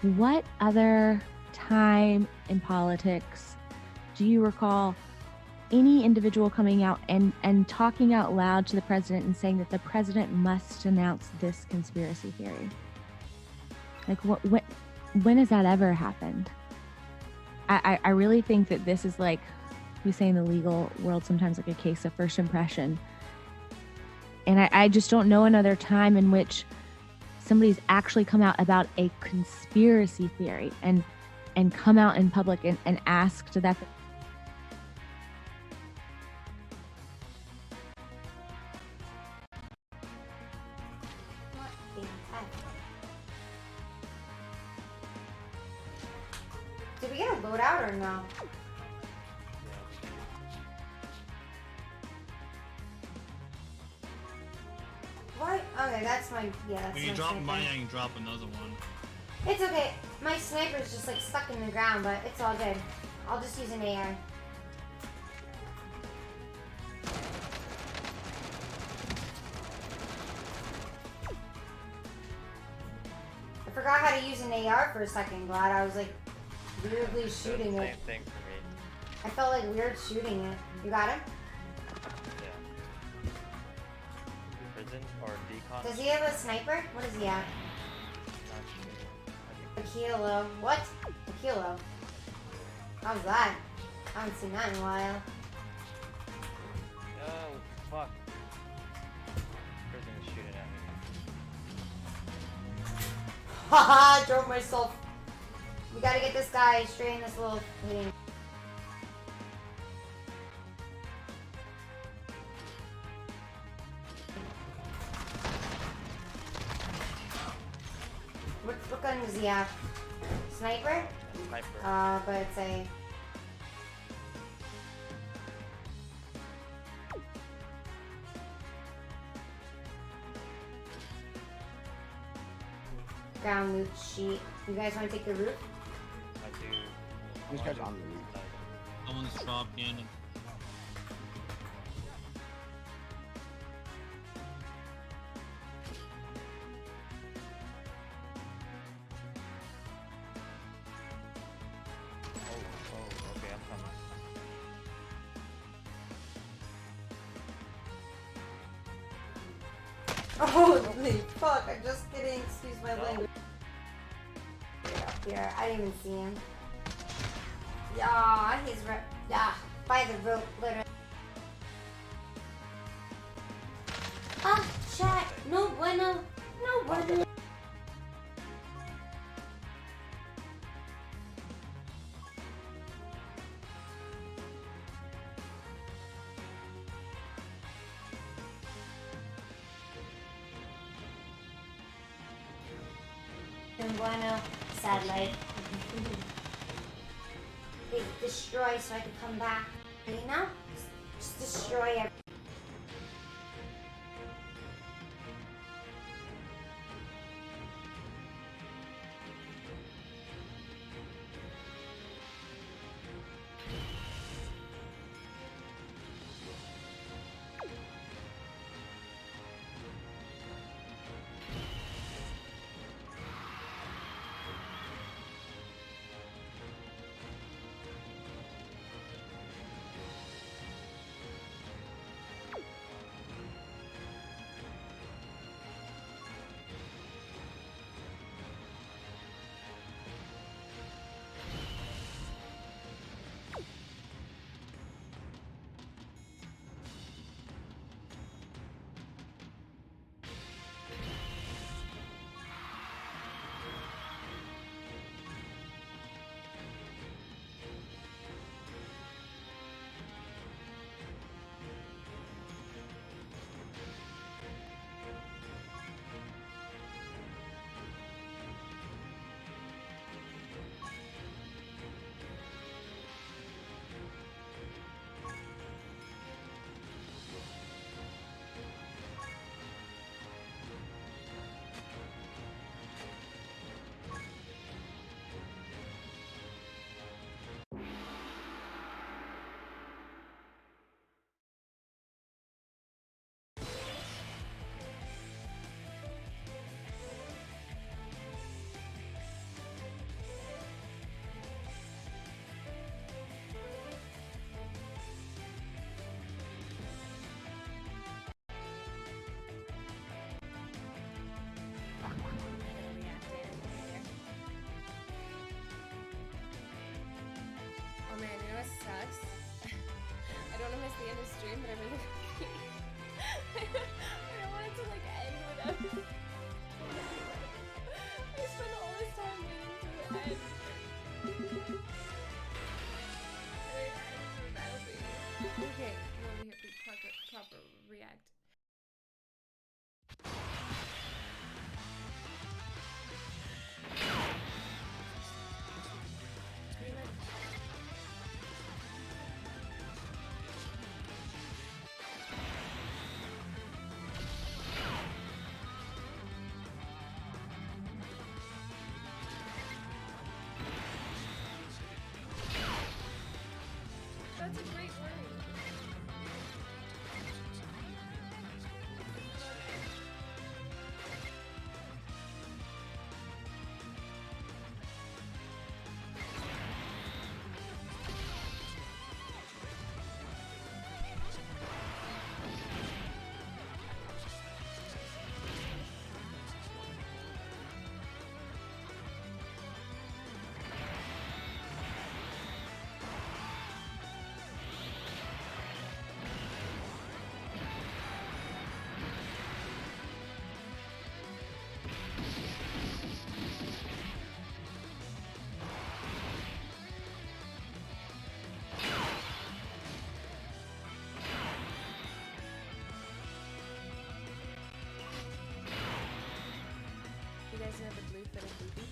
what other time in politics do you recall any individual coming out and talking out loud to the president and saying that the president must denounce this conspiracy theory? Like, when has that ever happened? I really think that this is, like we say in the legal world sometimes, like a case of first impression. And I just don't know another time in which somebody's actually come out about a conspiracy theory and come out in public and asked that. Did we get a loadout or no? What? Okay, that's my, yeah, that's When my you drop sniper. mine, I can drop another one. It's okay. My sniper's just like stuck in the ground, but it's all good. I'll just use an AR. I forgot how to use an AR for a second, Glad. I was like weirdly shooting it. Same thing for me. I felt like weird shooting it. You got him? Yeah. Prison or decon? Does he have a sniper? What does he have? Not sure. A kilo. What? A kilo? How's that? I haven't seen that in a while. Oh, fuck. Prison is shooting at me. Haha, I drove myself. We gotta get this guy straight in this little thing. What gun does he have? Sniper? Sniper. But it's a... ground loot sheet. You guys want to take the roof? I do. This guy's on the roof. Someone's drop cannon. Oh, okay, I'm coming. Holy fuck, I'm just kidding. Excuse my language. Get up here. I didn't even see him. Yeah, he's right. Yeah, by the rope, literally. Ah, chat. No bueno. No bueno. Bueno, sad life. They destroy so I could come back. You know? Just destroy everything. Oh man, you know what sucks? I don't want to miss the end of stream, but I'm really I don't want it to like end without I spent all this time waiting for the end. Okay, well we have to proper react. That's a great word. You guys know the blue footed booby?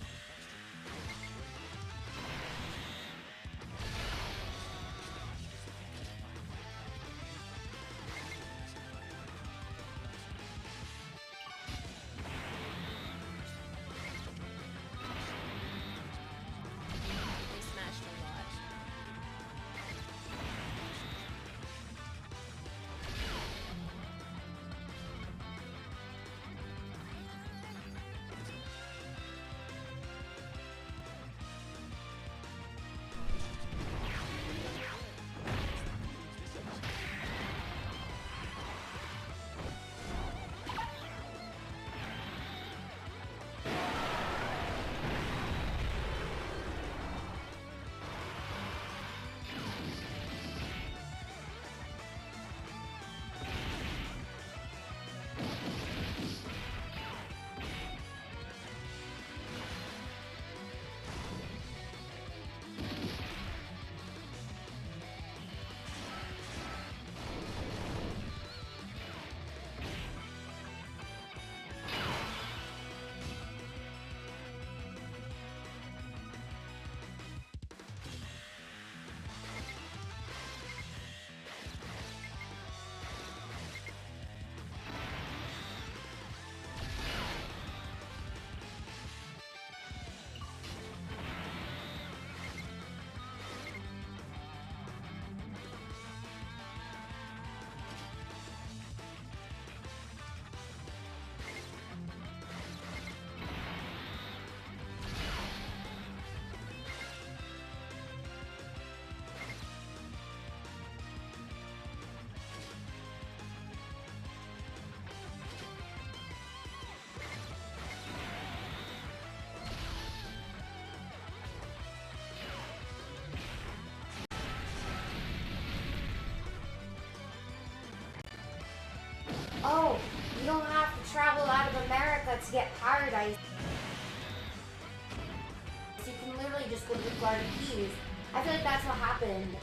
to get paradise, you can literally just go to the Florida Keys. I feel like that's what happened.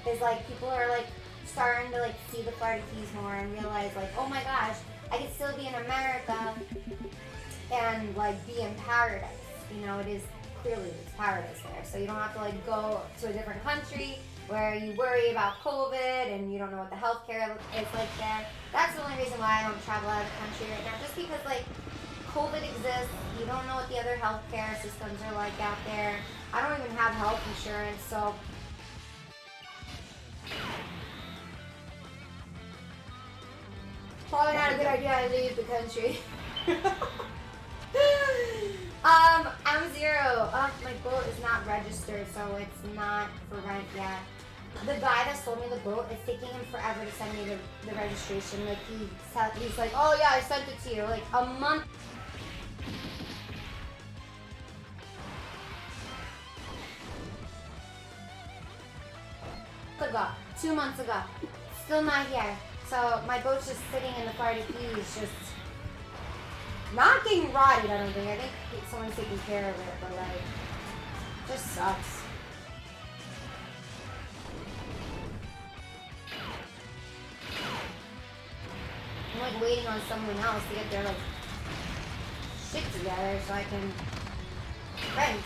Is like people are like starting to like see the Florida Keys more and realize like, oh my gosh, I could still be in America and like be in paradise. You know, it's paradise there. So you don't have to like go to a different country where you worry about COVID and you don't know what the healthcare is like there. That's the only reason why I don't travel out of the country right now. Just because like COVID exists, you don't know what the other healthcare systems are like out there. I don't even have health insurance, so probably not a good idea I leave the country. I'm zero. My boat is not registered, so it's not for rent yet. The guy that sold me the boat, it's taking him forever to send me the registration. Like he's like, oh yeah, I sent it to you. Like a month ago, 2 months ago. Still not here. So my boat's just sitting in the Florida Keys, just not getting rotted, I don't think. I think someone's taking care of it, but like, just sucks. I'm like waiting on someone else to get their like shit together so I can rent.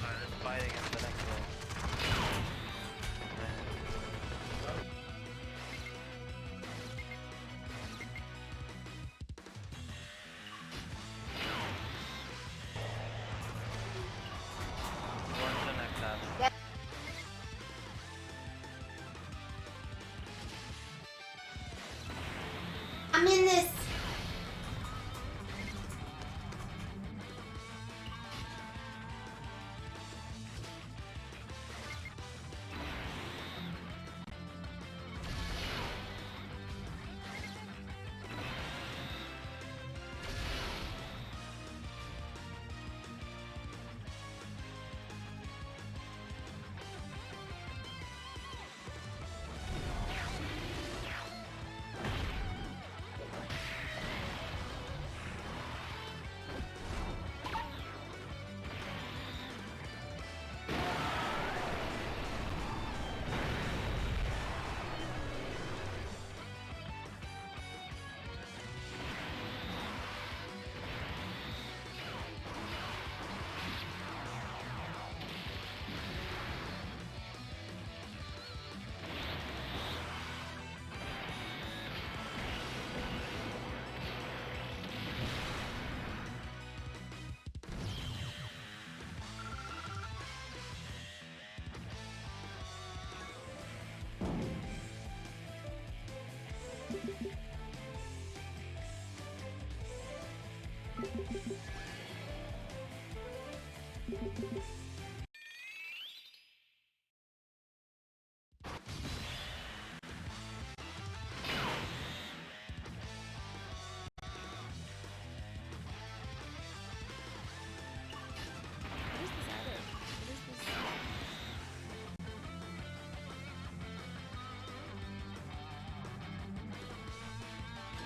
Alright, let's fight against the next one. What's the next task? Yeah. I'm in this.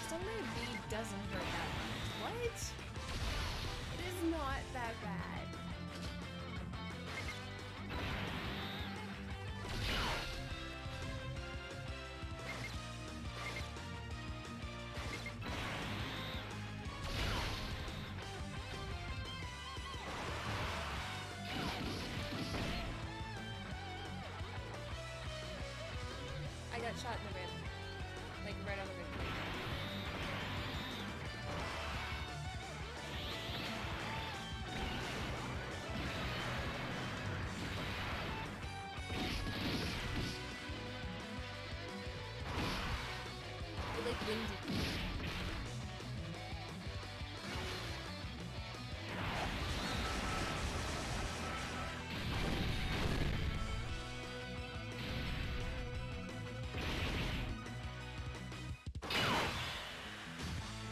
Sunday B doesn't hurt that much. What? It is not that bad. I got shot in the rib. Like right on the rib. Like windy.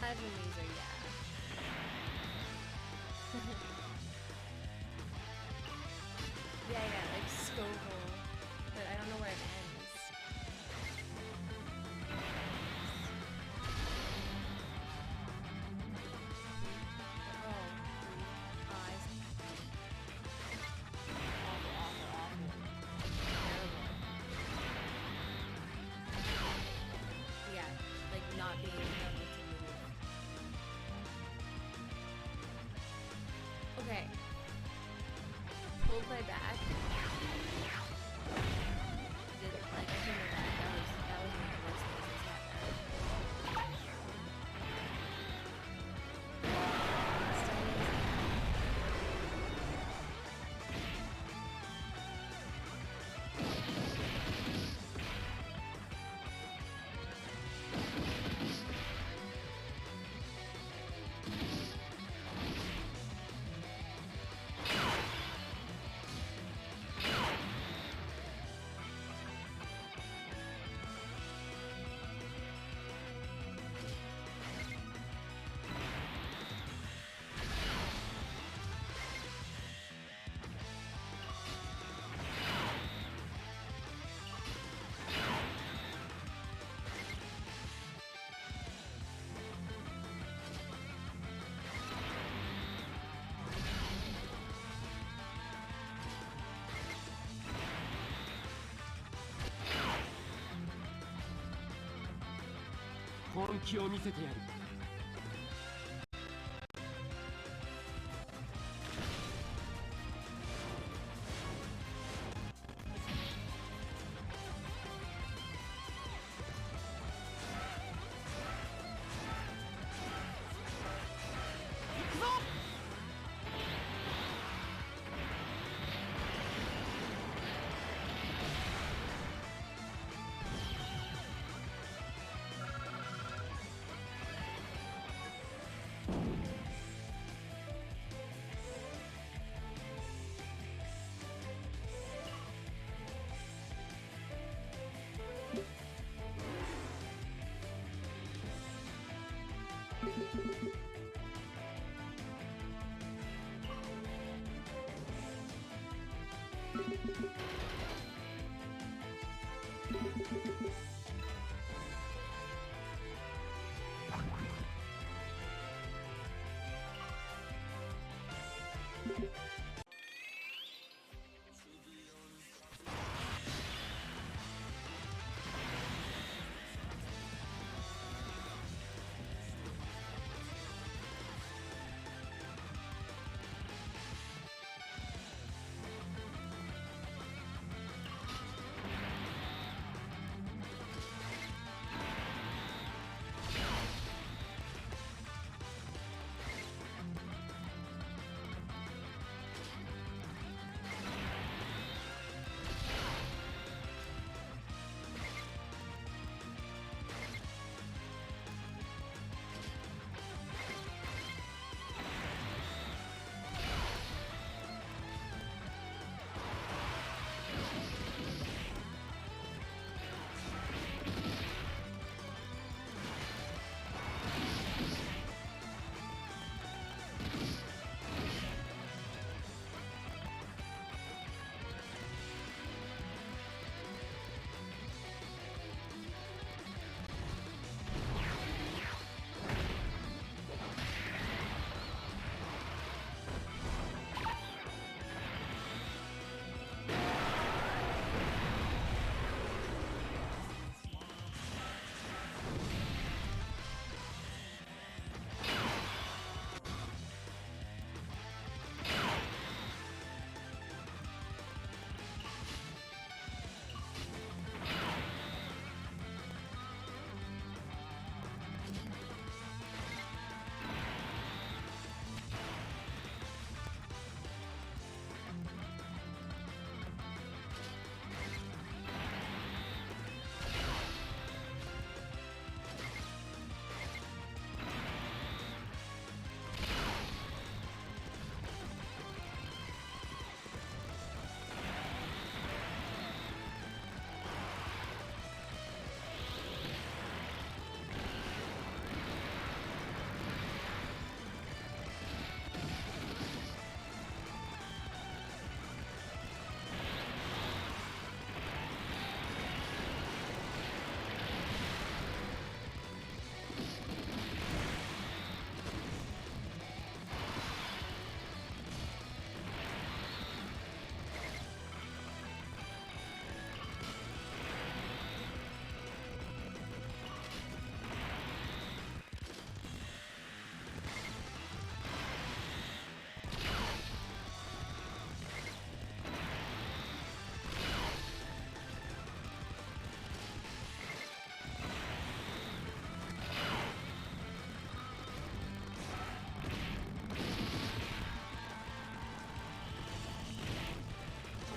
I have a laser, yeah. Yeah, like Scoville, but I don't know where it ends. 本気を見せてやる。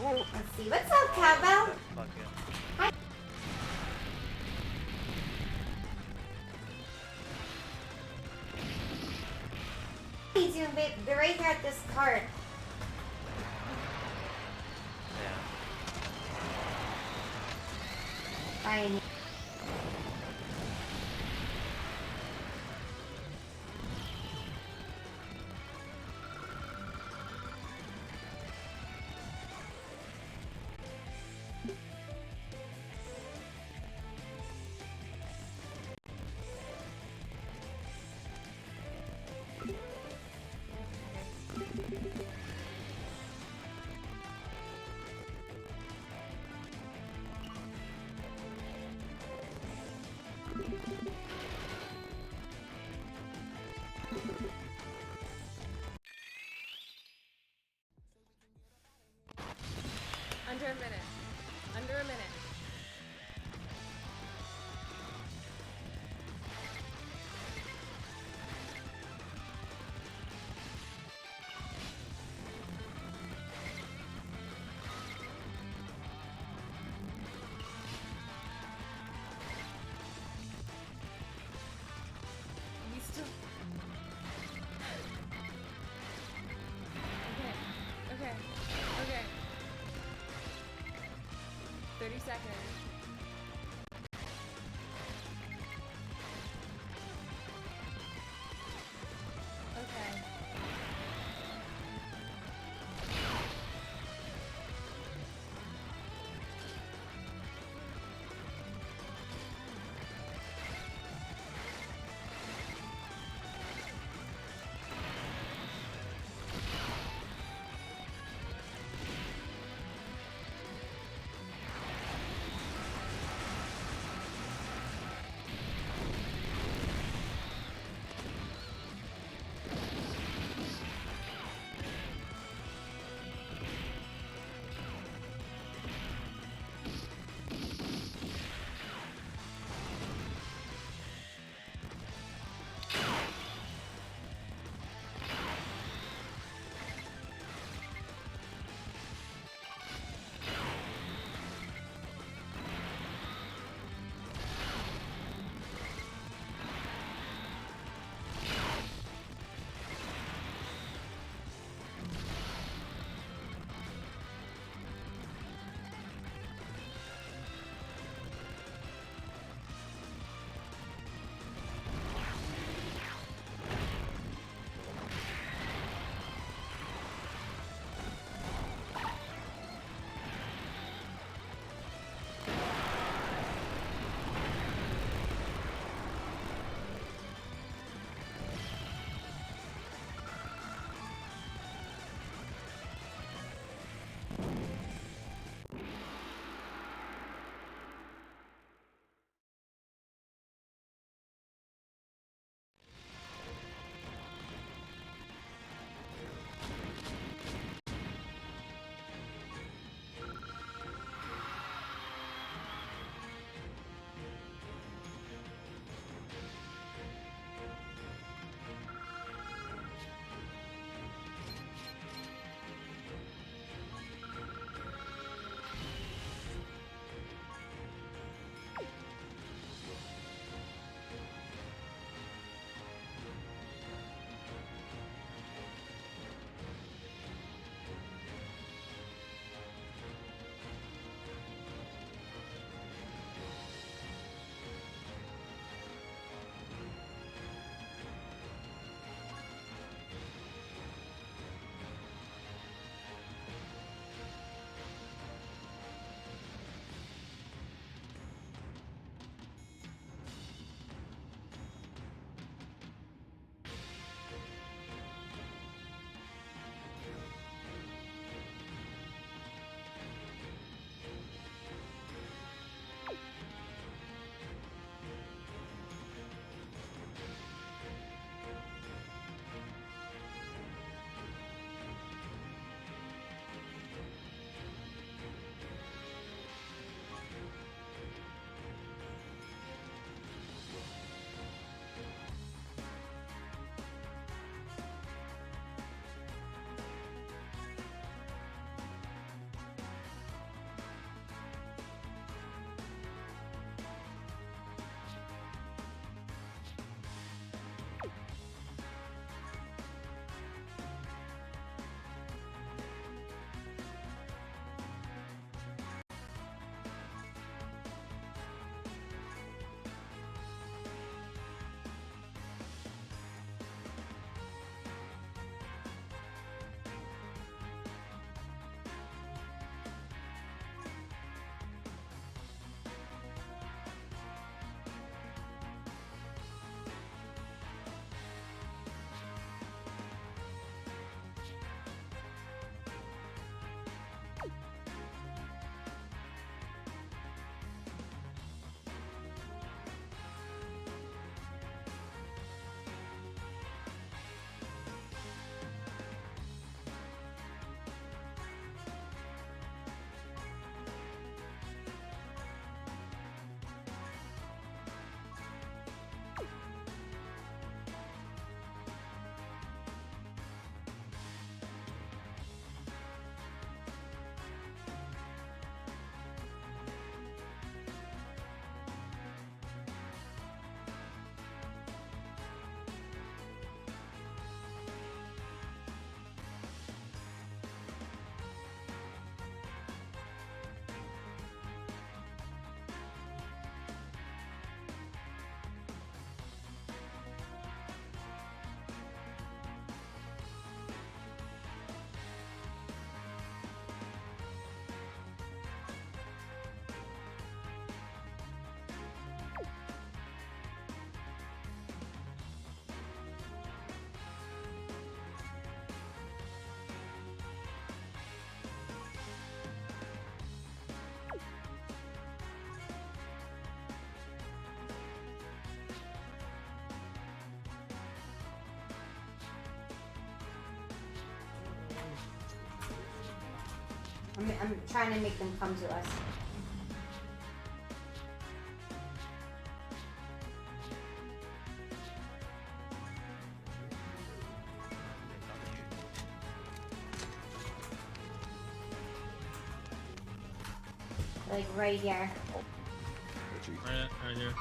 Let's see. What's up, Cowbell? Hi. How you doing, babe? They're right here at this cart. Fine. a minute. Under a minute. You still... Okay. Okay. Okay. 30 seconds. Okay. I'm trying to make them come to us. Like right here. Right here.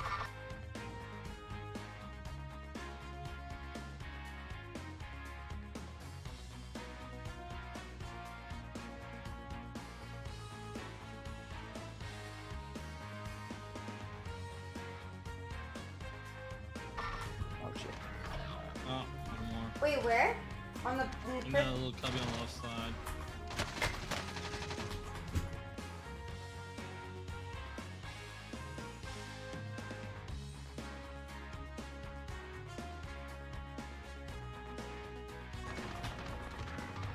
Oh shit. Oh, one more. Wait, where? On the. In that little cubby on the left side.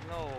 No.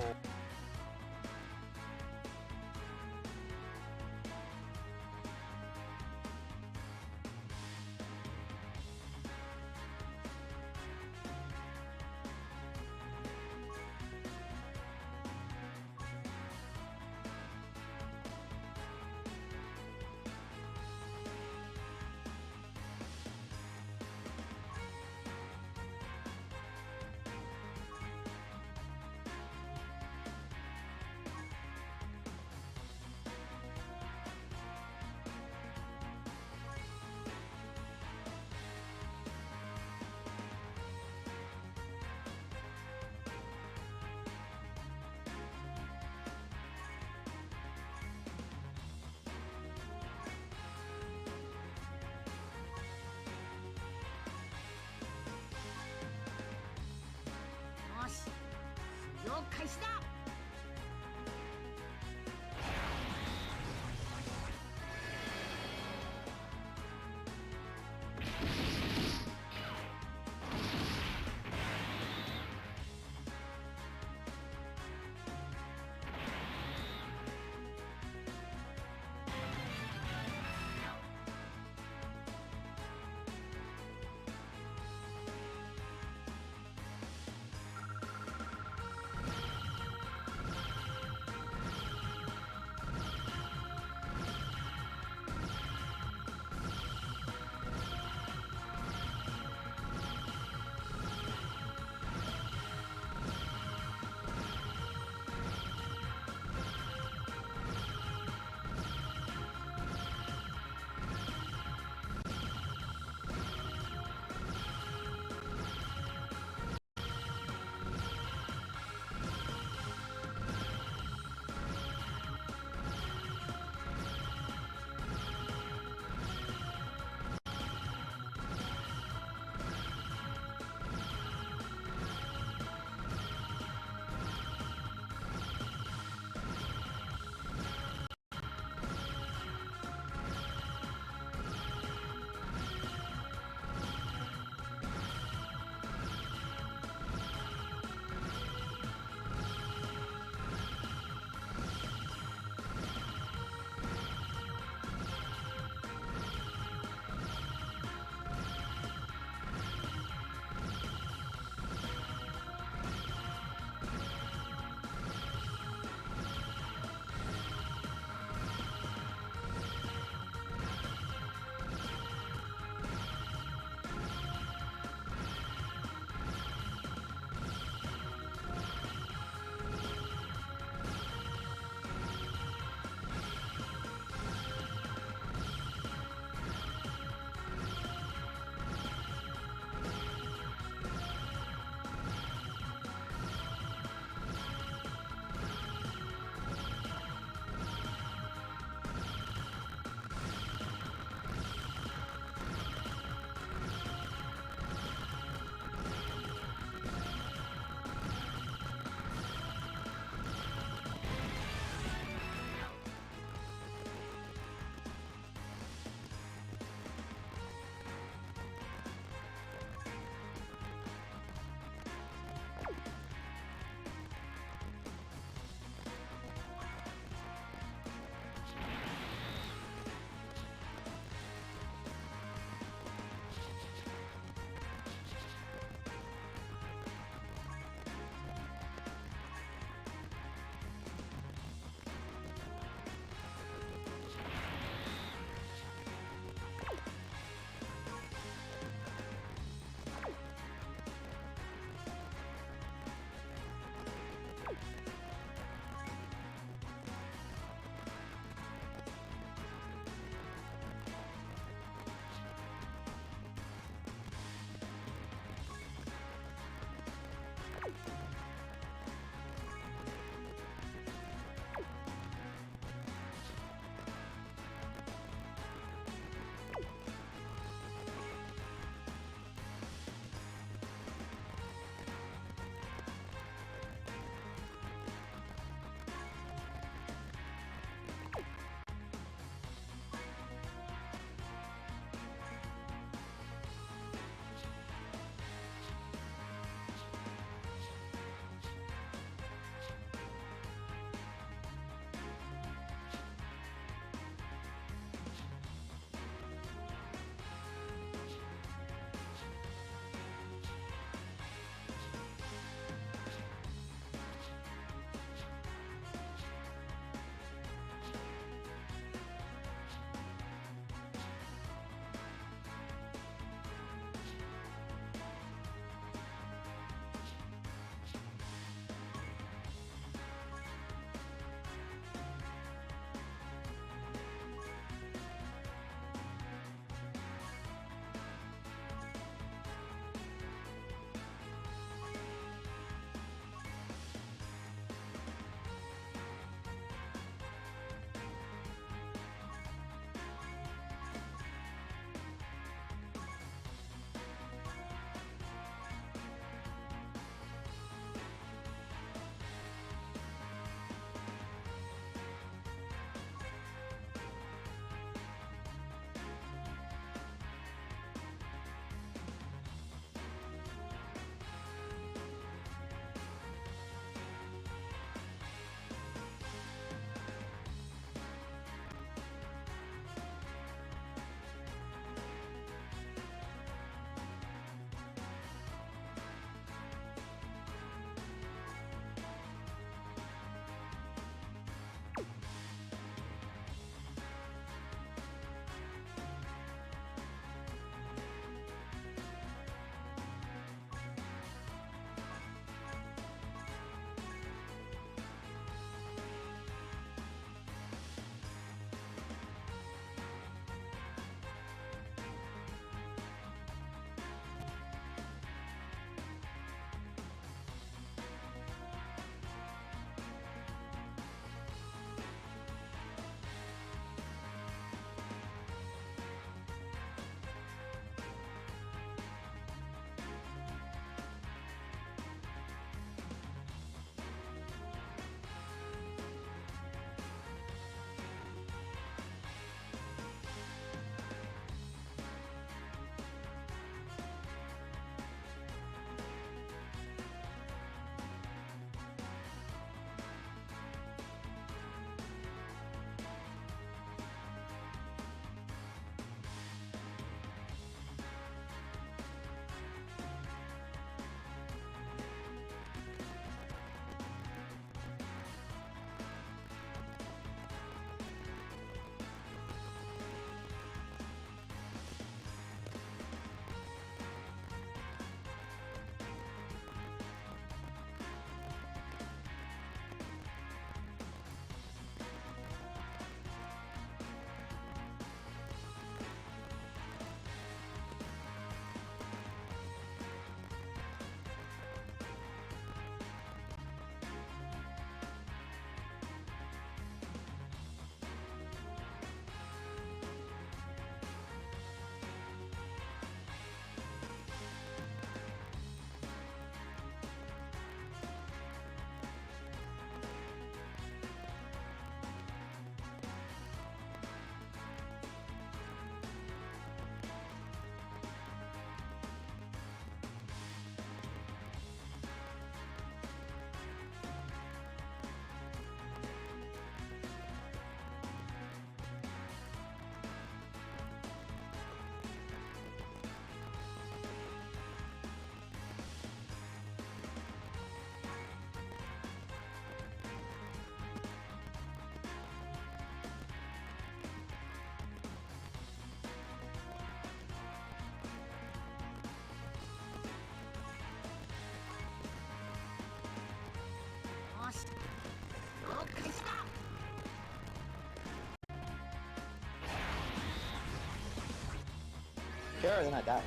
her, then I die.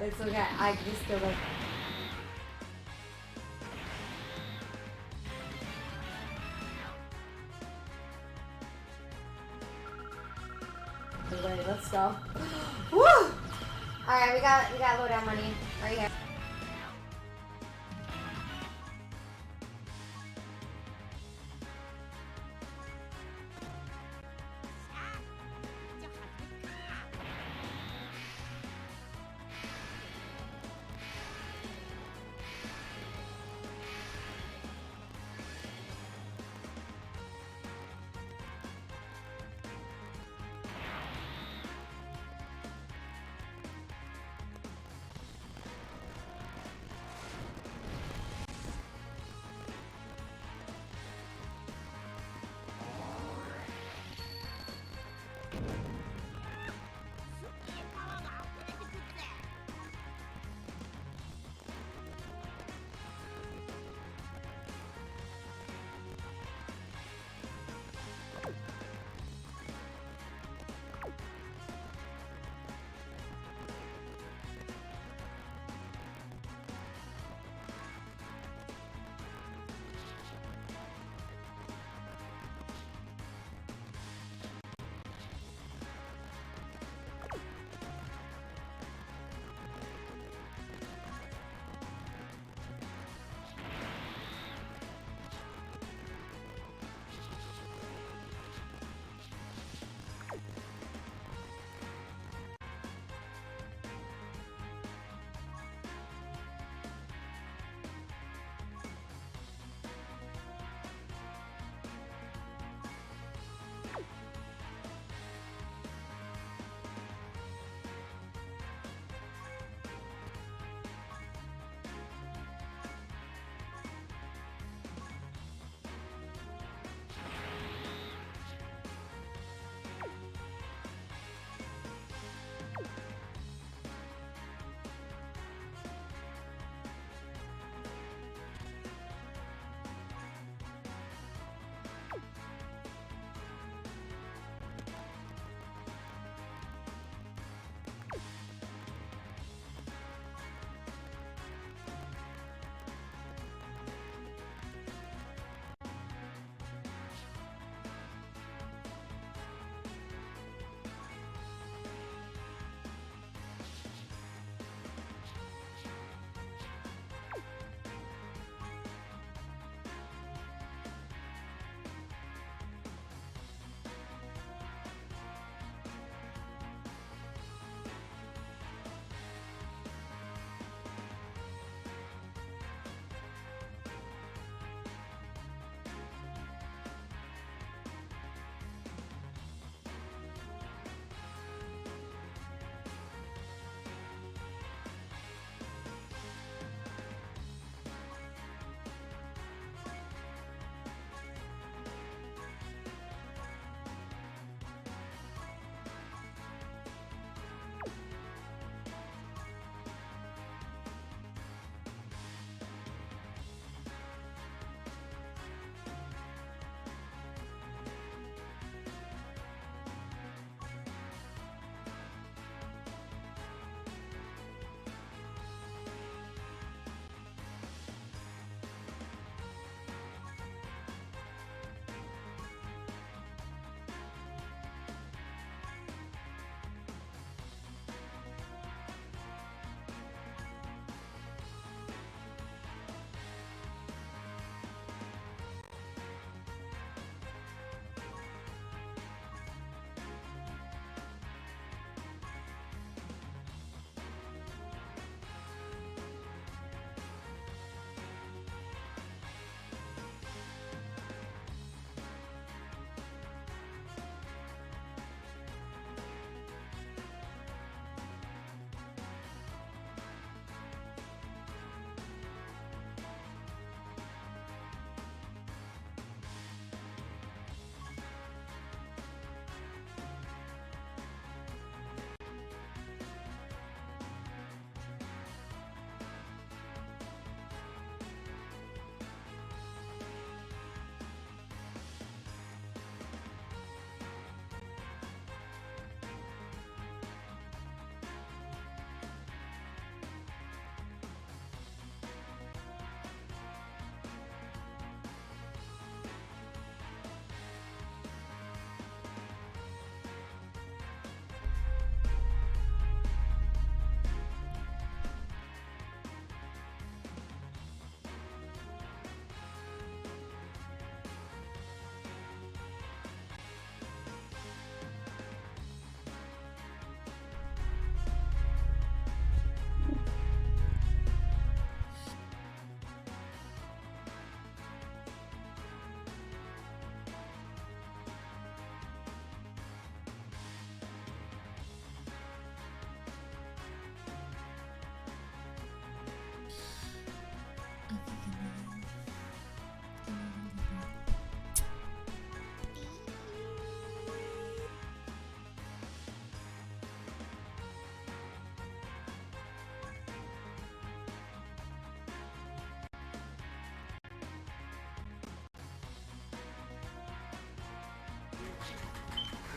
It's okay. I just feel like. Ready, let's go. Woo! Alright, we got lowdown money right here.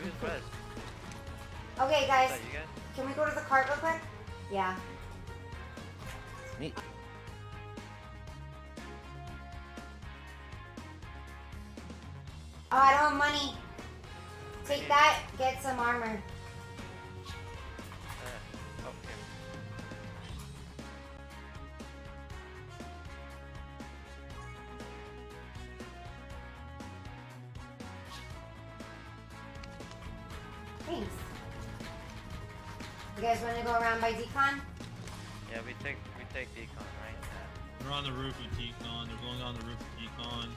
Who's res? Okay, guys. Is that you guys? Can we go to the cart real quick? Yeah. Me. Oh, I don't have money. Take that. Get some armor. Okay. Thanks. You guys want to go around by decon? Yeah, we take decon, right? They're on the roof with decon. They're going on the roof with decon.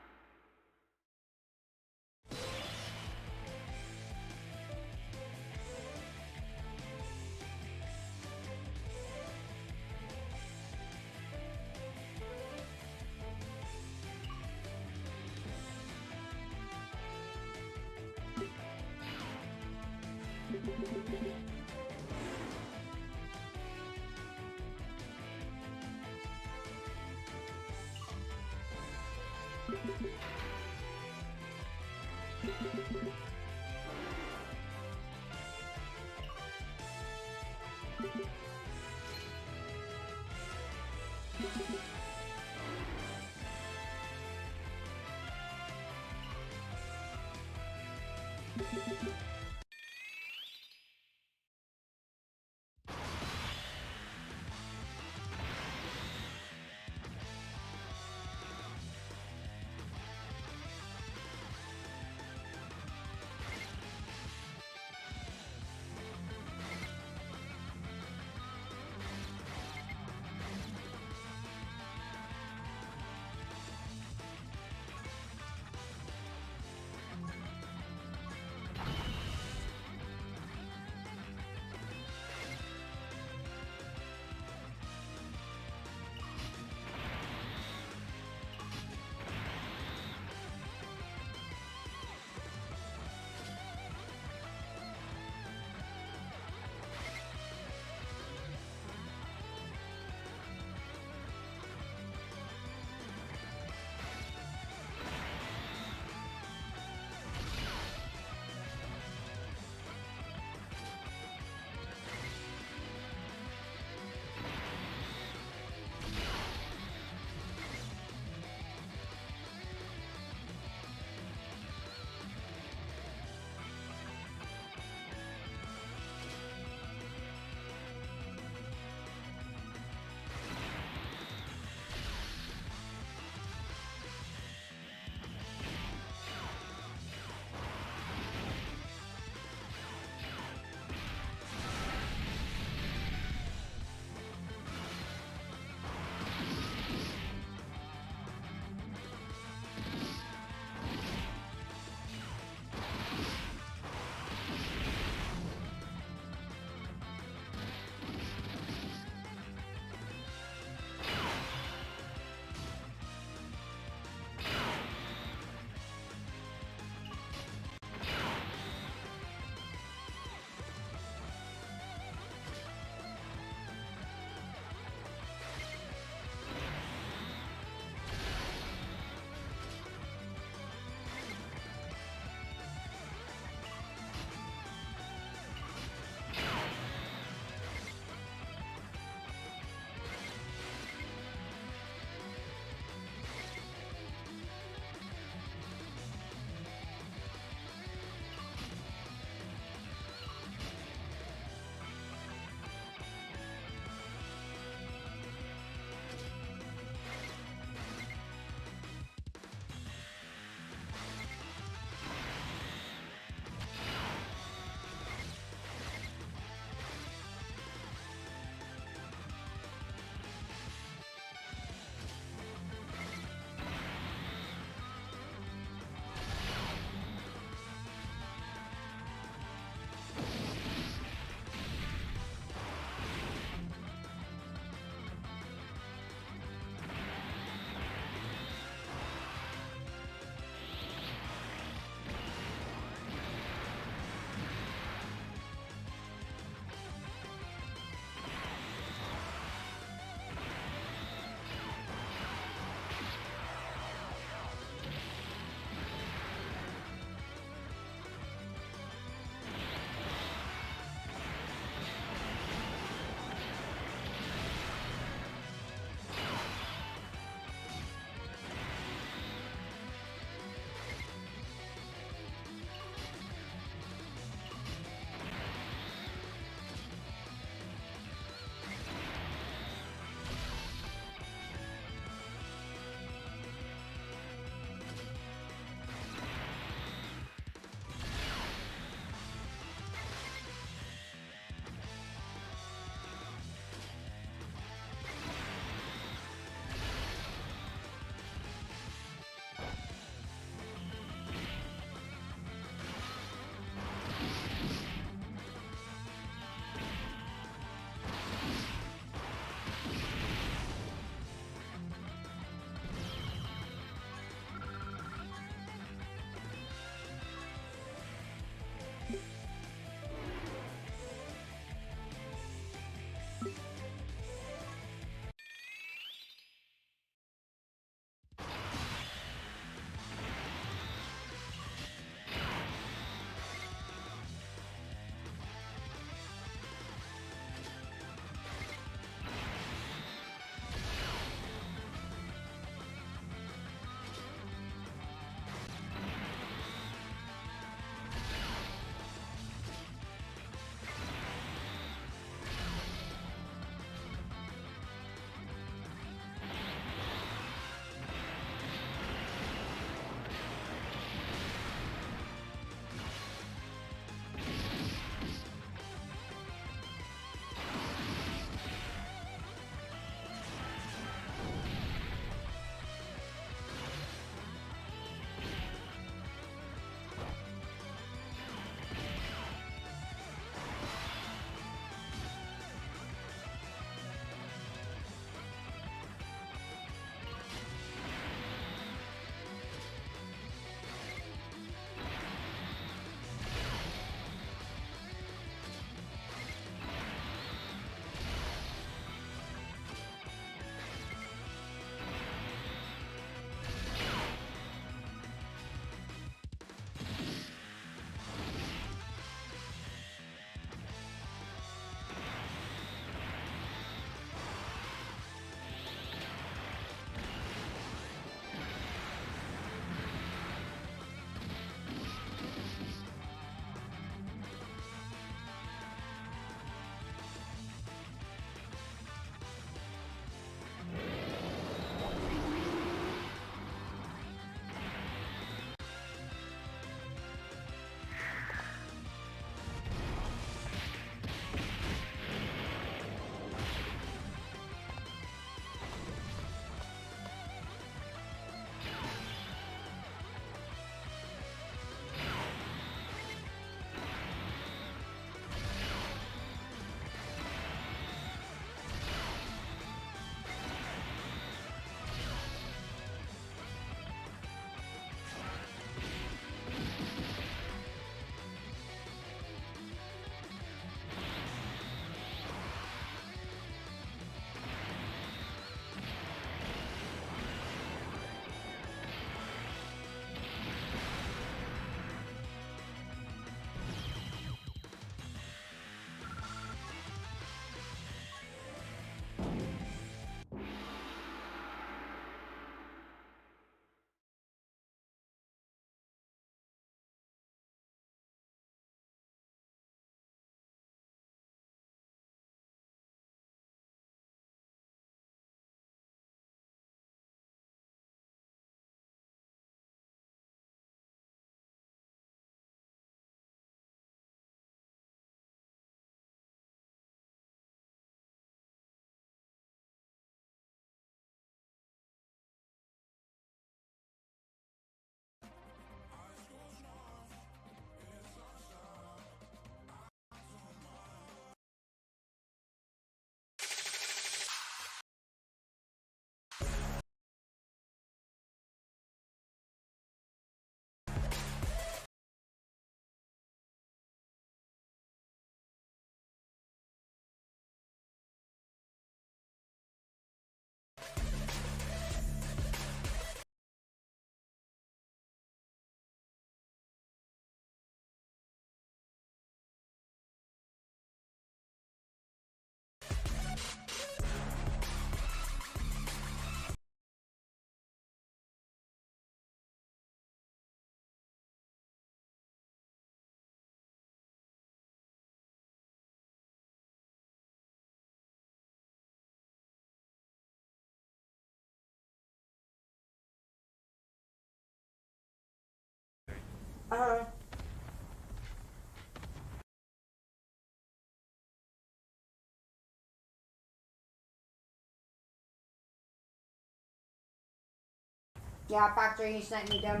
Yeah, Factory, he sent me them.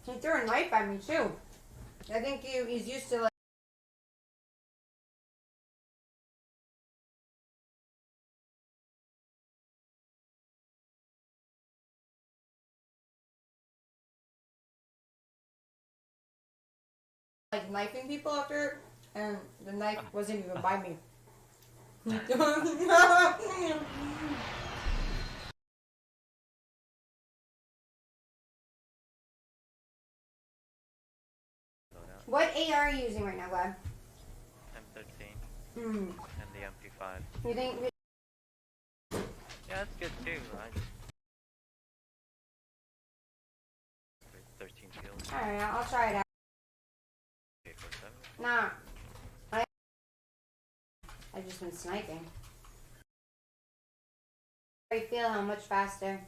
He threw a knife at me too. I think he's used to like knifing people after, and the knife wasn't even by me. What AR are you using right now, Glad? M13 Hmm. and the MP5. You think? Yeah, that's good too. I just 13 kills. Alright, I'll try it out. 847. Nah. I've just been sniping. I feel how much faster.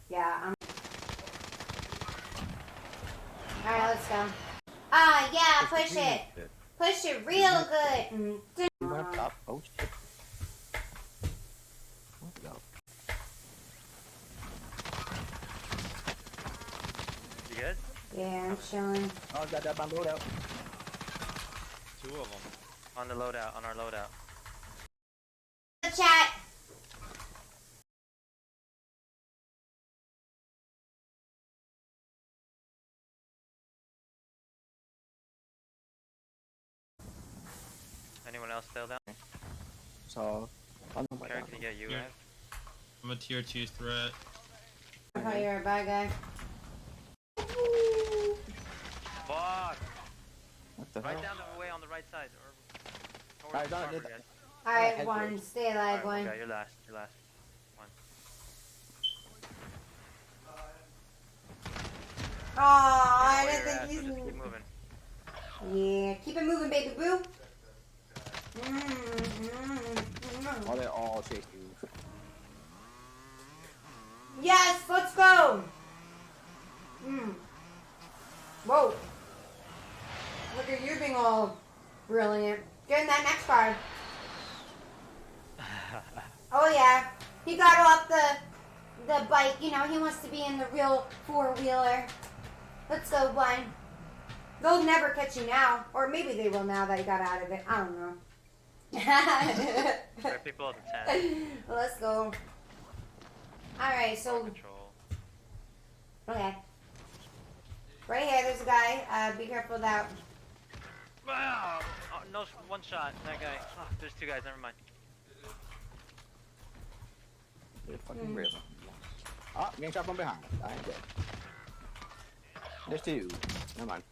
Yeah, Alright, let's go. Ah, yeah, push it. Push it real good. Laptop. Oh shit. Let's go. You good? Yeah, I'm chilling. Oh, got that on loadout. 2 of them. On the loadout, on our loadout. The chat. Anyone else still down? So, Karen, can you get you Here. out? I'm a tier 2 threat. I thought you were a bad guy. Fuck! What the Right hell? down the way on the right side. Or Alright, farther, don't- guys. Alright, one. Stay alive, Alright, one. okay, you're last. You're last. One. Aw, I Where didn't you're at, think so he's... just keep moving. Yeah, keep it moving, baby boo. Oh, they all chase you. Yes, let's go. Whoa. Look at you being all brilliant. Get in that next card. Oh yeah. He got off the bike, you know, he wants to be in the real four-wheeler. Let's go, one. They'll never catch you now. Or maybe they will now that he got out of it. I don't know. There are people at the 10. Let's go. Alright, so... Control. Okay. Right here, there's a guy. Be careful of that. Wow! Oh, no, one shot. That guy. Oh, there's 2 guys. Never mind. They're fucking real. Oh, getting shot from behind. I ain't dead. There's 2. Never mind.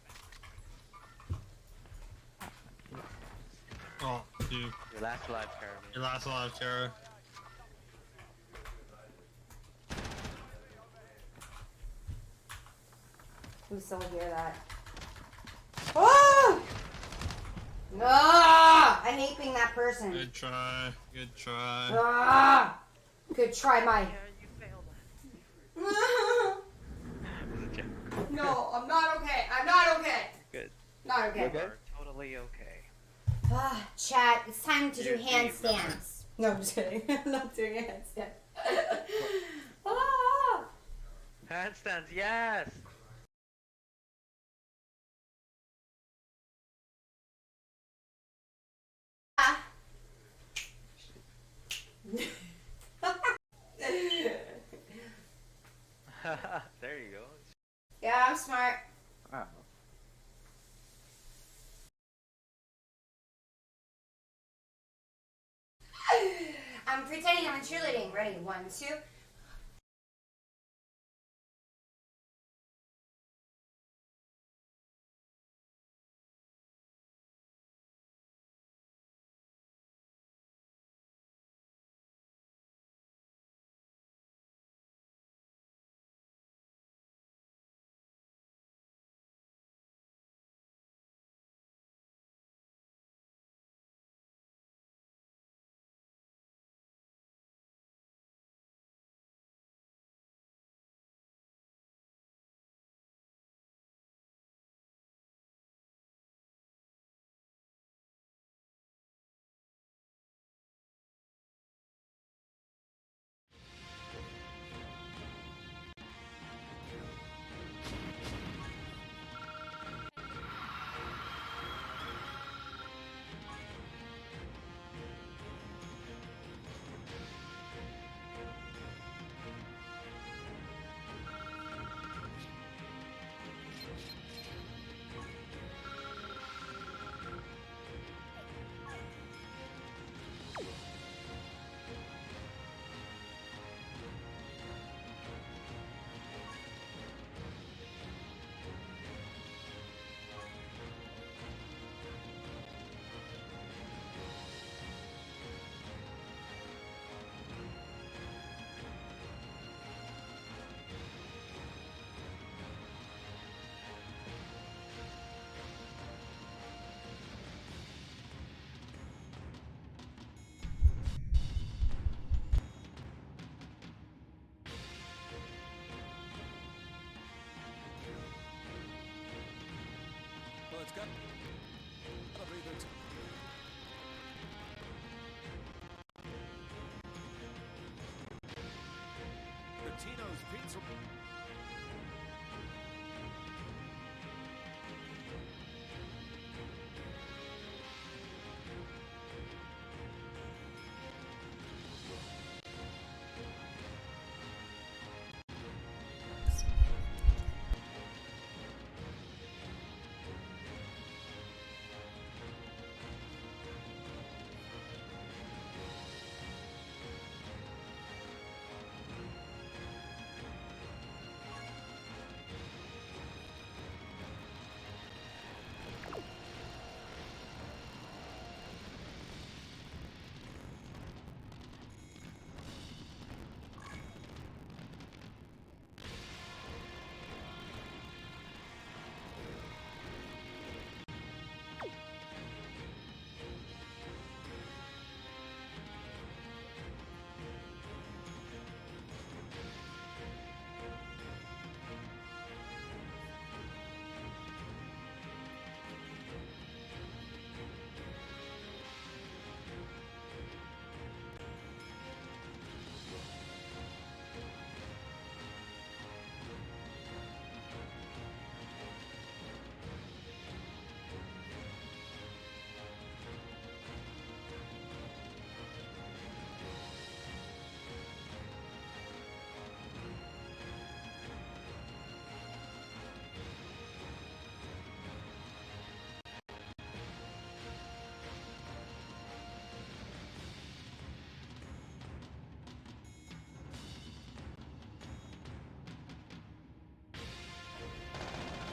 Oh, dude. Your last alive, Karen. Your last alive, Tara. We still hear that. Oh! Ah! I hate being that person. Good try. Good try. Ah! Good try, my. Yeah, you failed. No, I'm not okay. I'm not okay. Good. Not okay. You are totally okay. Ah, chat, it's time to do You're handstands. No, I'm just kidding. I'm not doing a handstand. Ah! Handstands, yes! There you go. Yeah, I'm smart. Ah. I'm pretending I'm cheerleading. Ready? 1, 2.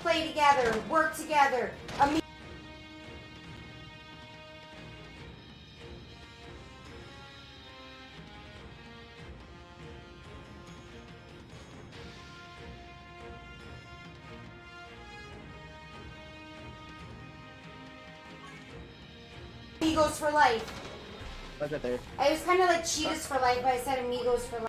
Play together, work together. Amigos for life. Look at there. I was kind of like Cheetahs for life, but I said Amigos for life.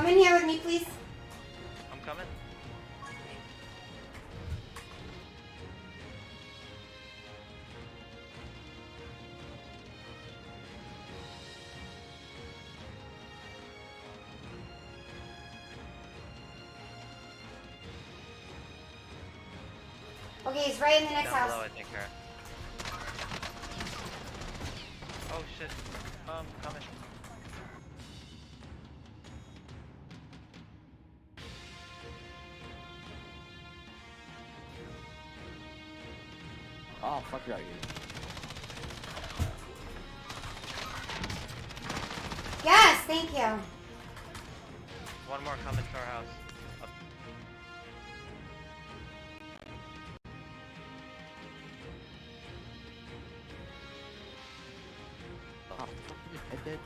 Come in here with me, please. I'm coming. Okay, he's right in the next Down house. below, I think, her. Oh shit. Coming. Oh, fuck you out here. Yes, thank you. One more coming to our house. Up. Oh, fuck you. I did.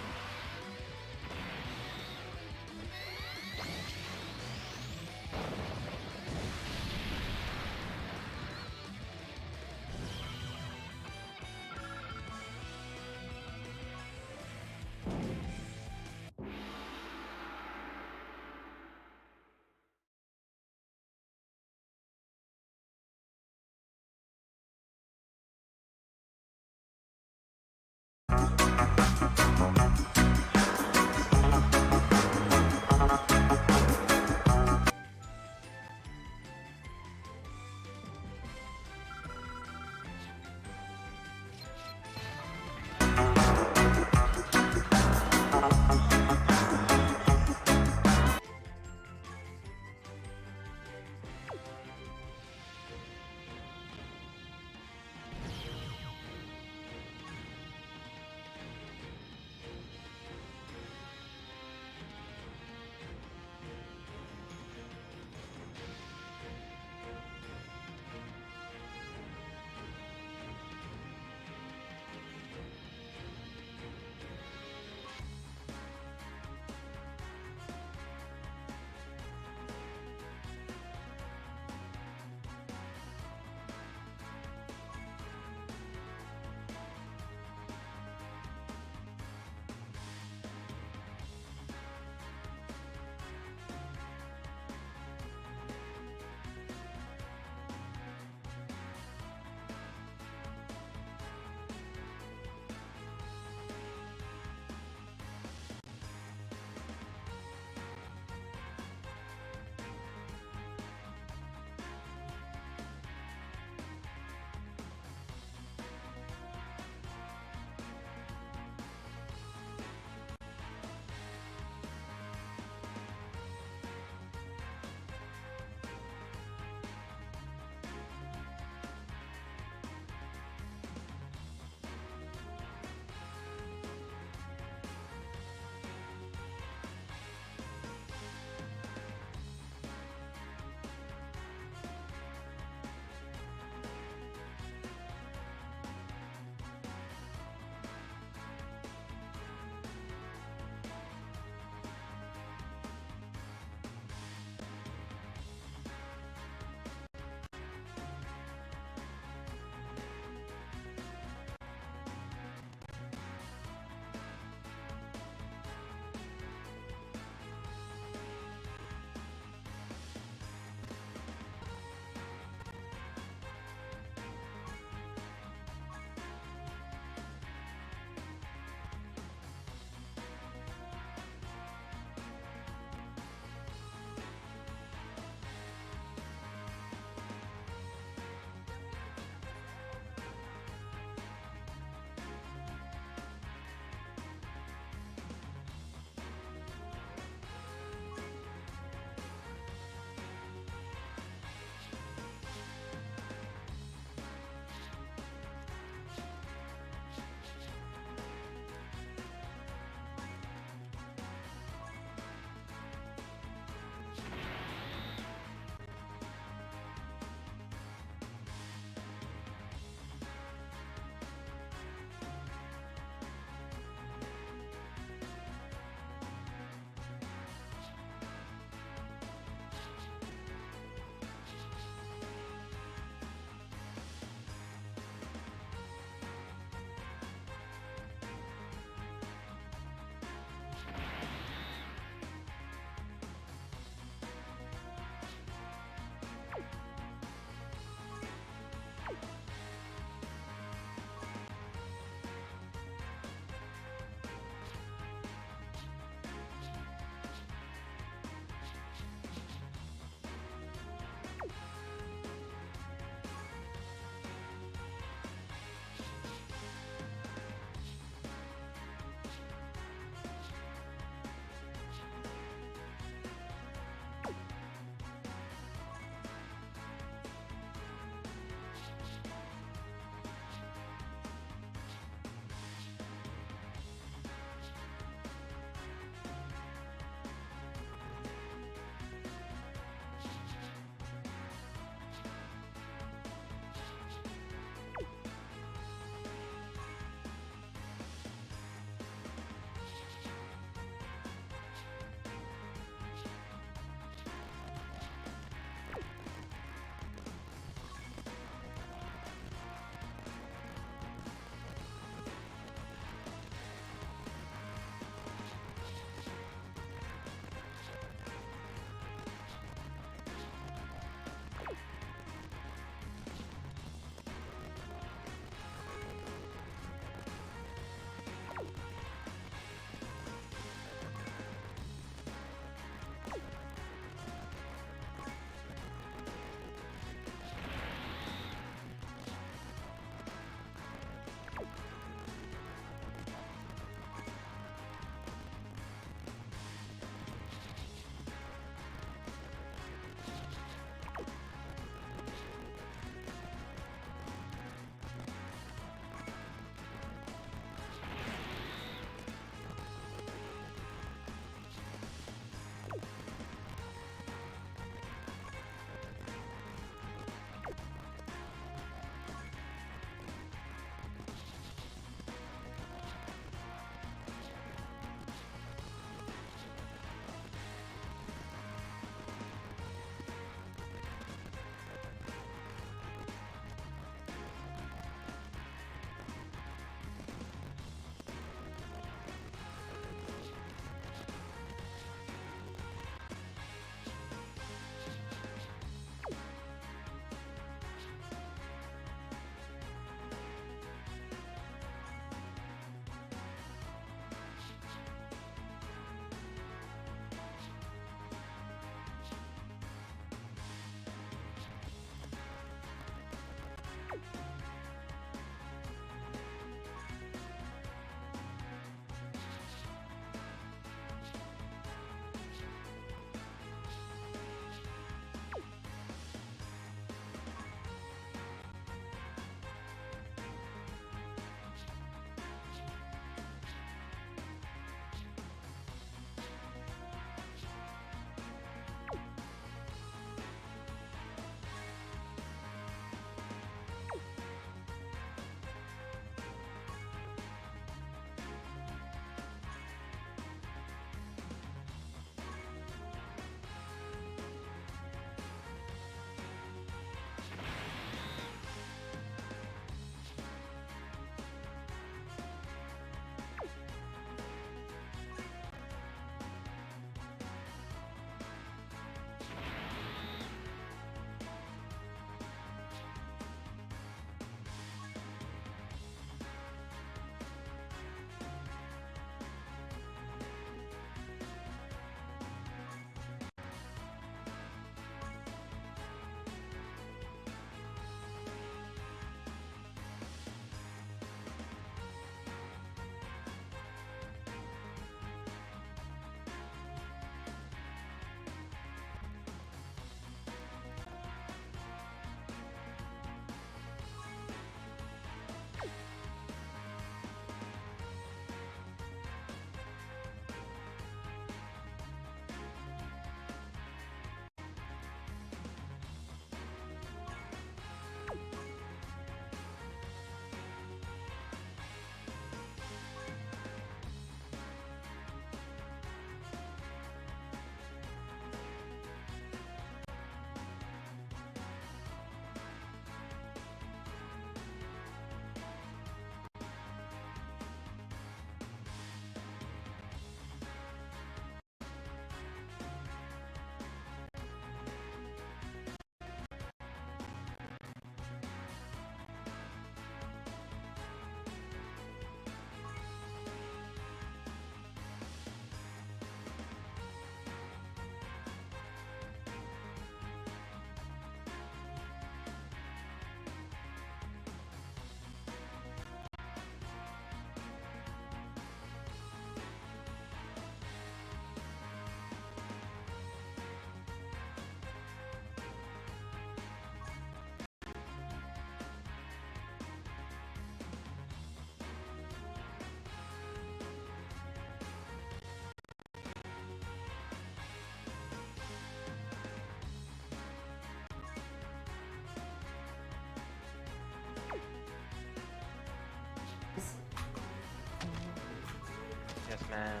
Yes, man.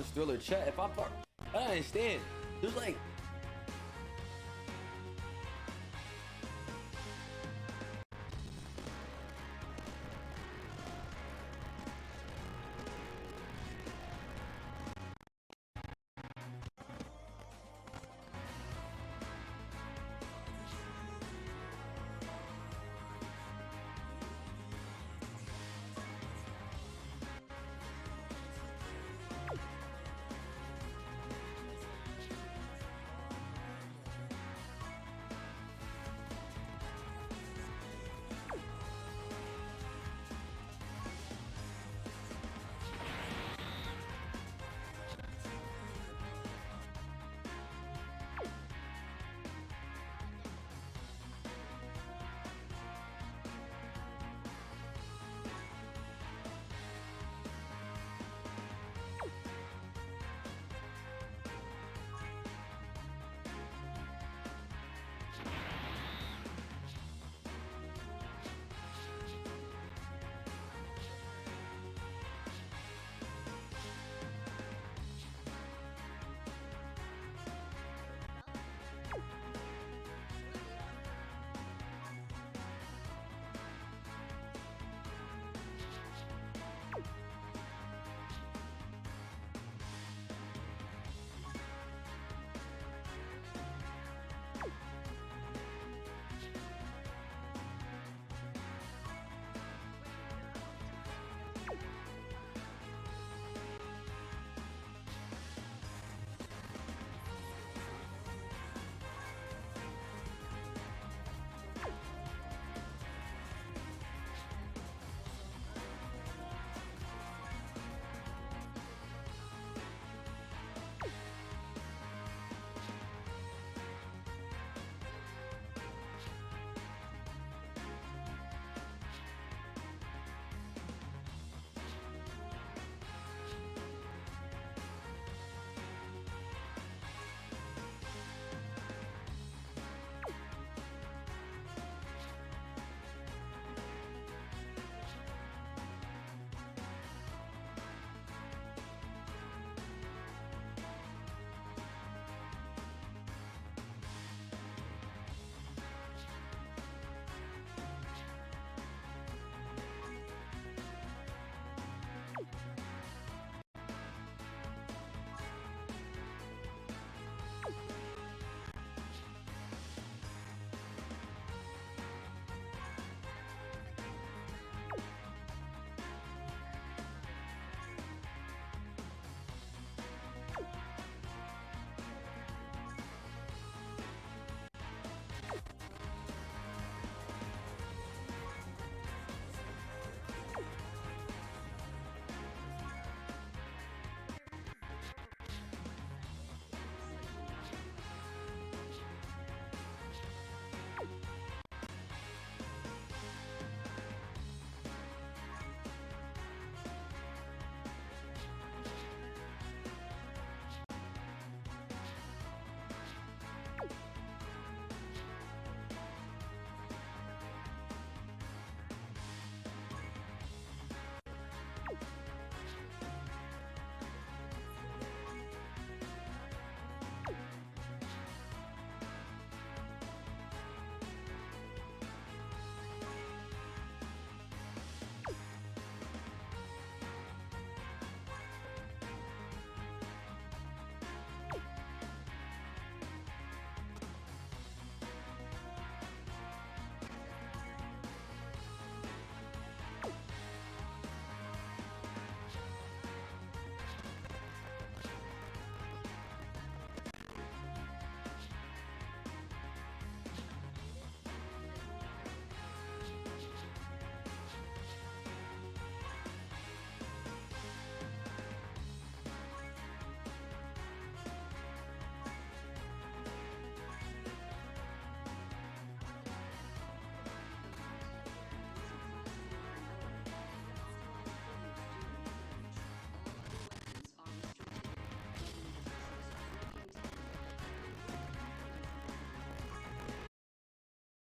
Thriller chat. If I don't understand. There's like